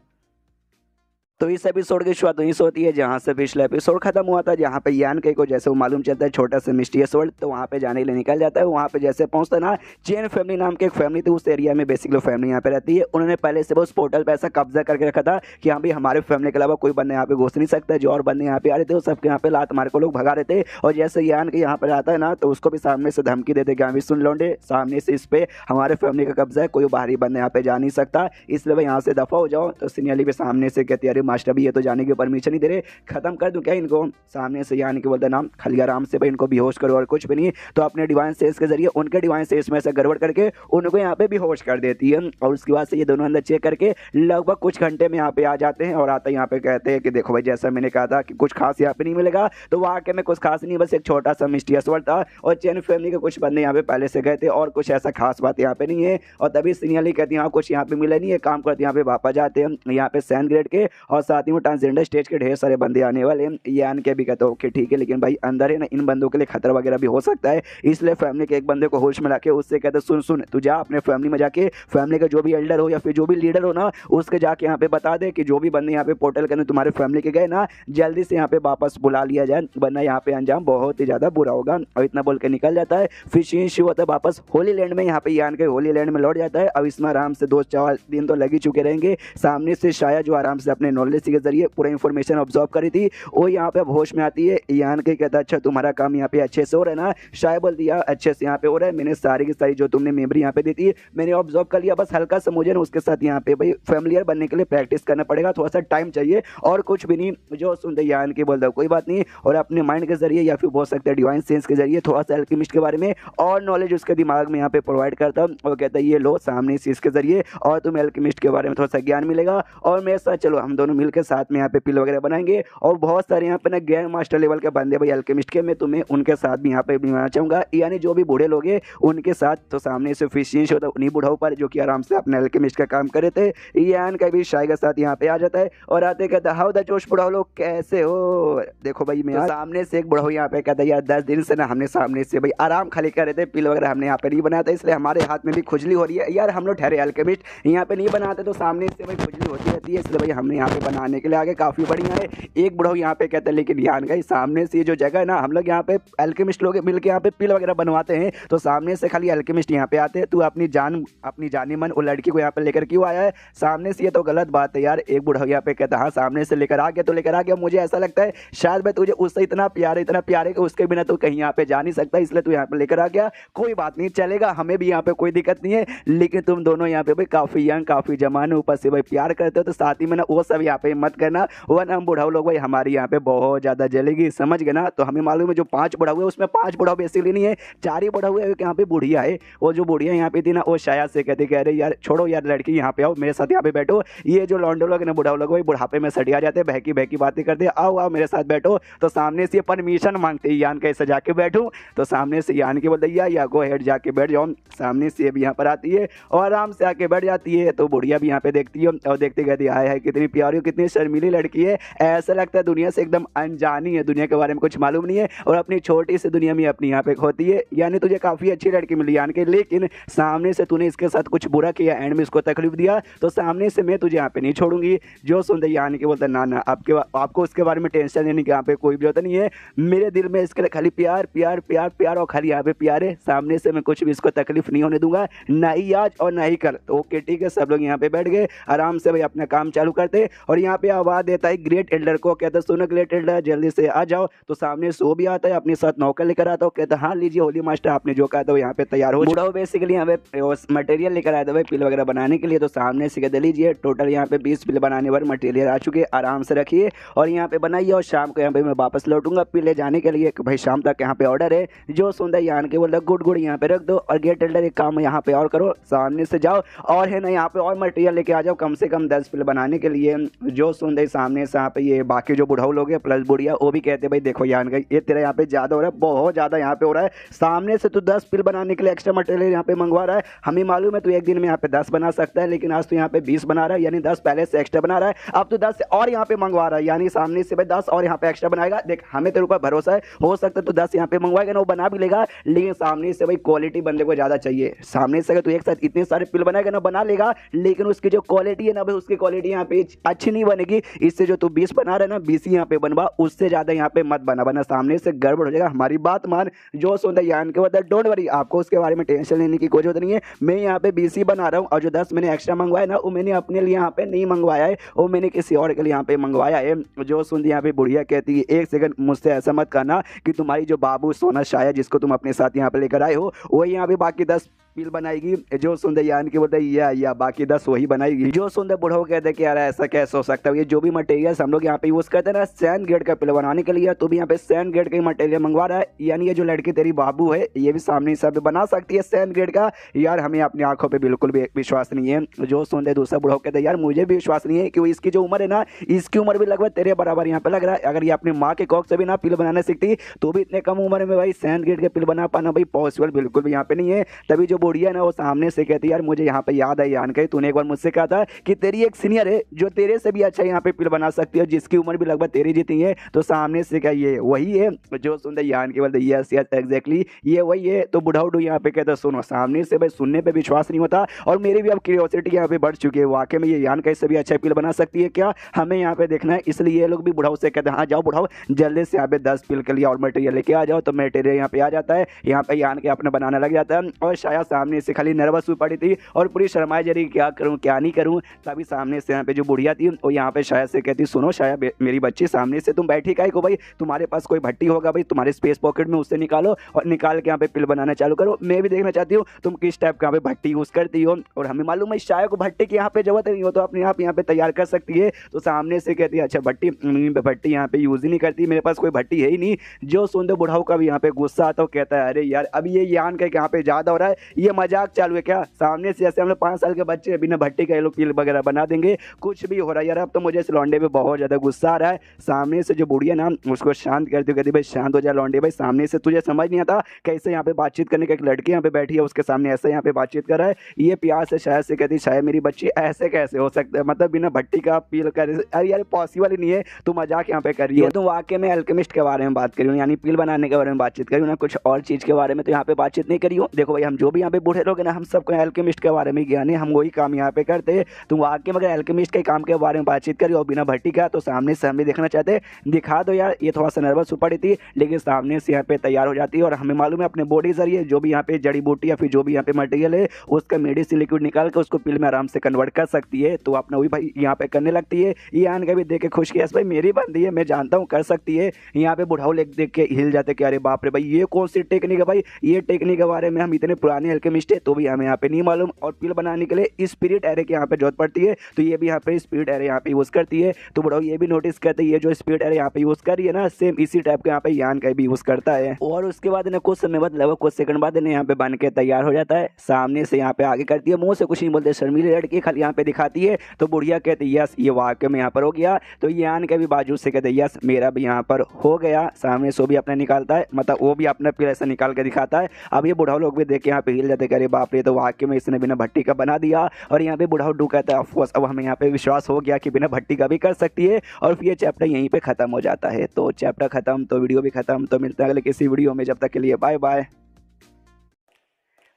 तो इस एपिसोड की शुरुआत वहीं से होती है जहाँ से पिछला एपिसोड खत्म हुआ था, जहाँ पे यान के को जैसे वो मालूम चलता है छोटा सा मिस्टीरियस वर्ल्ड, तो वहाँ पे जाने के लिए निकल जाता है। वहाँ पे जैसे पहुँचता है ना चेन फैमिली नाम की एक फैमिली थी, उस एरिया में बेसिकली फैमिली यहाँ पे रहती है। उन्होंने पहले से उस पोर्टल पे ऐसा कब्जा करके रखा था कि हाँ भाई हमारे फैमिली के अलावा कोई बंदा यहाँ पे घुस नहीं सकता, जो और बंदे यहाँ पे आ रहे थे वो सबके यहाँ पे लात मार को लोग भगा रहे थे। और जैसे यान के यहाँ पर आता है ना तो उसको भी सामने से धमकी देते कि हाँ भी सुन लौंडे सामने से इस पे हमारे फैमिली का कब्जा है, कोई बाहरी बंदा यहाँ पे जा नहीं सकता, इसलिए भाई यहाँ से दफा हो जाओ। तो सीनियरली भी सामने से कहती है अरे मास्टर भी ये तो जाने की परमिशन नहीं दे रहे, खत्म कर दूं क्या इनको। सामने से यानी कि बोलता नाम खाली आराम से भाई इनको बेहोश करो और कुछ भी नहीं, तो अपने डिवाइन सेंस के जरिए उनके डिवाइन सेंस में से गड़बड़ करके उनको यहाँ पे बेहोश कर देती है। और उसके बाद से ये दोनों अंदर चेक करके लगभग कुछ घंटे में यहाँ पे आ जाते हैं और आते यहाँ पे कहते हैं कि देखो भाई जैसा मैंने कहा था कि कुछ खास यहाँ पे नहीं मिलेगा, तो वाकई में कुछ खास नहीं, बस एक छोटा सा मिस्टीरियस वर्ल्ड था और चैन फैमिली के कुछ बंदे यहाँ पे पहले से गए थे और कुछ ऐसा खास बात यहाँ पे नहीं है। और तभी सीनियरली कहती है कुछ यहाँ पे मिला नहीं है, काम करते यहाँ पे वापस जाते हैं यहाँ पे सैन ग्रेड के, और साथ ही में ट्रांसजेंडर स्टेज के ढेर सारे बंदे आने वाले हैं। यान के भी कहते हो कि ठीक है, लेकिन भाई अंदर है ना इन बंदों के लिए खतरा वगैरह भी हो सकता है, इसलिए फैमिली के एक बंदे को होश में लाके उससे कहते सुन सुन तू जा अपने फैमिली में जाके फैमिली का जो भी एल्डर हो या फिर जो भी लीडर हो ना उसके जाके यहाँ पे बता दे कि जो भी बंदे यहाँ पे पोर्टल के अंदर तुम्हारे फैमिली के गए ना जल्दी से यहाँ पे वापस बुला लिया जाए, वरना यहाँ पे अंजाम बहुत ही ज्यादा बुरा होगा। और इतना बोल के निकल जाता है। फिर सीन शुरू होता है वापस होली लैंड में, यहाँ पे यान के होली लैंड में लौट जाता है। अब इसमें आराम से 2-4 दिन तो लग ही चुके रहेंगे। सामने से शाया जो आराम से अपने नॉलेज के जरिए पूरा इन्फॉर्मेशन ऑब्जर्व करी थी वो यहाँ पे होश में आती है। यान के कहता है अच्छा तुम्हारा काम यहाँ पे अच्छे से हो रहा है ना, शाया बोल दिया अच्छे से यहाँ पे हो रहा है, मैंने सारी की सारी जो तुमने मेमोरी यहाँ पे दी थी मैंने ऑब्जर्व कर लिया, बस हल्का सा मुझे ना उसके साथ यहाँ पे भाई फैमिलियर बनने के लिए प्रैक्टिस करना पड़ेगा, थोड़ा सा टाइम चाहिए और कुछ भी नहीं। जो सुनते यान की बोलता कोई बात नहीं, और अपने माइंड के जरिए या फिर बोल सकते हैं डिवाइन सेंस के जरिए थोड़ा सा एल्केमिस्ट के बारे में और नॉलेज उसके दिमाग में यहाँ पे प्रोवाइड करता हूँ और कहता है ये लो सामने से इसके जरिए और तुम्हें एल्केमिस्ट के बारे में थोड़ा सा ज्ञान मिलेगा और मेरे साथ चलो हम दोनों मिलकर साथ में यहाँ पे पिल वगैरह बनाएंगे। और बहुत सारे यहाँ पे ना ग्रैंड मास्टर लेवल के बंदे भाई एल्केमिस्ट के, मैं तुम्हें उनके साथ भी यहाँ पे बनाना चाहूँगा, यानी जो भी बूढ़े लोग हैं उनके साथ। तो सामने से फिशिश होता है उन्हीं बूढ़ों पर जो कि आराम से अपने एल्केमिस्ट का काम करे थे। यान का भी शाय के साथ यहाँ पे आ जाता है और आते कहता हाउ द जोश बुढ़ाओ लोग कैसे हो। देखो भाई मैं सामने से एक बुढ़ाऊ यहाँ पे कहता यार 10 दिन से ना हमने सामने से भाई आराम खाली कर रहे थे, पिल वगैरह हमने यहाँ पे नहीं बनाया था इसलिए हमारे हाथ में भी खुजली हो रही है यार, हम लोग ठहरे एल्केमिस्ट यहाँ पे नहीं बनाते तो सामने से भाई खुजली होती रहती है, इसलिए भाई हमने यहाँ पे बनाने के लिए आगे काफी बढ़िया है। एक बुढ़ाऊ यहाँ पे कहते हैं लेकिन यान का सामने से जो जगह है ना हम लोग यहाँ पे एल्केमिस्ट लोग मिलकर यहाँ पे पिल वगैरह बनवाते हैं, तो सामने से खाली एल्केमिस्ट यहाँ पे आते हैं, तू अपनी जानी मन वो लड़की को यहाँ पे लेकर क्यों आया है सामने से, ये तो गलत बात है यार। एक बुढ़ाऊ यहाँ पे कहता हाँ सामने से लेकर आ गया तो लेकर आ गया, मुझे ऐसा लगता है शायद मैं तुझे उससे इतना प्यार है कि उसके बिना तो कहीं यहाँ पे जा नहीं सकता, इसलिए तू यहाँ पे लेकर आ गया, कोई बात नहीं चलेगा, हमें भी यहाँ पे कोई दिक्कत नहीं है, लेकिन तुम दोनों यहाँ पे भाई काफी यंग काफी जवान ऊपर से भाई प्यार करते हो तो साथ ही में ना वो सब यहाँ पे मत करना, वरना हम बुढ़ाऊ लोग भाई हमारी यहाँ पे बहुत ज्यादा जलेगी, समझ गए ना। तो हमें मालूम है जो 5 बुढ़ाऊ है उसमें 5 बुढ़ाऊ बेसिकली नहीं है, 4 ही बुढ़ाऊ है, यहाँ पे बुढ़िया है। वो जो बुढ़िया यहाँ पे थी ना वो शायद से कहते कह रहे यार छोड़ो यार लड़की यहाँ पे आओ मेरे साथ यहाँ पे बैठो, ये जो लॉन्डो लोग ना बुढ़ाऊ लोग भाई बुढ़ापे में सटिया जाते हैं, बहकी बहकी बातें करते आओ आओ मेरे साथ बैठो, तो सामने से परमिशन मांगते यान कैसे जाके बैठूं, तो सामने से यान के बोलते या गो हेड जाके बैठ जाओ। सामने से भी यहाँ पर आती है और आराम से आके बैठ जाती है, तो बुढ़िया भी यहाँ पे देखती है और देखते कहती है हाय कितनी प्यारी कितनी शर्मीली लड़की है, ऐसा लगता है दुनिया से एकदम अनजानी है, दुनिया के बारे में कुछ मालूम नहीं है और अपनी छोटी सी दुनिया में अपनी यहाँ पे होती है, यानी तुझे काफी अच्छी लड़की मिली यान के, लेकिन सामने से तूने इसके साथ कुछ बुरा किया एंड में इसको तकलीफ दिया तो सामने से मैं तुझे यहाँ पे नहीं छोड़ूंगी। जो सुनते यान के बोलता ना आपको उसके बारे में टेंशन लेने की यहाँ पे कोई भी जरूरत नहीं है, मेरे दिल में इसके लिए खाली प्यार प्यार प्यार प्यार और खाली यहाँ पे प्यार है, सामने से मैं कुछ भी इसको तकलीफ नहीं होने दूंगा, ना ही आज और ना ही कल। तो ओके ठीक है, सब लोग यहाँ पे बैठ गए आराम से भाई अपना काम चालू करते और यहाँ पे आवाज देता है ग्रेट एल्डर को, कहता सुनो ग्रेट एल्डर जल्दी से आ जाओ, तो सामने सो भी आता है अपने साथ नौकर लेकर आता है, कहता हाँ लीजिए होली मास्टर आपने जो कहा था वो यहाँ पे तैयार हो बुढ़ाओ बेसिकली यहाँ पे मटेरियल लेकर आया था भाई पिल वगैरह बनाने के लिए, तो सामने से कहते लीजिए टोटल यहाँ पे 20 पिल बनाने पर मटेरियल आ चुके आराम से रखिए और यहाँ पे बनाइए और शाम को यहाँ पे मैं वापस लौटूंगा पिल ले जाने के लिए, भाई शाम तक यहाँ पे ऑर्डर है। जो सुंदर यान के बोल गुड गुड यहाँ पे रख दो और गेट एल्डर एक काम यहाँ पे और करो, सामने से जाओ और है ना यहाँ पे और मटेरियल लेके आ जाओ कम से कम 10 पिल बनाने के लिए। जो सुंदर सामने से यहाँ पे ये बाकी जो बुढ़ाऊ लोग हैं प्लस बुढ़िया वो भी कहते भाई देखो यान का ये तेरा यहाँ पे ज्यादा हो रहा है, बहुत ज्यादा यहाँ पे हो रहा है, सामने से तू 10 पिल बनाने के लिए एक्स्ट्रा मटेरियल यहाँ पे मंगवा रहा है, हमें मालूम है तू एक दिन में यहाँ पे 10 बना सकता है, लेकिन आज तो यहाँ पे 20 बना रहा है, यानी 10 पहले से एक्स्ट्रा बना रहा है, अब तो 10 और यहाँ पे मंगवा रहा है, यानी सामने से भाई 10 और यहाँ पे एक्स्ट्रा बनाएगा। देख हमें तेरे ऊपर भरोसा है, हो सकता है तो 10 यहाँ पे मंगवाएगा ना वो बना भी लेगा, लेकिन सामने से भाई क्वालिटी बंदे को ज्यादा चाहिए, सामने से अगर तू एक साथ इतने सारे पिल बनाएगा ना बना लेगा, लेकिन उसकी जो क्वालिटी है ना भाई उसकी क्वालिटी यहाँ पे अच्छी नहीं बनेगी, इससे जो तू 20 बना रहा है ना 20 यहाँ पे बनवा, उससे ज्यादा यहाँ पे मत बना सामने से गड़बड़ हो जाएगा, हमारी बात मान। जो सुंदर यान के बता डोंट वरी आपको उसके बारे में टेंशन लेने की कोई जरूरत नहीं है, मैं यहाँ पे 20 ही बना रहा हूँ और जो 10 मैंने एक्स्ट्रा मंगवाया ना वो मैंने अपने लिए यहाँ पे नहीं मंगवाया है, वो मैंने किसी और के लिए यहाँ पे मंगवाया है। जो सुंदर यहाँ पे बुढ़िया कहती है एक सेकंड मुझसे ऐसा मत करना कि तुम्हारी जो बाबू सोना शायद जिसको तुम अपने साथ यहाँ पे लेकर आए हो वही यहाँ पे बाकी 10 पील बनाएगी। जो सुनते यान की बोलते या बाकी 10 वही बनाएगी। जो सुनते बुढ़ो कहते कि यार ऐसा कैसे हो सकता है, ये जो भी मटेरियल्स हम लोग यहाँ पे यूज करते हैं ना सैंड ग्रेड का पील बनाने के लिए, तो भी यहाँ पे सैंड ग्रेड का मटेरियल मंगवा रहा है। यानी ये जो लड़की तेरी बाबू है ये भी सामने हिसाब से बना सकती है सैंड ग्रेड का। यार हमें अपनी आंखों पे बिल्कुल भी विश्वास नहीं है। जो सुनते दूसरा बुढ़ो कहते यार मुझे भी विश्वास नहीं है, क्योंकि इसकी जो उम्र है ना, इसकी उम्र भी लगभग तेरे बराबर यहाँ पे लग रहा है। अगर ये अपनी माँ के कॉक से भी ना पील बनाने सीखती तो भी इतने कम उम्र में भाई सैंड ग्रेड के पील बना पाना भाई पॉसिबल बिल्कुल भी यहाँ पे नहीं है। तभी जो बुढ़िया ना वो सामने से कहती यार मुझे यहाँ पे याद है यान के तूने एक बार मुझसे कहा था कि तेरी एक सीनियर है जो तेरे से भी अच्छा यहाँ पे पील बना सकती है, जिसकी उम्र भी लगभग तेरी जितनी है। तो सामने से क्या ये वही है? जो सुनते यान के बोलते यस यस एग्जैक्टली ये वही है। तो बुढ़ाउडू यहाँ पे कहता सुनो, सामने से भाई सुनने पे विश्वास नहीं होता और मेरी भी अब क्यूरियोसिटी यहाँ पे बढ़ चुकी है, वाकई में ये यान कैसे भी अच्छा पील बना सकती है क्या, हमें यहाँ पे देखना है। इसलिए ये लोग भी बुढ़ाऊ से कहते हैं हाँ जाओ बुढ़ाऊ जल्दी से यहाँ पे 10 पील के लिए और मटेरियल लेके आ जाओ। तो मटेरियल यहाँ पे आ जाता है, यहाँ पे यान के अपने बनाने लग जाता है। और शायद सामने से खाली नर्वस हुई पड़ी थी और पूरी शर्माई जा रही क्या करूँ क्या नहीं करूँ। तभी सामने से यहाँ पे जो बुढ़िया थी वो यहाँ पे शायद से कहती सुनो शायद मेरी बच्ची सामने से तुम बैठी काहे को भाई, तुम्हारे पास कोई भट्टी होगा भाई तुम्हारे स्पेस पॉकेट में, उससे निकालो और निकाल के यहाँ पे पिल बनाना चालू करो। मैं भी देखना चाहती हूँ तुम किस टाइप का यहाँ पे भट्टी यूज़ करती हो। और हमें मालूम है शायद को भट्टी की यहाँ पे जरूरत नहीं हो तो अपने आप यहाँ पे तैयार कर सकती है। तो सामने से कहती है अच्छा भट्टी यहाँ पे यूज़ ही नहीं करती, मेरे पास कोई भट्टी है ही नहीं। जो सुनते बुढ़ाऊ का भी यहाँ पे गुस्सा आता है, कहता है अरे यार अब ये यान का यहाँ पे ज़्यादा हो रहा है, ये मजाक चालू है क्या, सामने से जैसे हम लोग 5 साल के बच्चे बिना भट्टी का ये लोग पील वगैरह बना देंगे, कुछ भी हो रहा है यार। अब तो मुझे इस लौंडे पे बहुत ज़्यादा गुस्सा आ रहा है। सामने से जो बुढ़िया ना उसको शांत करती कहती भाई शांत हो जाए लौंडे भाई, सामने से तुझे समझ नहीं आता कैसे यहाँ पे बातचीत करने का, एक लड़की यहाँ पे बैठी है उसके सामने ऐसे यहाँ पे बातचीत कर रहा है। ये प्यार से शायद से कहती शायद मेरी बच्ची ऐसे कैसे हो सकता है, मतलब बिना भट्टी का पील कर, अरे यार पॉसिबल ही नहीं है, तू मजाक यहाँ पे कर रही है। तो वाकई में अल्केमिस्ट के बारे में बात करी हूँ, यानी पील बनाने के बारे में बातचीत करी हूँ ना, कुछ और चीज़ के बारे में तो यहाँ पे बातचीत नहीं करी हूँ। देखो भाई हम जो भी यहाँ पे बूढ़े लोग हैं ना हम सबको अल्केमिस्ट के बारे में ज्ञान है, हम वही काम यहाँ पे करते हैं। तो वाकई में अगर अल्केमिस्ट के काम के बारे में बातचीत करी और बिना भट्टी का, तो सामने से हम भी देखना चाहते दिखा दो यार। ये थोड़ा सा नर्वस हो पड़ी थी लेकिन सामने से यहाँ पे तैयार हो जाती है और हमें मालूम है अपने बॉडी जरिए जो भी यहाँ पे जड़ी बूटी या फिर जो भी यहाँ पे मटेरियल है उसका मेडिसिन लिक्विड निकाल के उसको पिल में आराम से कन्वर्ट कर सकती है। तो अपना वही भाई यहाँ पे करने लगती है। ये आन के भी देख के खुश किया भाई मेरी बंदी है, मैं जानता हूँ कर सकती है। यहाँ पे बुढ़ाऊ देख के हिल जाते कि अरे बाप रे भाई ये कौन सी टेक्निक है भाई, ये टेक्निक के बारे में हम इतने पुराने अल्केमिस्ट है तो भी हमें यहाँ पे नहीं मालूम। और पिल बनाने के लिए स्पिरिट एरे की यहाँ पे जरूरत पड़ती है, तो ये भी यहाँ पे स्पिरिट एरे यहाँ पे यूज करती है। तो बुढ़ाऊ ये भी नोटिस करते हैं ये जो स्पिरिट एरे यहाँ पे यूज कर रही है ना सेम इसी टाइप का यहाँ पे यान का भी यूज करता है। और उसके बाद कुछ समय बाद लगभग कुछ सेकंड बाद यहाँ पे बन के तैयार हो जाता है। सामने से यहाँ पे आगे करती है, मुंह से कुछ नहीं बोलते, शर्मीली लड़की खाली यहाँ पे दिखाती है। तो बुढ़िया कहती है यस ये वाकई में यहाँ पर हो गया। तो यान के भी बाजू से कहते यस मेरा भी यहाँ पर हो गया। सामने से भी अपना निकालता है, मतलब वो भी अपना पिल ऐसा निकाल के दिखाता है। अब ये बुढ़ाऊ लोग भी देख के यहाँ पे हिल जाते अरे बाप रे, तो वाकई में इसने बिना भट्टी का बना दिया। और यहाँ पे बुढ़ाऊ डू कहता है ऑफकोर्स अब हमें यहाँ पे विश्वास हो गया कि बिना भट्टी का भी कर सकती है। और फिर ये चैप्टर यहीं पे खत्म हो जाता है। तो चैप्टर खत्म तो वीडियो भी खत्म। तो मिलते हैं अगले किसी वीडियो में, जब तक के लिए बाय बाय।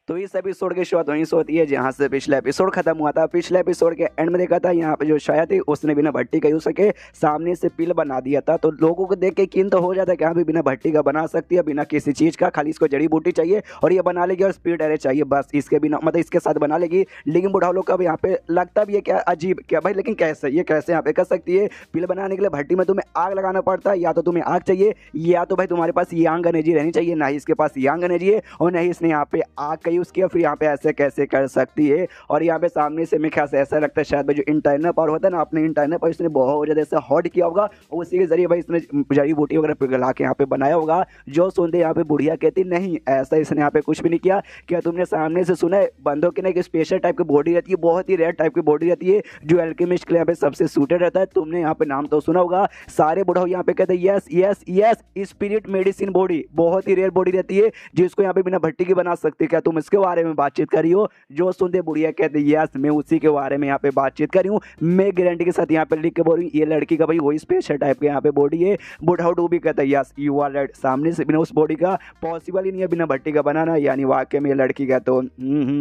तो इस एपिसोड की शुरुआत वहीं से होती है जहाँ से पिछला एपिसोड खत्म हुआ था। पिछले एपिसोड के एंड में देखा था यहाँ पे जो शायद थी उसने बिना भट्टी का यूज सके सामने से पिल बना दिया था। तो लोगों को देख के यकीन तो हो जाता है कि हाँ भी बिना भट्टी का बना सकती है, बिना किसी चीज़ का, खाली इसको जड़ी बूटी चाहिए और ये बना लेगी और स्पिरिट एरे चाहिए बस, इसके बिना मतलब इसके साथ बना लेगी। लेकिन बुढ़ाऊ लोग का भी यहाँ पे लगता भी है क्या अजीब क्या भाई, लेकिन कैसे ये कैसे यहाँ पे कर सकती है। पिल बनाने के लिए भट्टी में तुम्हें आग लगाना पड़ता है, या तो तुम्हें आग चाहिए या तो भाई तुम्हारे पास यांग एनर्जी रहनी चाहिए। ना ही इसके पास यांग एनर्जी है और नहीं इसने यहाँ पे आग का यूज़ किया, फिर यहाँ पे ऐसे कैसे कर सकती है। और यहाँ पे सामने से मेरे ख्याल से ऐसा लगता है शायद भाई जो इंटरनल पावर होता है ना, अपने इंटरनल पावर इसने बहुत ज़्यादा ऐसा हॉट किया होगा और उसी के जरिए भाई इसने जड़ी बूटी वगैरह पिघला के यहाँ पे बनाया होगा। जो सुनते यहाँ पे बुढ़िया कहती नहीं ऐसा इसने यहाँ पे कुछ भी नहीं किया। क्या तुमने सामने से सुना है बंदों की ना एक स्पेशल टाइप की बॉडी रहती है, बहुत ही रेयर टाइप की बॉडी रहती है जो अल्केमिस्ट के लिए यहाँ पे सबसे सूटेड रहता है। तुमने यहाँ पे नाम तो सुना होगा। सारे बुढ़ाऊ यहाँ पे कहते हैं yes yes yes spirit medicine body, बहुत ही रेयर बॉडी रहती है जिसको यहाँ पे बिना भट्टी की बना सकते। क्या तुम इसके बारे में बातचीत करी हो? जो सुनते बुढ़िया कहते यस मैं उसी के बारे में यहाँ पे बातचीत करी हूँ, मैं गारंटी के साथ यहाँ पे लिख के बोल रही हूँ ये लड़की का भाई वही स्पेशल टाइप के यहाँ पे बॉडी है। बुढ़ाऊ डू भी कहता है यस यू आर राइट, सामने से बिना उस बॉडी का पॉसिबल ही नहीं है बिना भट्टी का बनाना, यानी वाकई में ये लड़की का तो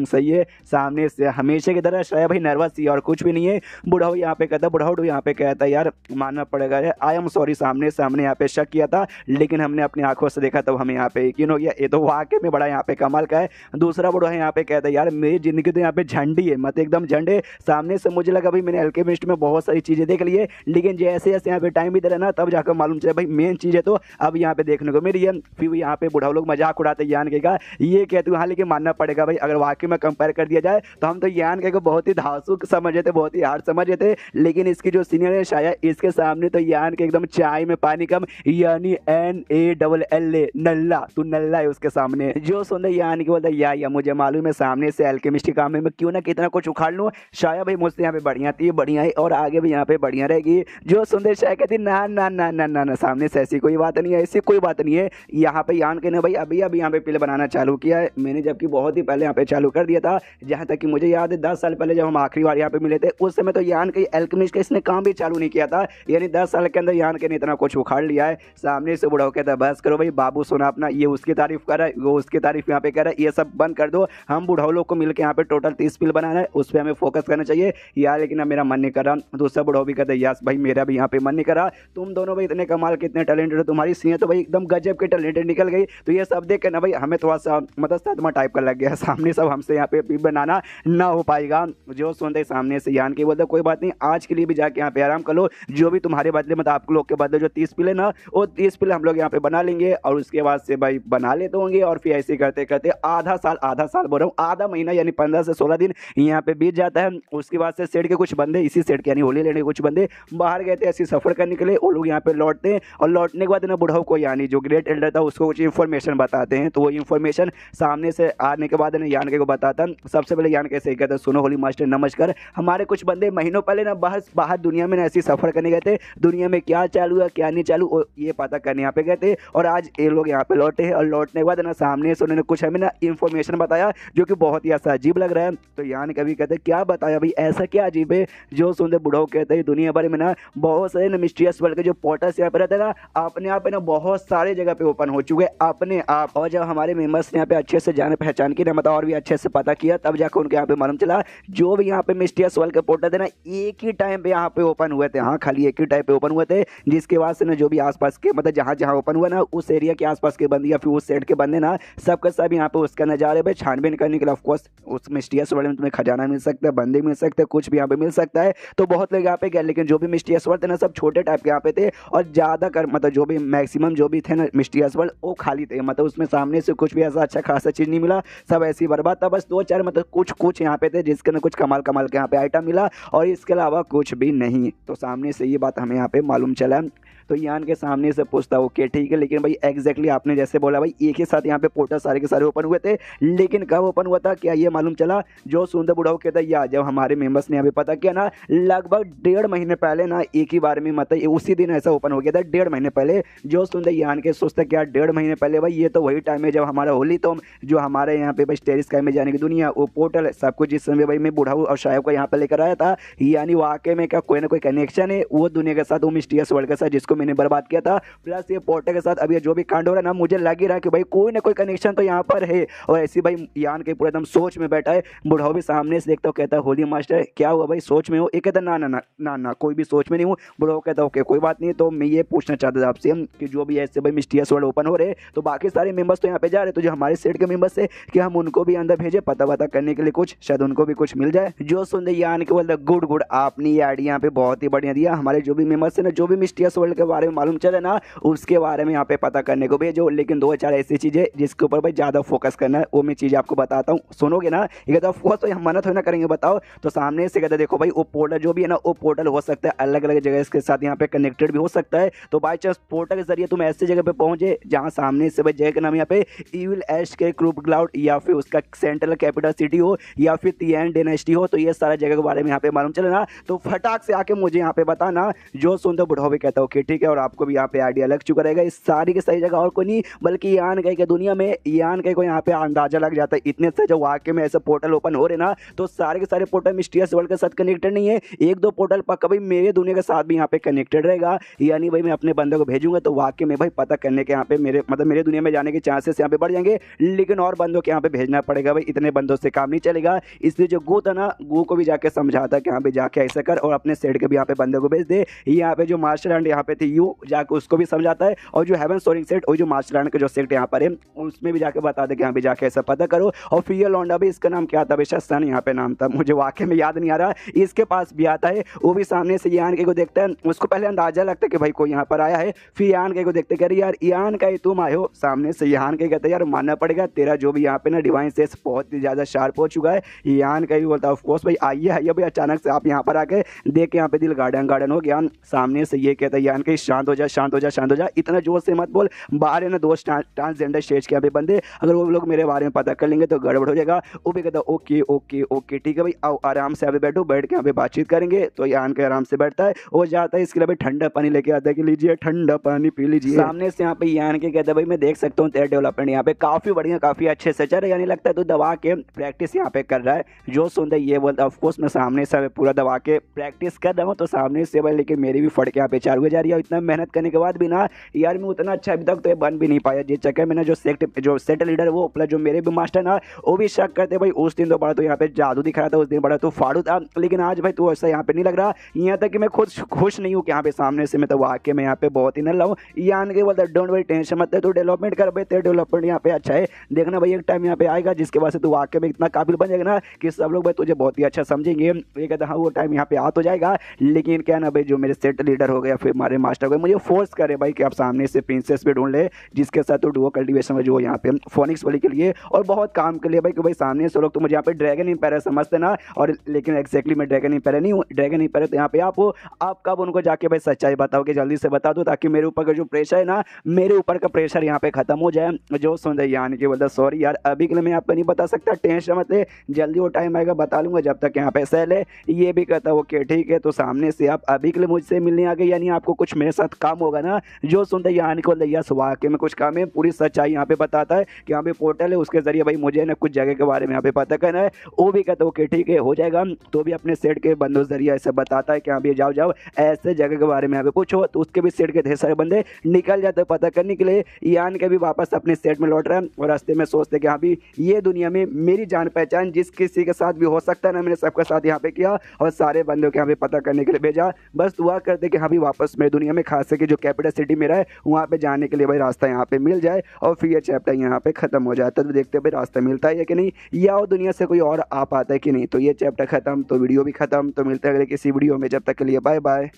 सही है। सामने से हमेशा की तरह शायद भाई नर्वस ही और कुछ भी नहीं है। बुढ़ाऊ यहाँ पे कहता बुढ़ाऊ डू यहाँ पे कहता है यार मानना पड़ेगा आई एम सॉरी, सामने सामने यहाँ पे शक किया था लेकिन हमने अपनी आंखों से देखा तो हमें यहाँ पे यकीन हो गया। ये तो वाकई में बड़ा यहाँ पे कमाल का है। दूसरा बुढ़ा यहाँ पे कहता है यार मेरी जिंदगी तो यहाँ पे झंडी है, मतलब एकदम झंडे। सामने से मुझे लगा भाई मैंने अल्केमिस्ट में बहुत सारी चीजें देख ली है, लेकिन जैसे जैसे यहाँ पे टाइम बीत रहा ना तब जाकर मालूम चला भाई मेन चीज है तो अब यहाँ पे देखने को मेरी है। फिर यहाँ पे बुढ़ा लोग मजाक उड़ाते यान के का, ये कहते हाँ लेकिन मानना पड़ेगा भाई अगर वाकई में कंपेयर कर दिया जाए तो हम तो यान के को बहुत ही धांसू समझे थे, बहुत ही हार्ड समझे थे, लेकिन इसकी जो सीनियर है शायद इसके सामने तो यान के एकदम चाय में पानी कम, यानी NALLA नल्ला, तू नल्ला है उसके सामने। जो सुन रहे यान के बोलता या मुझे मालूम है सामने से अल्केमिस्ट के काम में मैं क्यों ना कितना कुछ उखाड़ लूँ, शायद भाई मुझसे यहाँ पे बढ़िया थी, बढ़िया है और आगे भी यहाँ पे बढ़िया रहेगी। जो सुंदर शायद कहती ना ना ना ना ना ना सामने से ऐसी कोई बात नहीं है, ऐसी कोई बात नहीं है। यहाँ पे यान के ने भाई अभी अभी यहाँ पे पिल बनाना चालू किया है मैंने, जबकि बहुत ही पहले यहाँ पे चालू कर दिया था। जहाँ तक कि मुझे याद है 10 साल पहले जब हम आखिरी बार यहाँ पे मिले थे उस समय तो यान के अल्केमिस्ट का इसने काम भी चालू नहीं किया था, यानी 10 साल के अंदर यान के ने इतना कुछ उखाड़ लिया है। सामने से बुढ़ा कहता है बस करो भाई बाबू सुना अपना, ये उसकी तारीफ कर रहा है वो उसकी तारीफ यहाँ पे कर रहा है, ये सब बंद कर दो, हम बुढ़ाओ लोग को मिलकर यहाँ पे टोटल 30 पिल बनाना है, उस पर हमें फोकस करना चाहिए यार। लेकिन अब मेरा मन नहीं कर रहा। दूसरा बुढ़ाओ भी कहता है यस भाई मेरा भी यहाँ पे मन नहीं कर रहा, तुम दोनों भाई इतने कमाल के इतने टैलेंटेड हो, तुम्हारी सीने तो भाई एकदम गजब के टैलेंटेड निकल गई। तो ये सब देख के ना भाई हमें थोड़ा सा मतलब सदमा टाइप का लग गया, सामने सब हमसे यहाँ पे बनाना ना हो पाएगा। जो सुनते सामने से यान के बोलते कोई बात नहीं आज के लिए भी जाके यहाँ पे आराम कर लो, जो भी तुम्हारे बदले मतलब आप लोग के बदले जो 30 पिले ना वो 30 पिले हम लोग यहाँ पे बना लेंगे, और उसके बाद से भाई बना लेते होंगे और फिर ऐसे करते करते आधा साल बोल रहा हूँ आधा महीना यानी 15 से 16 दिन यहाँ पे बीत जाता है। उसके बाद से सेट के कुछ बंदे इसी सेट के यानी होली लेने के कुछ बंदे बाहर गए थे ऐसी सफर करने के लिए, वो लोग यहाँ पे लौटते हैं और लौटने के बाद ना बुढ़ाओ को यानी जो ग्रेट एल्डर था उसको कुछ इन्फॉर्मेशन बताते हैं। तो वो इन्फॉर्मेशन सामने से आने के बाद यान के को बताता है। सबसे पहले यान कैसे कहता है सुनो होली मास्टर नमस्कार, हमारे कुछ बंदे महीनों पहले ना बाहर दुनिया में ना ऐसी सफर करने गए थे, दुनिया में क्या चालू है क्या नहीं चालू ये पता करने यहाँ पे गए थे, और आज ये लोग यहाँ पे लौटे हैं और लौटने के बाद ना सामने से उन्होंने कुछ हमें ना इन्फॉर्मेशन बताया जो कि बहुत ही ऐसा अजीब लग रहा है। तो यान कभी कहते क्या बताया भाई ऐसा क्या अजीब है। जो सुनते बुढ़ाओ कहते हैं दुनिया भर में ना बहुत सारे ना मिस्टीरियस वर्ल्ड के जो पोर्टल्स यहाँ पे रहते हैं ना अपने आप ना बहुत सारे जगह पे ओपन हो चुके अपने आप, और जब हमारे मेंबर्स ने यहाँ पे अच्छे से जाने पहचान की ना मतलब और भी अच्छे से पता किया तब जाकर उनके यहाँ पे मालूम चला जो भी यहाँ पे मिस्टीरियस वर्ल्ड के पोर्टल थे ना एक ही टाइम पे यहाँ पे ओपन हुए थे। हाँ खाली एक ही टाइम पे ओपन हुए थे, जिसके बाद से ना जो भी आसपास के मतलब जहाँ जहाँ ओपन हुआ ना उस एरिया के आसपास के बंदे या फिर उस सेट के बंदे ना सबके सब यहाँ पे उसका नजारे पे छानबीन करने के लिए ऑफकोर्स उस मिस्टीरियस वर्ल्ड में तुम्हें खजाना मिल सकता है, बंदे मिल सकते हैं, कुछ भी यहाँ पे मिल सकता है। तो बहुत लोग यहाँ पे गए, लेकिन जो भी मिस्टीरियस वर्ल्ड थे ना सब छोटे टाइप के यहाँ पे थे और ज्यादा कर मतलब जो भी मैक्सिमम जो भी थे ना मिस्टीरियस वर्ल्ड वो खाली थे, मतलब उसमें सामने से कुछ भी ऐसा अच्छा खासा चीज नहीं मिला, सब ऐसी बर्बाद था। बस 2-4 मतलब कुछ यहाँ पे थे जिसके ना कुछ कमाल कमाल के यहाँ पे आइटम मिला और इसके अलावा कुछ भी नहीं। तो सामने से ये बात हमें यहाँ पे मालूम चला। तो यान के सामने से पूछता ओके ठीक है, लेकिन भाई एग्जैक्टली आपने जैसे बोला भाई एक ही साथ यहाँ पे पोर्टल सारे के सारे ओपन हुए थे, लेकिन कब ओपन हुआ था क्या ये मालूम चला। जो सुंदर बुढ़ाऊ कहता है या जब हमारे मेंबर्स ने यहाँ पे पता किया ना लगभग 1.5 महीने पहले ना एक ही बार में मतलब उसी दिन ऐसा ओपन हो गया था 1.5 महीने पहले। जो सुंदर यान के सोचता क्या 1.5 महीने पहले भाई ये तो वही टाइम है जब हमारा होली तो जो हमारे यहाँ पे भाई टेरिस स्काई में जाने की दुनिया वो पोर्टल सब कुछ जिस समय भाई मैं बुढ़ाऊ और शायब को यहाँ पे लेकर आया था, यानी वाकई में क्या कोई ना कोई कनेक्शन है वो दुनिया के साथ वो मिस्टीरियस वर्ल्ड के साथ जिसको मैंने बर्बाद किया था, प्लस ये पोर्टल के साथ अभी जो भी कांड हो रहा है ना मुझे लग ही रहा है कि भाई कोई ना कोई कनेक्शन तो यहाँ पर है। और ऐसी भाई यान के पूरा एकदम सोच में बैठा है। बुढ़ाऊ भी सामने से देखता हूँ कहता है होली मास्टर क्या हुआ भाई सोच में हो, ये कहता ना ना ना ना ना कोई भी सोच में नहीं हूँ। बुढ़ाऊ कहता ओके कोई बात नहीं। तो मैं ये पूछना चाहता था आपसे कि जो भी ऐसे भाई मिस्टीरियस वर्ल्ड ओपन हो रहे तो बाकी सारे मेंबर्स तो यहाँ पे जा रहे, तो जो हमारे सेट के मेंबर्स है कि हम उनको भी अंदर भेजे पता वता करने के लिए, कुछ शायद उनको भी कुछ मिल जाए। जो सुनते यान के बोलते गुड गुड आपने ये आइडिया यहाँ पे बहुत ही बढ़िया दिया, हमारे जो भी मेंबर्स है ना जो भी मिस्टीरियस वर्ल्ड के बारे में मालूम चले ना उसके बारे में यहाँ पे पता करने को भेजो, लेकिन 2-4 ऐसी चीजें जिसके ऊपर भाई ज्यादा फोकस करना है वो मैं चीज आपको बताता हूँ, सुनोगे ना। ये कहता ऑफकोर्स तो हम मना थोड़ी ना करेंगे बताओ। तो सामने से कहता देखो भाई वो पोर्टल जो भी है ना वो पोर्टल हो सकता है अलग अलग जगह इसके साथ यहाँ पे कनेक्टेड भी हो सकता है। तो बाई चांस पोर्टल के जरिए तुम ऐसी जगह पे पहुंचे जहाँ सामने से भाई जगह का नाम यहाँ पे इविल एश के क्रूप क्लाउड या फिर उसका सेंट्रल कैपिटल सिटी हो या फिर तियान डायनेस्टी हो, तो ये सारा जगह के बारे में यहाँ पे मालूम चले ना तो फटाक से आके मुझे यहाँ पे बताना। जो सुनते बुढ़ाओ भी कहता ओके ठीक है, और आपको भी यहाँ पे आइडिया लग चुका रहेगा इस सारी की सही जगह और कोई नहीं बल्कि यान कहीं के दुनिया में यान कहीं को यहाँ पे अंदाजा लग जाता है इतने से जब वाकई में ऐसे पोर्टल ओपन हो रहे ना तो सारे के सारे पोर्टल मिस्टीरियस वर्ल्ड के साथ कनेक्टेड नहीं है, 1-2 पोर्टल पक्का भाई मेरे दुनिया के साथ भी यहाँ पे कनेक्टेड रहेगा। यानी भाई मैं अपने बंदे को भेजूंगा तो वाकई में भाई पता करने के यहाँ पे मेरे मतलब मेरे दुनिया में जाने के चांसेस यहाँ पे बढ़ जाएंगे, लेकिन और बंदों के यहाँ पे भेजना पड़ेगा भाई, इतने बंदों से काम नहीं चलेगा। इसलिए जो गो था ना गो को भी जाके समझाता कि यहाँ पे जाके ऐसा कर और अपने सेट के भी यहाँ पे बंदे को भेज दे। यहाँ पे जो मार्शल हैंड यहाँ पे थी यू जाके उसको भी समझाता है, और जो हेवन सोरिंग सेट और जो मास्टरलैंड का जो सेट यहाँ पर है उसमें भी जाके बता दे कि यहाँ पे जाके ऐसा पता करो। और फिर ये लौंडा भी, इसका नाम क्या था बेशा, सन यहाँ पे नाम था, मुझे वाकई में याद नहीं आ रहा, इसके पास भी आता है। वो भी सामने से यान के को देखता है, उसको पहले अंदाजा लगता है कि भाई कोई यहाँ पर आया है, फिर यान के को देखते कह रही यार यान का ही तुम आए हो। सामने से यान के कहते यार मानना पड़ेगा तेरा जो भी यहाँ पे ना डिवाइन सेंस बहुत ही ज़्यादा शार्प हो चुका है। यान का भी बोलता है ऑफ कोर्स भाई आइए आइए भाई, अचानक से आप यहाँ पर आके देख के यहाँ पे दिल गार्डन गार्डन हो गया। सामने से ये कहता है यान के शांत हो जा शांत हो जा शांत हो जा, इतना जोर से मत बोल, बाहर है ना दोस्त ट्रांसजेंडर स्टेज के यहाँ पे बंदे, अगर वो लोग मेरे बारे में पता कर लेंगे तो गड़बड़ हो जाएगा। वो भी कहता है ओके ओके ओके ठीक है भाई, आओ आराम से यहाँ पे बैठो, बैठ के यहाँ पे बातचीत करेंगे। तो यान के आराम से बैठता है, वो जाता है इसके लिए भाई ठंडा पानी लेके आता है कि लीजिए ठंडा पानी पी लीजिए। सामने से यहाँ पे यान के कहता है भाई मैं देख सकता हूँ तेरा डेवलपमेंट यहाँ पे काफी बढ़िया काफी अच्छे से चल रहा है, यानी लगता है तू दबा के प्रैक्टिस यहाँ पे कर रहा है। जो सुनता है ये बोलता है ऑफकोर्स मैं सामने से पूरा दबा के प्रैक्टिस कर रहा हूँ, तो सामने से भाई लेकिन मेरी भी फट के यहाँ पे चालू हो जा रही है। इतना मेहनत करने के बाद भी ना यार मैं उतना अच्छा अभी तक तो ये बन भी नहीं पाया, जिस चक्कर में ना जो सेट लीडर वो प्लस जो मेरे भी मास्टर ना वो भी शक करते भाई उस दिन तो बड़ा तो यहाँ पे जादू दिख रहा था, उस दिन बड़ा तो फाड़ू था, लेकिन आज भाई तू ऐसा यहाँ पे नहीं लग रहा। यहाँ तक कि मैं खुद खुश नहीं हूँ कि यहाँ पे सामने से मैं तो वाकई में यहाँ पे बहुत ही नल्ला हूँ। यान के बोलता डोंट वरी टेंशन मत ले, तू डेवलपमेंट कर भाई, तेरे डेवलपमेंट यहाँ पे अच्छा है, देखना भाई एक टाइम यहाँ पे आएगा जिसके वजह से तू वाकई में इतना काबिल बन जाएगा ना कि सब लोग भाई तुझे बहुत ही अच्छा समझेंगे। ये कहता हाँ वो टाइम यहाँ पे आ तो जाएगा, लेकिन क्या ना भाई जो मेरे सेट लीडर हो गया फिर हमारे मास्टर हो गए मुझे फोर्स करे भाई कि आप सामने से प्रिंसेस भी ढूंढ ले जिसके साथ तो डुओ कल्टिवेशन में जो यहाँ पे फोनिक्स वाली के लिए और बहुत काम के लिए भाई कि भाई सामने से लोग तो मुझे यहाँ पे ड्रैगन इंपायर समझते ना, और लेकिन एक्जैक्टली मैं ड्रैगन इंपायर नहीं हूँ। ड्रैगन इंपायर तो यहाँ पे आप कब उनको जाके भाई सच्चाई बताओ कि जल्दी से बता दो ताकि मेरे ऊपर का जो प्रेशर है ना, मेरे ऊपर का प्रेशर यहाँ पे खत्म हो जाए। जो सुन रहे यानी कि बोलता सॉरी यार अभी के लिए मैं आपको नहीं बता सकता, टेंशन मत ले, जल्दी वो टाइम आएगा बता लूंगा, जब तक यहाँ पे सेल है। ये भी कहता ओके ठीक है, तो सामने से आप अभी के लिए मुझसे मिलने आ गए, यानी आपको कुछ मेरे साथ काम होगा ना। जो सुनते यानी को लैया वाकई में कुछ काम है, पूरी सच्चाई यहाँ पे बताता है कि यहाँ पे पोर्टल है उसके जरिए भाई मुझे ना कुछ जगह के बारे में यहाँ पे पता करना है। वो भी कहता ओके ठीक है हो जाएगा, तो भी अपने सेट के बंदों जरिए ऐसे बताता है कि यहाँ पे जाओ जाओ ऐसे जगह के बारे में यहाँ पे पूछो, तो उसके भी सेट के ढेर सारे बंदे निकल जाते पता करने के लिए। यान के भी वापस अपने सेट में लौट रहा है और रास्ते में सोचते कि हाँ भी ये दुनिया में मेरी जान पहचान जिस किसी के साथ भी हो सकता है ना, मैंने सबके साथ यहाँ पे किया और सारे बंदों के यहाँ पे पता करने के लिए भेजा। बस दुआ करते कि हाँ भी वापस मेरी दुनिया में खास करके जो कैपिटल सिटी मेरा है वहाँ पे जाने के लिए भाई रास्ता यहाँ पे मिल जाए और फिर ये चैप्टर यहाँ पे खत्म हो जाता है। तो देखते भाई रास्ता मिलता है कि नहीं, या वो दुनिया से कोई और आ पाता है कि नहीं। तो ये चैप्टर खत्म, तो वीडियो भी खत्म। तो मिलते हैं अगले किसी वीडियो में, जब तक के लिए बाय बाय।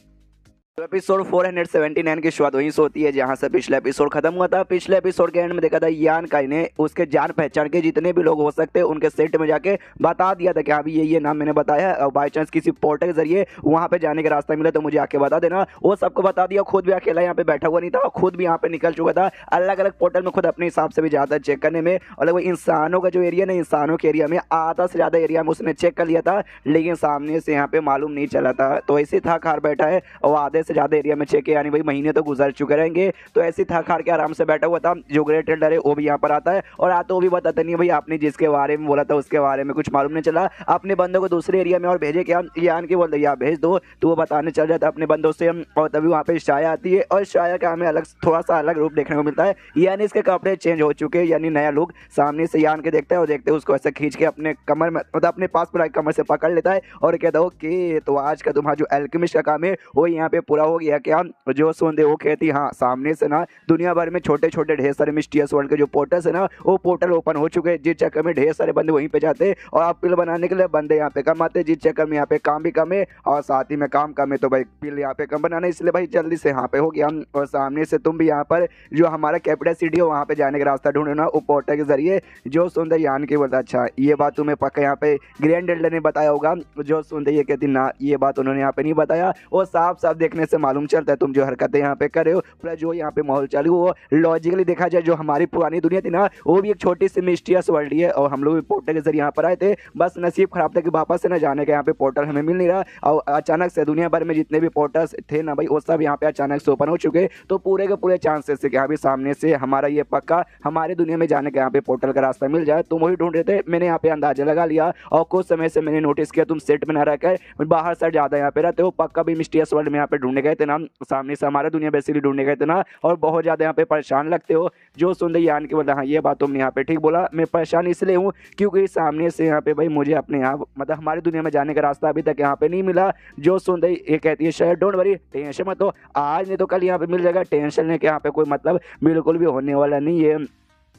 तो एपिसोड 479 की शुरुआत वहीं से होती है जहां से पिछले एपिसोड खत्म हुआ था। पिछले एपिसोड के एंड में देखा था यान काई ने उसके जान पहचान के जितने भी लोग हो सकते हैं उनके सेट में जाके बता दिया था कि अभी ये नाम मैंने बताया है और बाई चांस किसी पोर्टल के जरिए वहां पे जाने का रास्ता मिला तो मुझे आके बता देना। वो सबको बता दिया, खुद भी अकेला यहाँ पे बैठा हुआ नहीं था, खुद भी यहाँ पे निकल चुका था अलग अलग पोर्टल में खुद अपने हिसाब से भी जाता चेक करने में। और वो इंसानों का जो एरिया ना, इंसानों के एरिया में आधा से ज्यादा एरिया में उसने चेक कर लिया था, लेकिन सामने से यहाँ पे मालूम नहीं चला था। तो ऐसे था खार बैठा है और आधे से ज्यादा एरिया में चेक यानी भाई महीने तो गुजर चुके रहेंगे। तो ऐसी था खार के आराम से बैठा हुआ था। जो ग्रेट एल्डर है वो भी यहाँ पर आता है और आता वो भी बताता नहीं भाई आपने जिसके बारे में बोला था उसके बारे में कुछ मालूम नहीं चला, अपने बंदों को दूसरे एरिया में और भेजे क्या, यान के बोलते या भेज दो, तो वो बताने चल जाता अपने बंदों से। और तभी वहाँ पे शाया आती है और शाया का हमें अलग थोड़ा सा अलग रूप देखने को मिलता है, यानी इसके कपड़े चेंज हो चुके हैं, यानी नया लुक। सामने से यान के देखता है और देखते उसको ऐसे खींच के अपने कमर में मतलब अपने पास पूरा कमर से पकड़ लेता है और कहता है ओके तो आज का तुम्हारा जो एल्केमिस्ट का काम है वो यहाँ पे पूरा हो गया क्या। जो सुनते वो कहती हाँ सामने से ना दुनिया भर में छोटे छोटे ढेर सारे मिस्टीरियस वर्ल्ड के जो पोर्टल्स है ना वो पोर्टल ओपन हो चुके हैं, जिस चक्कर में ढेर सारे बंदे वहीं पे जाते हैं और आप पिल बनाने के लिए बंदे यहाँ पे कम आते हैं, जिस चक्कर में यहाँ पे काम भी कम है और साथ ही में काम कम है, तो भाई पिल यहाँ पे कम बनाना इसलिए भाई जल्दी से यहाँ पे हो गया। और सामने से तुम भी यहाँ पर जो हमारा कैपिटल सिटी है वहाँ पे जाने का रास्ता ढूंढना वो पोर्टल के जरिए। जो सुंदर यान की बोलता अच्छा ये बात तुम्हें पक्का यहाँ पे ग्रैंड एल्डर ने बताया होगा। जो सुंदर ये कहती ना ये बात उन्होंने यहाँ पे नहीं बताया, वो साफ साफ देखने से मालूम चलता है तुम जो हरकतें यहाँ पे कर रहे हो प्लस जो यहाँ पे माहौल चालू वो लॉजिकली देखा जाए जो हमारी पुरानी दुनिया थी ना वो भी एक छोटी सी मिस्टीरियस वर्ल्ड ही है और हम लोग भी पोर्टल के जरिए यहाँ पर आए थे, बस नसीब खराब था कि वापस से ना जाने का यहाँ पे पोर्टल हमें मिल नहीं रहा और अचानक से दुनिया भर में जितने भी पोर्टल्स थे ना भाई वो सब यहाँ पे अचानक से ओपन हो चुके। तो पूरे के पूरे चांसेस है कि अभी सामने से हमारा ये पक्का हमारी दुनिया में जाने का यहाँ पे पोर्टल का रास्ता मिल जाए। तुम वही ढूंढ रहे थे, मैंने यहाँ पे अंदाजा लगा लिया और कुछ समय से मैंने नोटिस किया तुम सेट में ना रहकर बाहर साइड ज्यादा यहाँ पे रहते हो, पक्का भी मिस्टीरियस वर्ल्ड में यहाँ पे ढूंढ ढूंढने गए थे ना, सामने से हमारा दुनिया बेसिकली ढूंढने गए थे ना, और बहुत ज़्यादा यहाँ पे परेशान लगते हो। जो सुनते ही यान के बोला हाँ ये बात तुमने यहाँ पे ठीक बोला, मैं परेशान इसलिए हूँ क्योंकि सामने से यहाँ पे भाई मुझे अपने यहाँ मतलब हमारी दुनिया में जाने का रास्ता अभी तक यहाँ पे नहीं मिला। जो सुनते ही ये कहती है शायद डोंट वरी, टेंशन मत हो, आज नहीं तो कल यहाँ पे मिल जाएगा, टेंशन लेके यहाँ पे कोई मतलब बिल्कुल भी होने वाला नहीं है।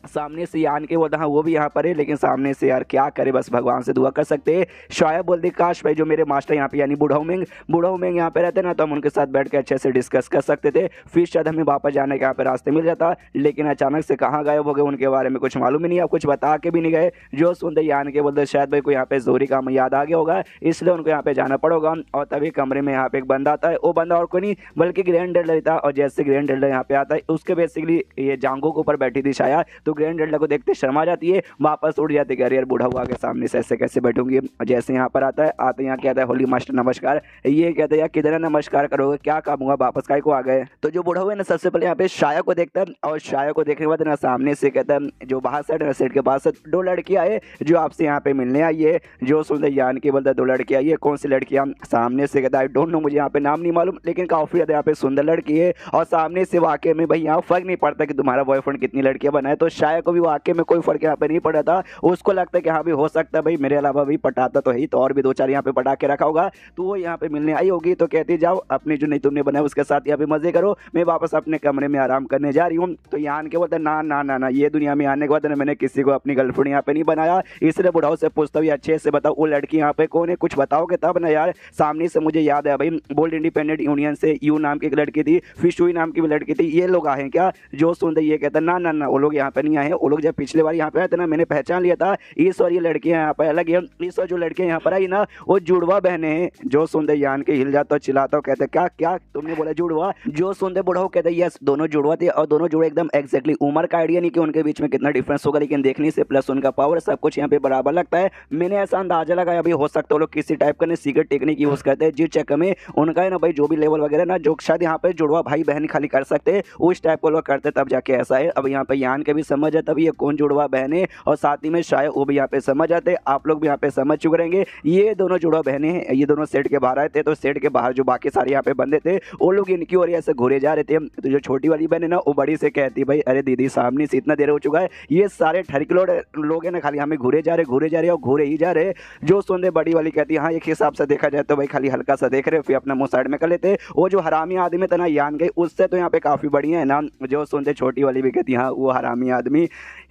सामने से यान के बोलता हाँ वो भी यहाँ पर है, लेकिन सामने से यार क्या करे, बस भगवान से दुआ कर सकते हैं। शायद बोलते काश भाई जो मेरे मास्टर यहाँ पे यानी बूढ़ा मिंग यहाँ पे रहते ना, तो हम उनके साथ बैठ के अच्छे से डिस्कस कर सकते थे, फिर शायद हमें वापस जाने के यहाँ पे रास्ते मिल जाता। लेकिन अचानक से कहाँ गायब हो गए, उनके बारे में कुछ मालूम ही नहीं, आप कुछ बता के भी नहीं गए। जो सुनते यान के बोलते शायद भाई कोई यहाँ पे जोरी काम याद आ गया होगा, इसलिए उनको यहाँ पे जाना पड़ेगा। और तभी कमरे में यहाँ पे एक बंदा आता है, वो बंदा और कोई नहीं बल्कि ग्रैंड एल्डर था। और जैसे ग्रैंड एल्डर यहाँ पे आता है, उसके बेसिकली ये जांघों के ऊपर बैठी थी शायद, तो ग्रैंड एल्डर को देखते शर्मा जाती है, वापस उड़ जाती है, यार बूढ़ा हुआ के सामने से ऐसे कैसे बैठूंगी। जैसे यहाँ पर आता है, आते यहाँ कहता है होली मास्टर नमस्कार, ये कहते हैं यार किधर नमस्कार करोगे, क्या काम हुआ, वापस काय को आ गए। तो जो बूढ़ा हुआ है ना सबसे पहले यहाँ पे शाया को देखता है, और शाया को देखने के बाद ना सामने से कहता है जो बाहर साइड है सेट के पास दो लड़कियां है जो आपसे यहाँ पे मिलने आई है। जो सुनते यान की बोलता है दो लड़कियां आई है, कौन सी लड़कियां, सामने से कहता है आई डोंट नो, मुझे यहाँ पे नाम नहीं मालूम, लेकिन काफी ज्यादा यहाँ पे सुंदर लड़की है। और सामने से वाकई में भाई यहाँ फर्क नहीं पड़ता कि तुम्हारा बॉयफ्रेंड कितनी लड़कियां बनाए, तो शाया को भी वाकई में कोई फर्क यहाँ पे नहीं पड़ा था। उसको लगता है कि हाँ भी हो सकता है भाई मेरे अलावा भी पटाता तो है, तो और भी दो चार यहाँ पे पटा के रखा होगा, तो वो यहाँ पे मिलने आई होगी। तो कहती जाओ अपनी जो नहीं तुमने बनाया उसके साथ यहाँ पे मजे करो, मैं वापस अपने कमरे में आराम करने जा रही हूँ। तो यान के बोलते ना ना ना ना, ये दुनिया में आने के बाद मैंने किसी को अपनी गर्लफ्रेंड यहाँ पे नहीं बनाया, इसलिए बुढ़ाओ से पूछता हूँ अच्छे से बताओ वो लड़की यहाँ पे कौन है, कुछ बताओगे तब ना यार। सामने से मुझे याद है भाई बोल्ड इंडिपेंडेंट यूनियन से यू नाम की एक लड़की थी, फिशुई नाम की भी लड़की थी, ये लोग आए क्या। जो सुनते ये कहता ना ना ना वो लोग यहाँ पे नहीं आए, वो लोग जब पिछले बार यहाँ पे आए थे ना मैंने पहचान लिया था, इस और ये लड़कियां यहाँ पर अलग है, इस और जो लड़कियां यहाँ पर आई ना वो जुड़वा बहने हैं। जो सुनते यान के हिल जाता चिल्लाता कहते क्या क्या तुमने बोला जुड़वा। जो सुनते बुढ़ाओ कहते यस दोनों जुड़वा थे, और दोनों जुड़े एकदम एग्जैक्टली, उम्र का आइडिया नहीं कि उनके बीच में कितना डिफरेंस होगा, लेकिन देखने से प्लस उनका पावर सब कुछ यहाँ पे बराबर लगता है। मैंने ऐसा अंदाजा लगाया अभी हो सकता है लोग किसी टाइप का सीक्रेट टेक्निक यूज करते हैं, जिस चक्कर में उनका है ना भाई जो भी लेवल वगैरह ना जो शायद यहाँ पे जुड़वा भाई बहन खाली कर सकते हैं उस टाइप को लोग करते तब जाके ऐसा है। अब यहाँ पे यान के भी समझ है तभी ये कौन जुड़वा बहन है, और साथ ही में शायद वो भी यहाँ पे समझ आते, आप लोग भी यहाँ पे समझ चुके रहेंगे। ये दोनों जुड़वा बहनें हैं, ये दोनों सेट के बाहर आए थे, तो सेट के बाहर जो बाकी सारे यहाँ पे बंदे थे वो लोग इनकी ओर ऐसे घूरे जा रहे थे। तो जो छोटी वाली बहन है ना वो बड़ी से कहती भाई अरे दीदी सामने से इतना देर हो चुका है, ये सारे ठरकिलोड लोग है ना खाली हमें घूरे जा रहे और घूरे ही जा रहे। जो सुनते बड़ी वाली कहती है हाँ एक हिसाब से देखा जाए तो भाई खाली हल्का सा देख रहे, फिर अपना मुंह साइड में कर लेते। वो जो हरामी आदमी था ना यान गई उससे तो यहाँ पे काफी बढ़िया है ना। जो सुनते छोटी वाली भी कहती हाँ वो हरामी आदमी,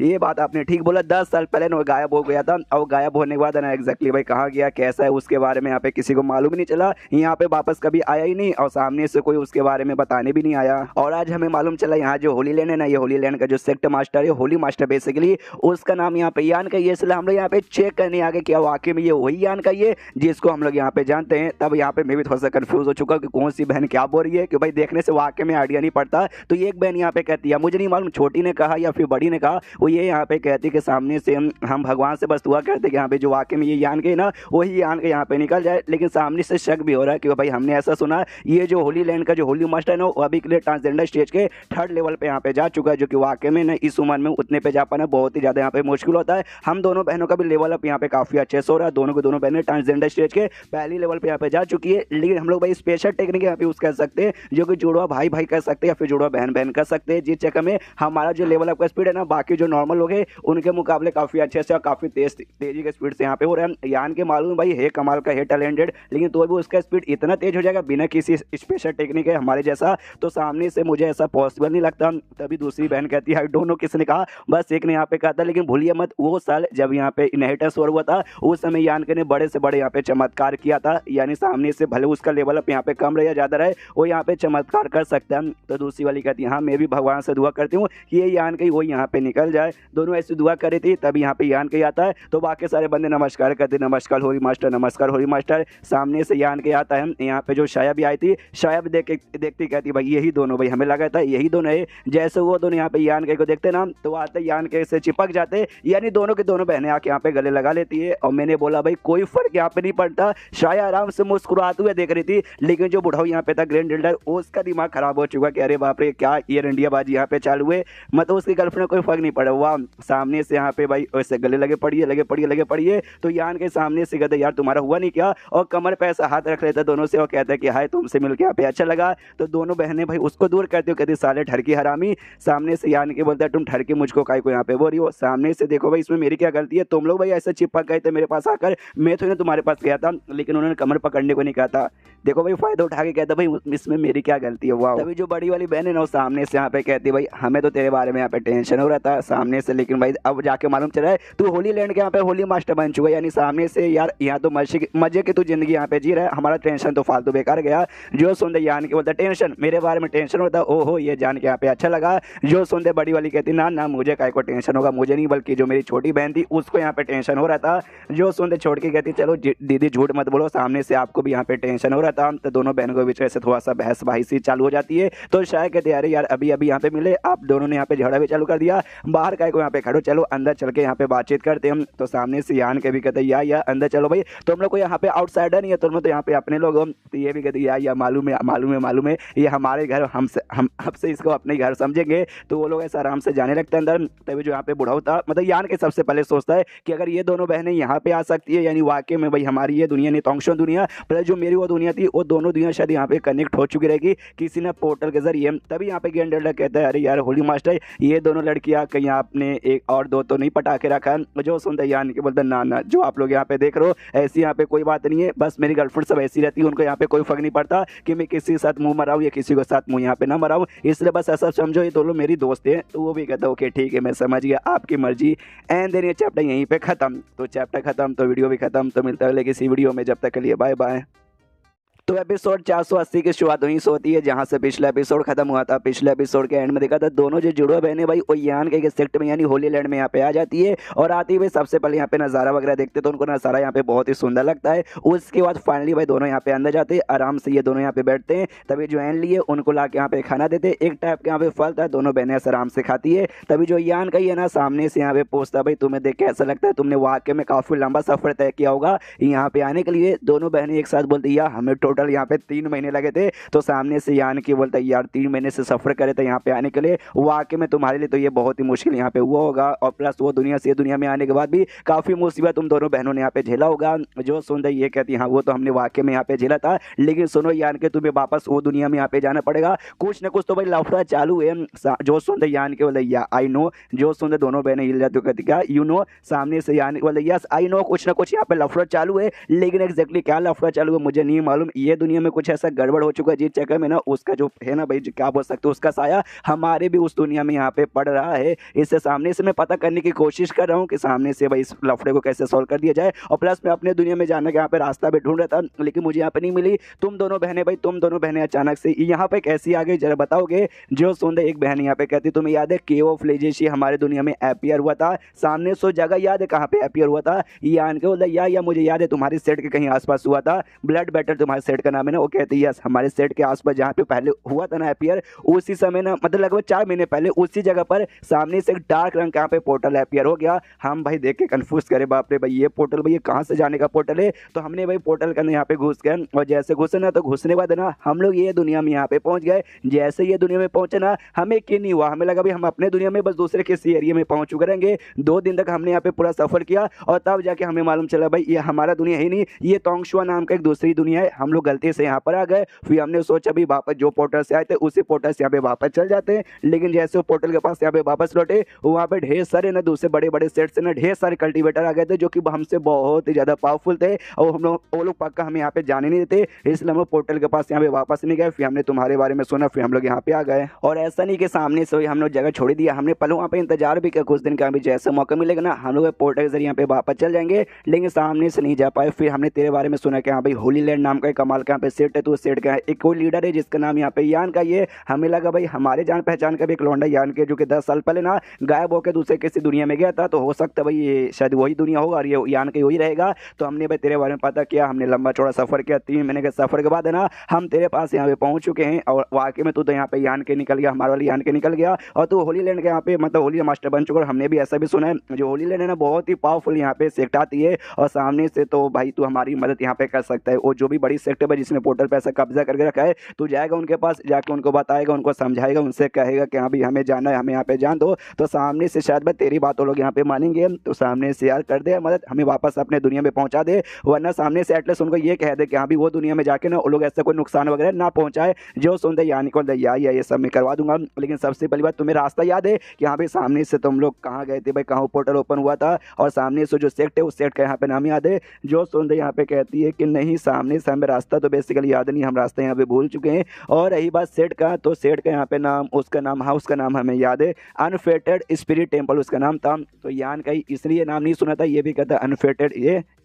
ये बात आपने ठीक बोला, 10 साल पहले ना गायब हो गया था, और गायब होने के बाद ना एग्जैक्टली भाई कहाँ गया कैसा है उसके बारे में यहाँ पे किसी को मालूम ही नहीं चला, यहाँ पे वापस कभी आया ही नहीं, और सामने से कोई उसके बारे में बताने भी नहीं आया। और आज हमें मालूम चला यहाँ जो होली लैंड है ना, ये होली लैंड का जो सेक्टर मास्टर है होली मास्टर बेसिकली उसका नाम यहाँ पे यान का, ये इसलिए हम लोग यहाँ पे चेक करने आ गए क्या वाकई में ये वही यान का ये जिसको हम लोग यहाँ पे जानते हैं। तब यहाँ पे मैं भी थोड़ा सा कंफ्यूज हो चुका कि कौन सी बहन क्या बोल रही है, कि भाई देखने से वाकई में आइडिया नहीं पड़ता। तो एक बहन यहाँ पे कहती है मुझे नहीं मालूम छोटी ने कहा या फिर बड़ी ने कहा, वो ये यहाँ पे कहती कि सामने से हम भगवान से बस दुआ करते कि यहाँ पे जो वाकई में ये यान के ना वही यान के यहाँ पे निकल जाए। लेकिन सामने से शक भी हो रहा है कि भाई हमने ऐसा सुना ये जो होली लैंड का जो होली मास्टर है ना वो अभी के लिए ट्रांसजेंडर स्टेज के 3rd लेवल पे यहाँ पे जा चुका है, जो कि वाकई में ना इस उम्र में उतने पे जा पाना बहुत ही ज्यादा यहाँ पे मुश्किल होता है। हम दोनों बहनों का भी लेवल अप यहाँ पे काफी अच्छे से हो रहा है, दोनों को दोनों बहनें ट्रांसजेंडर स्टेज के पहली लेवल पे यहाँ पे जा चुकी है। लेकिन हम लोग भाई स्पेशल टेक्निक यहाँ पे यूज कर सकते हैं, जो कि जुड़वा भाई भाई कर सकते हैं या फिर जुड़वा बहन बहन कर सकते हैं, जिस चक्कर में हमारा जो लेवल अप का स्पीड है ना बाकी जो नॉर्मल लोग हैं उनके मुकाबले काफी अच्छे से और काफी तेजी के स्पीड से यहाँ पे हो रहा है। यान के मालूम भाई है कमाल का है टैलेंटेड, लेकिन तो भी उसका स्पीड इतना तेज हो जाएगा बिना किसी स्पेशल टेक्निक है हमारे जैसा, तो सामने से मुझे ऐसा पॉसिबल नहीं लगता। तभी दूसरी बहन कहती है आई डोंट नो किसने कहा, बस एक ने यहाँ पे कहा था। लेकिन भूलिए मत वो साल जब यहाँ पे इनहेरिटेंस वॉर हुआ था उस समय यान के ने बड़े से बड़े यहाँ पे चमत्कार किया था, यानी सामने से भले उसका लेवल अप यहाँ पे कम रहे या ज्यादा रहे वो यहाँ पे चमत्कार कर सकता है। तो दूसरी वाली कहती है हाँ मैं भी भगवान से दुआ करती हूँ कि ये यान कहीं वो यहाँ पे निकल जाए। दोनों ऐसी दुआ करी थी तभी यहाँ पे यान कहीं आता है, तो बाकी सारे बंदे नमस्कार करते नमस्कार होली मास्टर नमस्कार होली मास्टर। सामने से यान के आता है, यहाँ पे जो शाया भी आई थी, शाया भी देखती कहती भाई यही दोनों, भाई हमें लगा था यही दोनों है। जैसे वो दोनों यहाँ पे यान के को देखते ना तो आते यान के से चिपक जाते, यानी दोनों की दोनों बहनें आके यहाँ पे गले लगा लेती है। और मैंने बोला भाई कोई फर्क यहाँ पे नहीं पड़ता, शाया आराम से मुस्कुराते हुए देख रही थी, लेकिन जो बुढ़ाऊ यहाँ पे था ग्रैंड एल्डर उसका दिमाग खराब हो चुका कि अरे बाप रे क्या ये रंडियाबाजी यहाँ पे चालू है, मतलब उसकी गर्लफ्रेंड कोई फर्क नहीं पड़ा। वाह, सामने से यहाँ पे भाई वैसे गले लगे पड़िए लगे पड़िए लगे पड़िए। तो यान के सामने से कहते यार तुम्हारा हुआ नहीं क्या, और कमर पे ऐसा हाथ रख लेता दोनों से और कहता है कि हाय तुमसे मिलकर यहाँ पे अच्छा लगा। तो दोनों बहनें भाई उसको दूर करती हो, कहती साले ठरकी हरामी। सामने से यान के बोलता है तुम ठरकी मुझको काय को यहाँ पे बोल रही हो। सामने से देखो भाई इसमें मेरी क्या गलती है, तुम लोग भाई ऐसे चिपक गए थे मेरे पास आकर, मैं तो तुम्हारे पास गया था लेकिन उन्होंने कमर पकड़ने को नहीं कहा था। देखो भाई फायदा उठा के कहता भाई इसमें मेरी क्या गलती है। वाह, तभी जो बड़ी वाली बहन है ना वो सामने से यहाँ पे कहती भाई हमें तो तेरे बारे में यहाँ पे टेंशन हो रहा था सामने से, लेकिन भाई अब जाके मालूम चला है तू होली लैंड के यहाँ पे होली मास्टर बन चुका है। यानी सामने से यार यहाँ तो मजे की तू जिंदगी यहाँ पे जी रहा है, हमारा टेंशन तो फालतू बेकार गया। जो सुनते यान के बोलता टेंशन मेरे बारे में टेंशन होता, ओहो ये जान के यहाँ पे अच्छा लगा। जो सुनते बड़ी वाली कहती ना ना मुझे काय को टेंशन होगा, मुझे नहीं बल्कि जो मेरी छोटी बहन थी उसको यहाँ पे टेंशन हो रहा था। जो सुनते छोड़ के कहती चलो दीदी झूठ मत बोलो, सामने से आपको भी यहाँ पे टेंशन हो रहा था। तो दोनों बहनों के बीच में से थोड़ा सा बहस बाहिसी चालू हो जाती है। तो शायद कहते अरे यार अभी अभी यहाँ पे मिले, आप दोनों ने यहाँ पे झगड़ा भी चालू कर दिया, बाहर काय को यहाँ पे खड़ो, चलो अंदर चल के यहाँ पे बातचीत करते हम। तो सामने से यान के भी कहते या अंदर चलो भाई, तुम लोग को यहाँ पे आउटसाइडर नहीं है, तुम लोग तो यहाँ पे अपने लोग हो। तो ये भी कहते या मालूम है मालूम है मालूम है, ये हमारे घर, हम आपसे इसको अपने घर समझेंगे। तो वो लोग ऐसा आराम से जाने लगते हैं अंदर। तभी जो यहाँ पे बूढ़ा होता मतलब यान के सबसे पहले सोचता है कि अगर ये दोनों बहनें यहाँ पे आ सकती है यानी वाकई में भाई हमारी ये दुनिया नहीं तोंगशो दुनिया, पर जो मेरी वो दुनिया थी वो दोनों दुनिया शायद यहाँ पे कनेक्ट हो चुकी रहेगी किसी ना पोर्टल के जरिए। तभी यहाँ पे गेंडर कहता है अरे यार होली मास्टर ये दोनों लड़कियां कहीं आपने एक और दो तो नहीं पटा के रखा। जो सुनते यान के बोलते ना ना जो आप लोग यहाँ पे देख रहे हो ऐसी यहाँ पे कोई बात नहीं है, बस मेरी गर्लफ्रेंड सब ऐसी रहती है, उनको यहाँ पे कोई फर्क नहीं पड़ता कि मैं किसी के साथ मुंह मराऊँ या किसी के साथ मुंह यहाँ पे ना मराऊँ, इसलिए बस ऐसा समझो ये दोनों मेरी दोस्त हैं। तो वो भी कहता है ओके ठीक है मैं समझ गया आपकी मर्जी। एंड देन ये चैप्टर यहीं पे खत्म। तो चैप्टर खत्म तो वीडियो भी खत्म। तो मिलता है अगले किसी वीडियो में, जब तक के लिए बाय बाय। तो एपिसोड 480 की शुरुआत वहीं से होती है जहां से पिछला एपिसोड खत्म हुआ था। पिछले एपिसोड के एंड में देखा था दोनों जो जुड़वा बहनें भाई वो यान के सेक्टर में यानी होली लैंड में यहाँ पे आ जाती है, और आती हुई सबसे पहले यहाँ पे नज़ारा वगैरह देखते तो उनको नज़ारा यहाँ पे बहुत ही सुंदर लगता है। उसके बाद फाइनली भाई दोनों यहाँ पे अंदर जाते हैं, आराम से ये दोनों यहाँ पे बैठते हैं। तभी जो एन लिए उनको ला के यहाँ पे खाना देते, एक टाइप के यहाँ पे फल था, दोनों बहनें आराम से खाती है। तभी जो यान का ही है ना सामने से यहाँ पे पूछता भाई तुम्हें देख के ऐसा लगता है तुमने वाकई में काफी लंबा सफर तय किया होगा यहाँ पे आने के लिए। दोनों बहनें एक साथ बोलती यार हमें टोटल यहाँ पे 3 महीने लगे थे। तो सामने से यान की बोलता है यार 3 महीने से सफर करे थे यहाँ पे आने के लिए, वाकई में तुम्हारे लिए तो ये बहुत ही मुश्किल यहाँ पे हुआ होगा, और प्लस वो दुनिया से दुनिया में आने के बाद भी काफी मुसीबत तुम दोनों बहनों ने यहाँ पे झेला होगा। जो सुन रही ये कहती हाँ वो तो हमने वाकई में यहाँ पे झेला था, लेकिन सुनो यान के तुम्हें वापस वो दुनिया में यहाँ पे जाना पड़ेगा, कुछ न कुछ तो भाई लफड़ा चालू है। जो सुन रही यान के बोले या आई नो, जो सुन रहे दोनों बहनें हिल जाती कहती क्या यू नो, सामने से यान के बोले यस आई नो कुछ ना कुछ यहाँ पे लफड़ा चालू है, लेकिन एग्जैक्टली क्या लफड़ा चालू है मुझे नहीं मालूम। ये दुनिया में कुछ ऐसा गड़बड़ हो चुका है जिस चक्कर में ना उसका जो है ना भाई क्या बोल सकते हो उसका साया हमारे भी उस दुनिया में यहाँ पे पड़ रहा है। इससे सामने से मैं पता करने की कोशिश कर रहा हूँ कि सामने से भाई इस लफड़े को कैसे सॉल्व कर दिया जाए, और प्लस मैं अपने दुनिया में जाने का यहाँ पे रास्ता भी ढूंढ रहा था लेकिन मुझे यहाँ पे नहीं मिली। तुम दोनों बहनें भाई तुम दोनों बहनें अचानक से यहाँ पे कैसी आ गई जरा बताओगे। जो सुन एक बहन यहाँ पे कहती तुम्हें याद है केव ऑफ लेजेशी हमारे दुनिया में अपियर हुआ था, सामने सो जगह याद है कहाँ पे अपियर हुआ था। यान के बोला या मुझे याद है तुम्हारे सेट के कहीं आसपास हुआ था, ब्लड बैटल तुम्हारे सेट का नाम है ना। वो कहती है यस हमारे सेट के आसपास जहाँ पे पहले हुआ था ना अपियर, उसी समय ना मतलब लगभग 4 महीने पहले उसी जगह पर सामने से एक डार्क रंग का यहाँ पे पोर्टल अपियर हो गया। हम भाई देख के कंफ्यूज करे बाप रे भाई ये पोर्टल भाई ये कहाँ से जाने का पोर्टल है। तो हमने भाई पोर्टल के अंदर यहाँ पे घुस गए, और जैसे घुसे ना तो घुसने के बाद ना हम लोग ये दुनिया में यहाँ पे पहुंच गए। जैसे ये दुनिया में पहुंचे ना हमें कि नहीं हुआ, हमें लगा भाई हम अपने दुनिया में बस दूसरे किसी एरिया में पहुंच चुके रहेंगे। 2 दिन तक हमने यहाँ पे पूरा सफर किया और तब जाके हमें मालूम चला भाई ये हमारा दुनिया है नहीं, ये तोंगशुआ नाम का एक दूसरी दुनिया है। हम लोग गलती से यहाँ पर आ गए, फिर हमने सोचा भाई वापस जो पोर्टल से आए थे उसी पोर्टल से यहाँ पे वापस चल जाते हैं। लेकिन जैसे वो पोर्टल के पास यहाँ पे वापस लौटे वहाँ पे ढेर सारे ना दूसरे बड़े बड़े सेट से ना ढेर सारे कल्टीवेटर आ गए थे जो कि हमसे बहुत ही ज्यादा पावरफुल थे, और हम लोग वो लोग पक्का हमें यहाँ पे जाने नहीं देते, इसलिए हम लोग पोर्टल के पास यहाँ पे वापस नहीं गए। फिर हमने तुम्हारे बारे में सुना, फिर हम लोग यहाँ पे आ गए। और ऐसा नहीं कि सामने से हम लोग जगह छोड़ दिया, हमने पहले वहाँ पे इंतजार भी किया कुछ दिन का, भी जैसे मौका मिलेगा ना हम लोग पोर्टल के जरिए यहाँ पे वापस चल जाएंगे, लेकिन सामने से नहीं जा पाए। फिर हमने तेरे बारे में सुना कि हाँ भाई होली लैंड नाम का एक कमाल का यहाँ पे सेट है, तो सेट का एक कोई लीडर है जिसका नाम यहाँ पे यान का ये। हमें लगा भाई हमारे जान पहचान का भी एक लौंडा यान के जो कि 10 साल पहले ना गायब होकर दूसरे किसी दुनिया में गया था, तो हो सकता है भाई ये शायद वही दुनिया होगा और ये यान के वही रहेगा। तो हमने भाई तेरे बारे में पता किया, हमने लंबा चौड़ा सफर किया, 3 महीने के सफर के बाद है ना हम तेरे पास यहाँ पे पहुंच चुके हैं। और वाकई में तू तो यहाँ पे यान के निकल गया, हमारे वाले यान के निकल गया, और तू होली लैंड के यहाँ पे मतलब होली मास्टर बन चुका। और हमने भी ऐसा भी सुना है जो होली लैंड है ना बहुत ही पावरफुल यहाँ पे सेक्ट आती है, और सामने से तो भाई तू हमारी मदद यहाँ पे कर सकता है। और जो भी बड़ी सेक्ट सकते भाई जिसने पोर्टल पे ऐसा कब्जा करके रखा है। तू जाएगा उनके पास, जाके उनको बताएगा, उनको समझाएगा, उनसे कहेगा कि हाँ भाई हमें जाना है, हमें यहाँ पे जान दो। तो सामने से शायद भाई तेरी बात वो लोग यहाँ पे मानेंगे, तो सामने से यार कर दे मदद, हमें वापस अपने दुनिया में पहुंचा दे। वरना सामने से एटलीस्ट उनको ये कह दे कि हाँ भी वो दुनिया में जाके ना वो लोग ऐसा कोई नुकसान वगैरह ना पहुंचाए। जो सुनते यानी को या ये सब मैं करवा दूंगा। लेकिन सबसे पहली बात तुम्हें रास्ता याद है कि हाँ भाई सामने से तुम लोग कहाँ गए थे भाई, कहाँ पोर्टल ओपन हुआ था, और सामने से जो सेक्ट है उस सेक्ट का यहाँ पे नाम याद है। जो सुनते यहाँ पे कहती है कि नहीं सामने से हमें रास्ता तो बेसिकली याद नहीं, हम रास्ता यहाँ पे भूल चुके हैं। और रही बात सेट का, तो सेट का यहाँ पे नाम, उसका नाम, हाँ उसका नाम हमें याद है, अनफेटेड स्पिरिट टेम्पल उसका नाम था। तो यान का इसलिए नाम नहीं सुना था, ये भी कहता है अनफेटेड,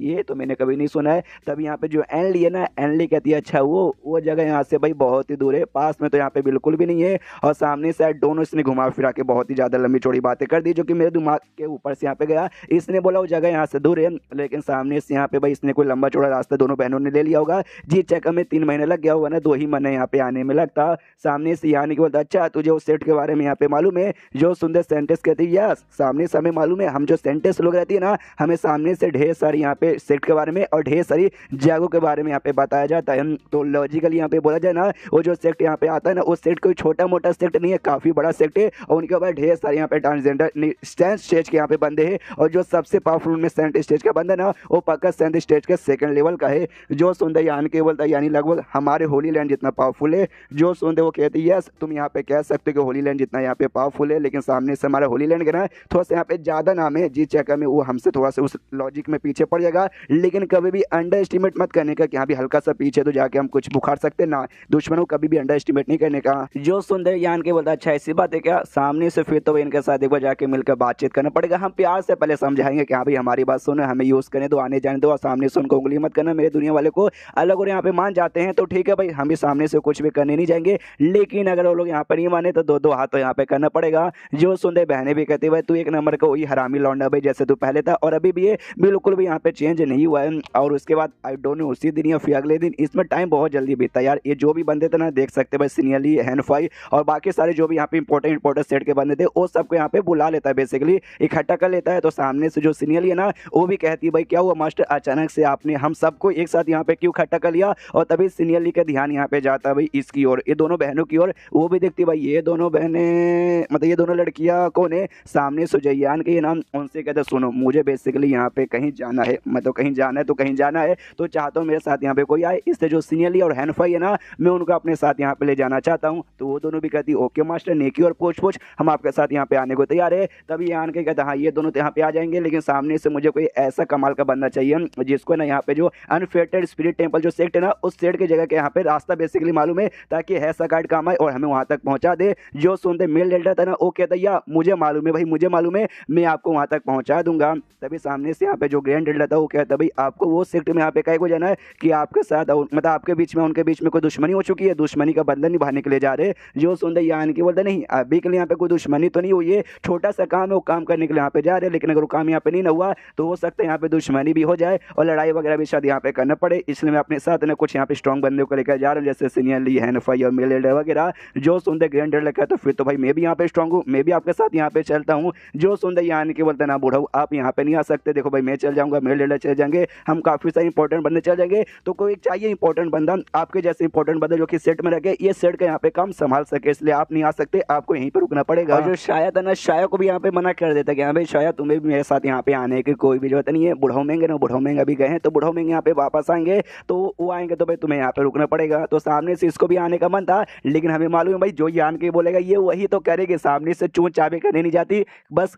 ये तो मैंने कभी नहीं सुना है। तब यहाँ पे जो एनली है ना, एनली कहती है अच्छा वो जगह यहाँ से भाई बहुत ही दूर है, पास में तो यहाँ पे बिल्कुल भी नहीं है। और सामने से दोनों इसने घुमा फिरा के बहुत ही ज़्यादा लंबी चौड़ी बातें कर दी, जो कि मेरे दिमाग के ऊपर से यहाँ पे गया। इसने बोला वो जगह यहाँ से दूर है, लेकिन सामने से यहाँ पे भाई इसने कोई लंबा चौड़ा रास्ता दोनों बहनों ने ले लिया होगा। जी चक्कर में 3 महीने लग गया होगा ना, 2 ही महीने यहाँ पे आने में लगता। सामने से आने के बाद अच्छा तुझे उस सेट के बारे में यहाँ पे मालूम है? जो सुंदर सेंटेंस कहती है यस सामने से हमें मालूम है, हम जो सेंटेंस लोग रहती है ना, हमें सामने से ढेर सारी यहाँ पे सेट के बारे में और ढेर सारी जगहों के बारे में यहाँ पे बताया जाता है। तो लॉजिकली यहाँ पे बोला जाए ना, वो जो सेक्ट यहाँ पे आता है ना, उस सेक्ट कोई छोटा मोटा सेक्ट नहीं है, काफी बड़ा सेक्ट है। और उनके ऊपर ढेर सारे यहाँ पे ट्रांसजेंडर सेंट स्टेज के यहाँ पे बंदे हैं। और जो सबसे पावरफुल में सेंट स्टेज का बंदा ना, वो पक्का सेंट स्टेज के 2nd लेवल का है। जो सुंदर यान के बोलता है यानी लगभग हमारे होली लैंड जितना पावरफुल है। जो सुंदर वो कहती है यस तुम यहाँ पे कह सकते हो कि होली लैंड जितना यहाँ पे पावरफुल है, लेकिन सामने से हमारा होली लैंड का ना थोड़ा सा यहाँ पे ज्यादा नाम है। जी चक्कर में वो हमसे थोड़ा सा उस लॉजिक में पीछे पड़ जाएगा। लेकिन कभी भी अंडर एस्टिमेट मत करने का कि हाँ भी हल्का सा पीछे तो जाके हम कुछ बुखार सकते ना, दुश्मनों को कभी भी अंडर एस्टिमेट नहीं करने का। जो सुंदर यान के बोलता अच्छा ऐसी बात है क्या? सामने से फिर तो इनके साथ एक बार जाके मिलकर बातचीत करना पड़ेगा। हम प्यार से पहले समझाएंगे कि हाँ भाई हमारी बात सुनो, हमें यूज करने दो, आने जाने दो, और सामने से उनको उंगली मत करना। मेरे दुनिया वाले को अलग और यहाँ पे मान जाते हैं तो ठीक है भाई, हम भी सामने से कुछ भी करने नहीं जाएंगे। लेकिन अगर वो लोग यहाँ पर नहीं माने तो 2-2 हाथ तो यहाँ पे करना पड़ेगा। जो सुंदर बहनें भी कहती है भाई तू एक नंबर का वही हरामी लौंडा भाई, जैसे तू पहले था और अभी भी ये बिल्कुल भी यहाँ पे चेंज नहीं हुआ है। और उसके बाद आई डोंट नो उसी दिन या फिर अगले दिन, इसमें टाइम बहुत जल्दी बीतता यार। ये जो भी बंदे थे ना देख सकते भाई, सीनियरली, हैनफाई और बाकी सारे जो भी यहाँ पे इंपॉर्टेंट सेट के बंदे थे वो सबको यहाँ पे बुला लेता है, बेसिकली इकट्ठा कर लेता है। तो सामने से जो सीनियरली है ना, वो भी कहती है भाई क्या हुआ मास्टर, अचानक से आपने हम सबको एक साथ यहाँ पे क्यों इकट्ठा कर लिया? और तभी सीनियरली का ध्यान यहाँ पे जाता है भाई इसकी ओर, ये दोनों बहनों की ओर। वो भी देखती भाई ये दोनों बहनें, मतलब ये दोनों लड़कियां कौन है? सामने सुजैयान के ये नाम। उनसे कहते सुनो मुझे बेसिकली यहाँ पे कहीं जाना है, मतलब कहीं जाना है तो कहीं जाना है, तो चाहता हूँ मेरे साथ यहाँ पे कोई आए। इससे जो सीनियरली और हैनफाई है ना, मैं उनको अपने साथ यहाँ पे ले जाना चाहता हूँ। तो वो दोनों भी कहती ओके मास्टर, नेकी और पूछ हम आपके साथ यहाँ पे आने को तैयार है। तभी आन के कहता हाँ ये दोनों तो यहाँ पे आ जाएंगे, लेकिन सामने से मुझे कोई ऐसा कमाल का बंदा चाहिए जिसको ना यहाँ पे जो अनफेटेड स्पिरिट टेम्पल जो सेक्ट है ना, उस सेक्ट की जगह के यहाँ पे रास्ता बेसिकली मालूम है, ताकि ऐसा गाइड काम आए और हमें वहां तक पहुंचा दे। जो सुनते मेल लीडर था ना, वो कहता या मुझे मालूम है भाई, मुझे मालूम है, मैं आपको वहां तक पहुंचा दूंगा। तभी सामने से यहाँ पे जो ग्रैंड लीडर था वो कहता भाई आपको वो सेक्ट में यहाँ पे कहीं को जाना है कि आपके साथ मतलब आपके बीच में उनके बीच में कोई दुश्मनी हो चुकी है, दुश्मनी का बदला निभाने के लिए जा रहे। जो सुनते यान की बोलते नहीं अभी के लिए यहाँ पे कोई दुश्मनी तो नहीं हुई है, छोटा सा काम है, वो काम करने के लिए यहाँ पे जा रहे हैं। लेकिन अगर वो काम यहाँ पे नहीं हुआ तो हो सकता है यहाँ पे दुश्मनी भी हो जाए और लड़ाई वगैरह भी शायद यहाँ पे करना पड़े। इसलिए मैं अपने साथ ना कुछ यहाँ पे स्ट्रॉन्ग बंदे को लेकर जा रहा हूँ, जैसे सीनियरली, हैनफाई और मेल लीडर वगैरह। जो सुनते ग्रैंड लीडर कहता फिर तो भाई मैं भी यहाँ पे स्ट्रॉन्ग हूँ, मैं भी आपके साथ यहाँ पे चलता हूँ। जो सुनते यान के बोलते ना बूढ़ा आप यहाँ पे नहीं आ सकते, देखो भाई मैं चल जाऊंगा, मेल लीडर चल जाएंगे, हम काफी सारे इंपॉर्टेंट बंदे चल जाएंगे। तो कोई चाहिए इंपॉर्टेंट बंदा, आपके जैसे इंपॉर्टेंट बंदा जो कि सेट में रखे, ये सेट का यहाँ पे काम संभाल सके, इसलिए आप नहीं आ सकते, आपको यहीं पे रुकना पड़ेगा। और जो शायद है ना, शायद को भी यहाँ पे मना कर देता कि हाँ भाई शायद तुम्हें भी मेरे साथ यहाँ पे आने की कोई भी जरूरत नहीं है। बुढ़ाऊ मेंगे ना, बुढ़ाऊ मेंगे अभी गए हैं, तो बुढ़ाऊ मेंगे यहाँ पे वापस आएंगे, तो वो आएंगे तो भाई तुम्हें यहाँ पे रुकना पड़ेगा। तो सामने से इसको भी आने का मन था, लेकिन हमें मालूम है भाई जो यान के बोलेगा ये वही तो करेगी, सामने से चूं चाबी करने नहीं जाती, बस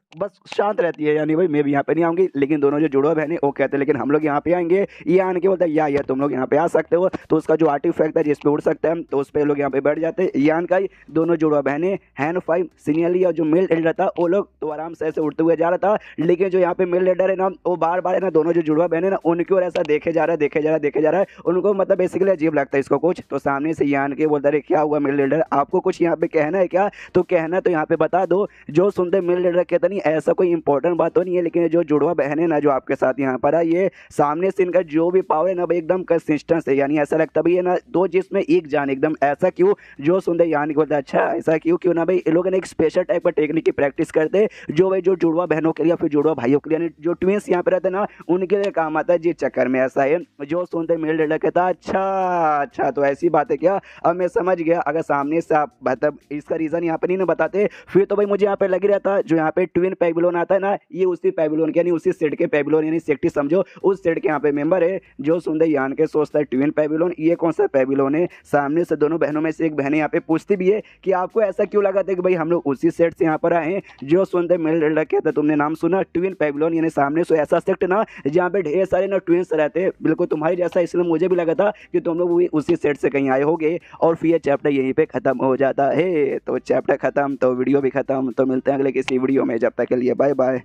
शांत रहती है, यानी भाई मैं भी यहाँ पे नहीं आऊंगी। लेकिन दोनों जो जुड़वा बहने वो कहते हैं लेकिन हम लोग यहाँ पे आएंगे। ये आन के बोलता है या तुम लोग यहाँ पे आ सकते हो। तो उसका जो आर्टिफैक्ट है जिसपे उड़ सकता है, तो उस पर लोग यहाँ पे बैठ जाते हैं। यान का दोनों जुड़वा बहने हैनफाई सीनियरली और जो मेल लीडर था वो लोग तो आराम से ऐसे उड़ते हुए जा रहा था। लेकिन जो यहाँ पे मेल लीडर है ना, वो बार बार है ना दोनों जो जुड़वा बहने ना उनकी ओर ऐसा देखे जा रहा है, उनको मतलब बेसिकली अजीब लगता है इसको कुछ। तो सामने से यान के बोलता है क्या हुआ मेल लीडर, आपको कुछ यहाँ पे कहना है क्या? तो कहना तो यहाँ पे बता दो। जो सुनते मेल लीडर कहता नहीं ऐसा कोई इंपॉर्टेंट बात तो नहीं है, लेकिन जो जुड़वा बहन है ना जो आपके साथ यहाँ पर है, ये सामने से इनका जो भी पावर है ना भाई एकदम कंसिस्टेंस है, यानी ऐसा लगता भाई है ना दो जिसमें एक जान, एकदम ऐसा क्यों? जो सुनते यान बोलता है अच्छा ऐसा क्यों ना भाई, ये लोग एक स्पेशल टाइप का टेक्निक की प्रैक्टिस करते जो भाई जो जुड़वा बहनों के लिए फिर जुड़वा भाइयों के लिए, जो ट्विंस यहाँ पे रहते हैं ना उनके लिए काम आता है। जिस चक्कर में ऐसा है। जो सुनते मेल लीडर कहता अच्छा अच्छा, तो ऐसी बात है क्या, अब मैं समझ गया। अगर सामने से आप मतलब इसका रीजन यहाँ पे नहीं ना बताते, फिर तो भाई मुझे यहाँ पे लग रहा था जो यहाँ पे ट्विन पेबिलोन आता है ना, ये उसी पेबिलोन के यानी उसी सेट के पेबिलोन यानी सेक्टी समझो उस सेट के यहाँ पे मेंबर है जो सुनते यान के सोचता है ट्विन पेबिलोन। ये कौन सा पेबिलोन है? सामने से दोनों बहनों में से एक बहन यहाँ पे पूछती भी है कि आपको ऐसा क्यों लगा था कि भाई हम लोग उसी सेट से यहाँ पर आए हैं जो सुनते मिल रखे थे। तुमने नाम सुना ट्विन पेबिलोन, यानी सामने से ऐसा सेक्ट ना जहाँ पे ढेर सारे ना ट्विंस रहते हैं, बिल्कुल तुम्हारी जैसा। इसलिए मुझे भी लगा था कि तुम लोग भी उसी सेट से कहीं आए होगे। और फिर ये चैप्टर यहीं पे खत्म हो जाता है। तो चैप्टर खत्म तो वीडियो भी खत्म। तो मिलते हैं अगले किसी वीडियो में, जब तक के लिए बाय बाय।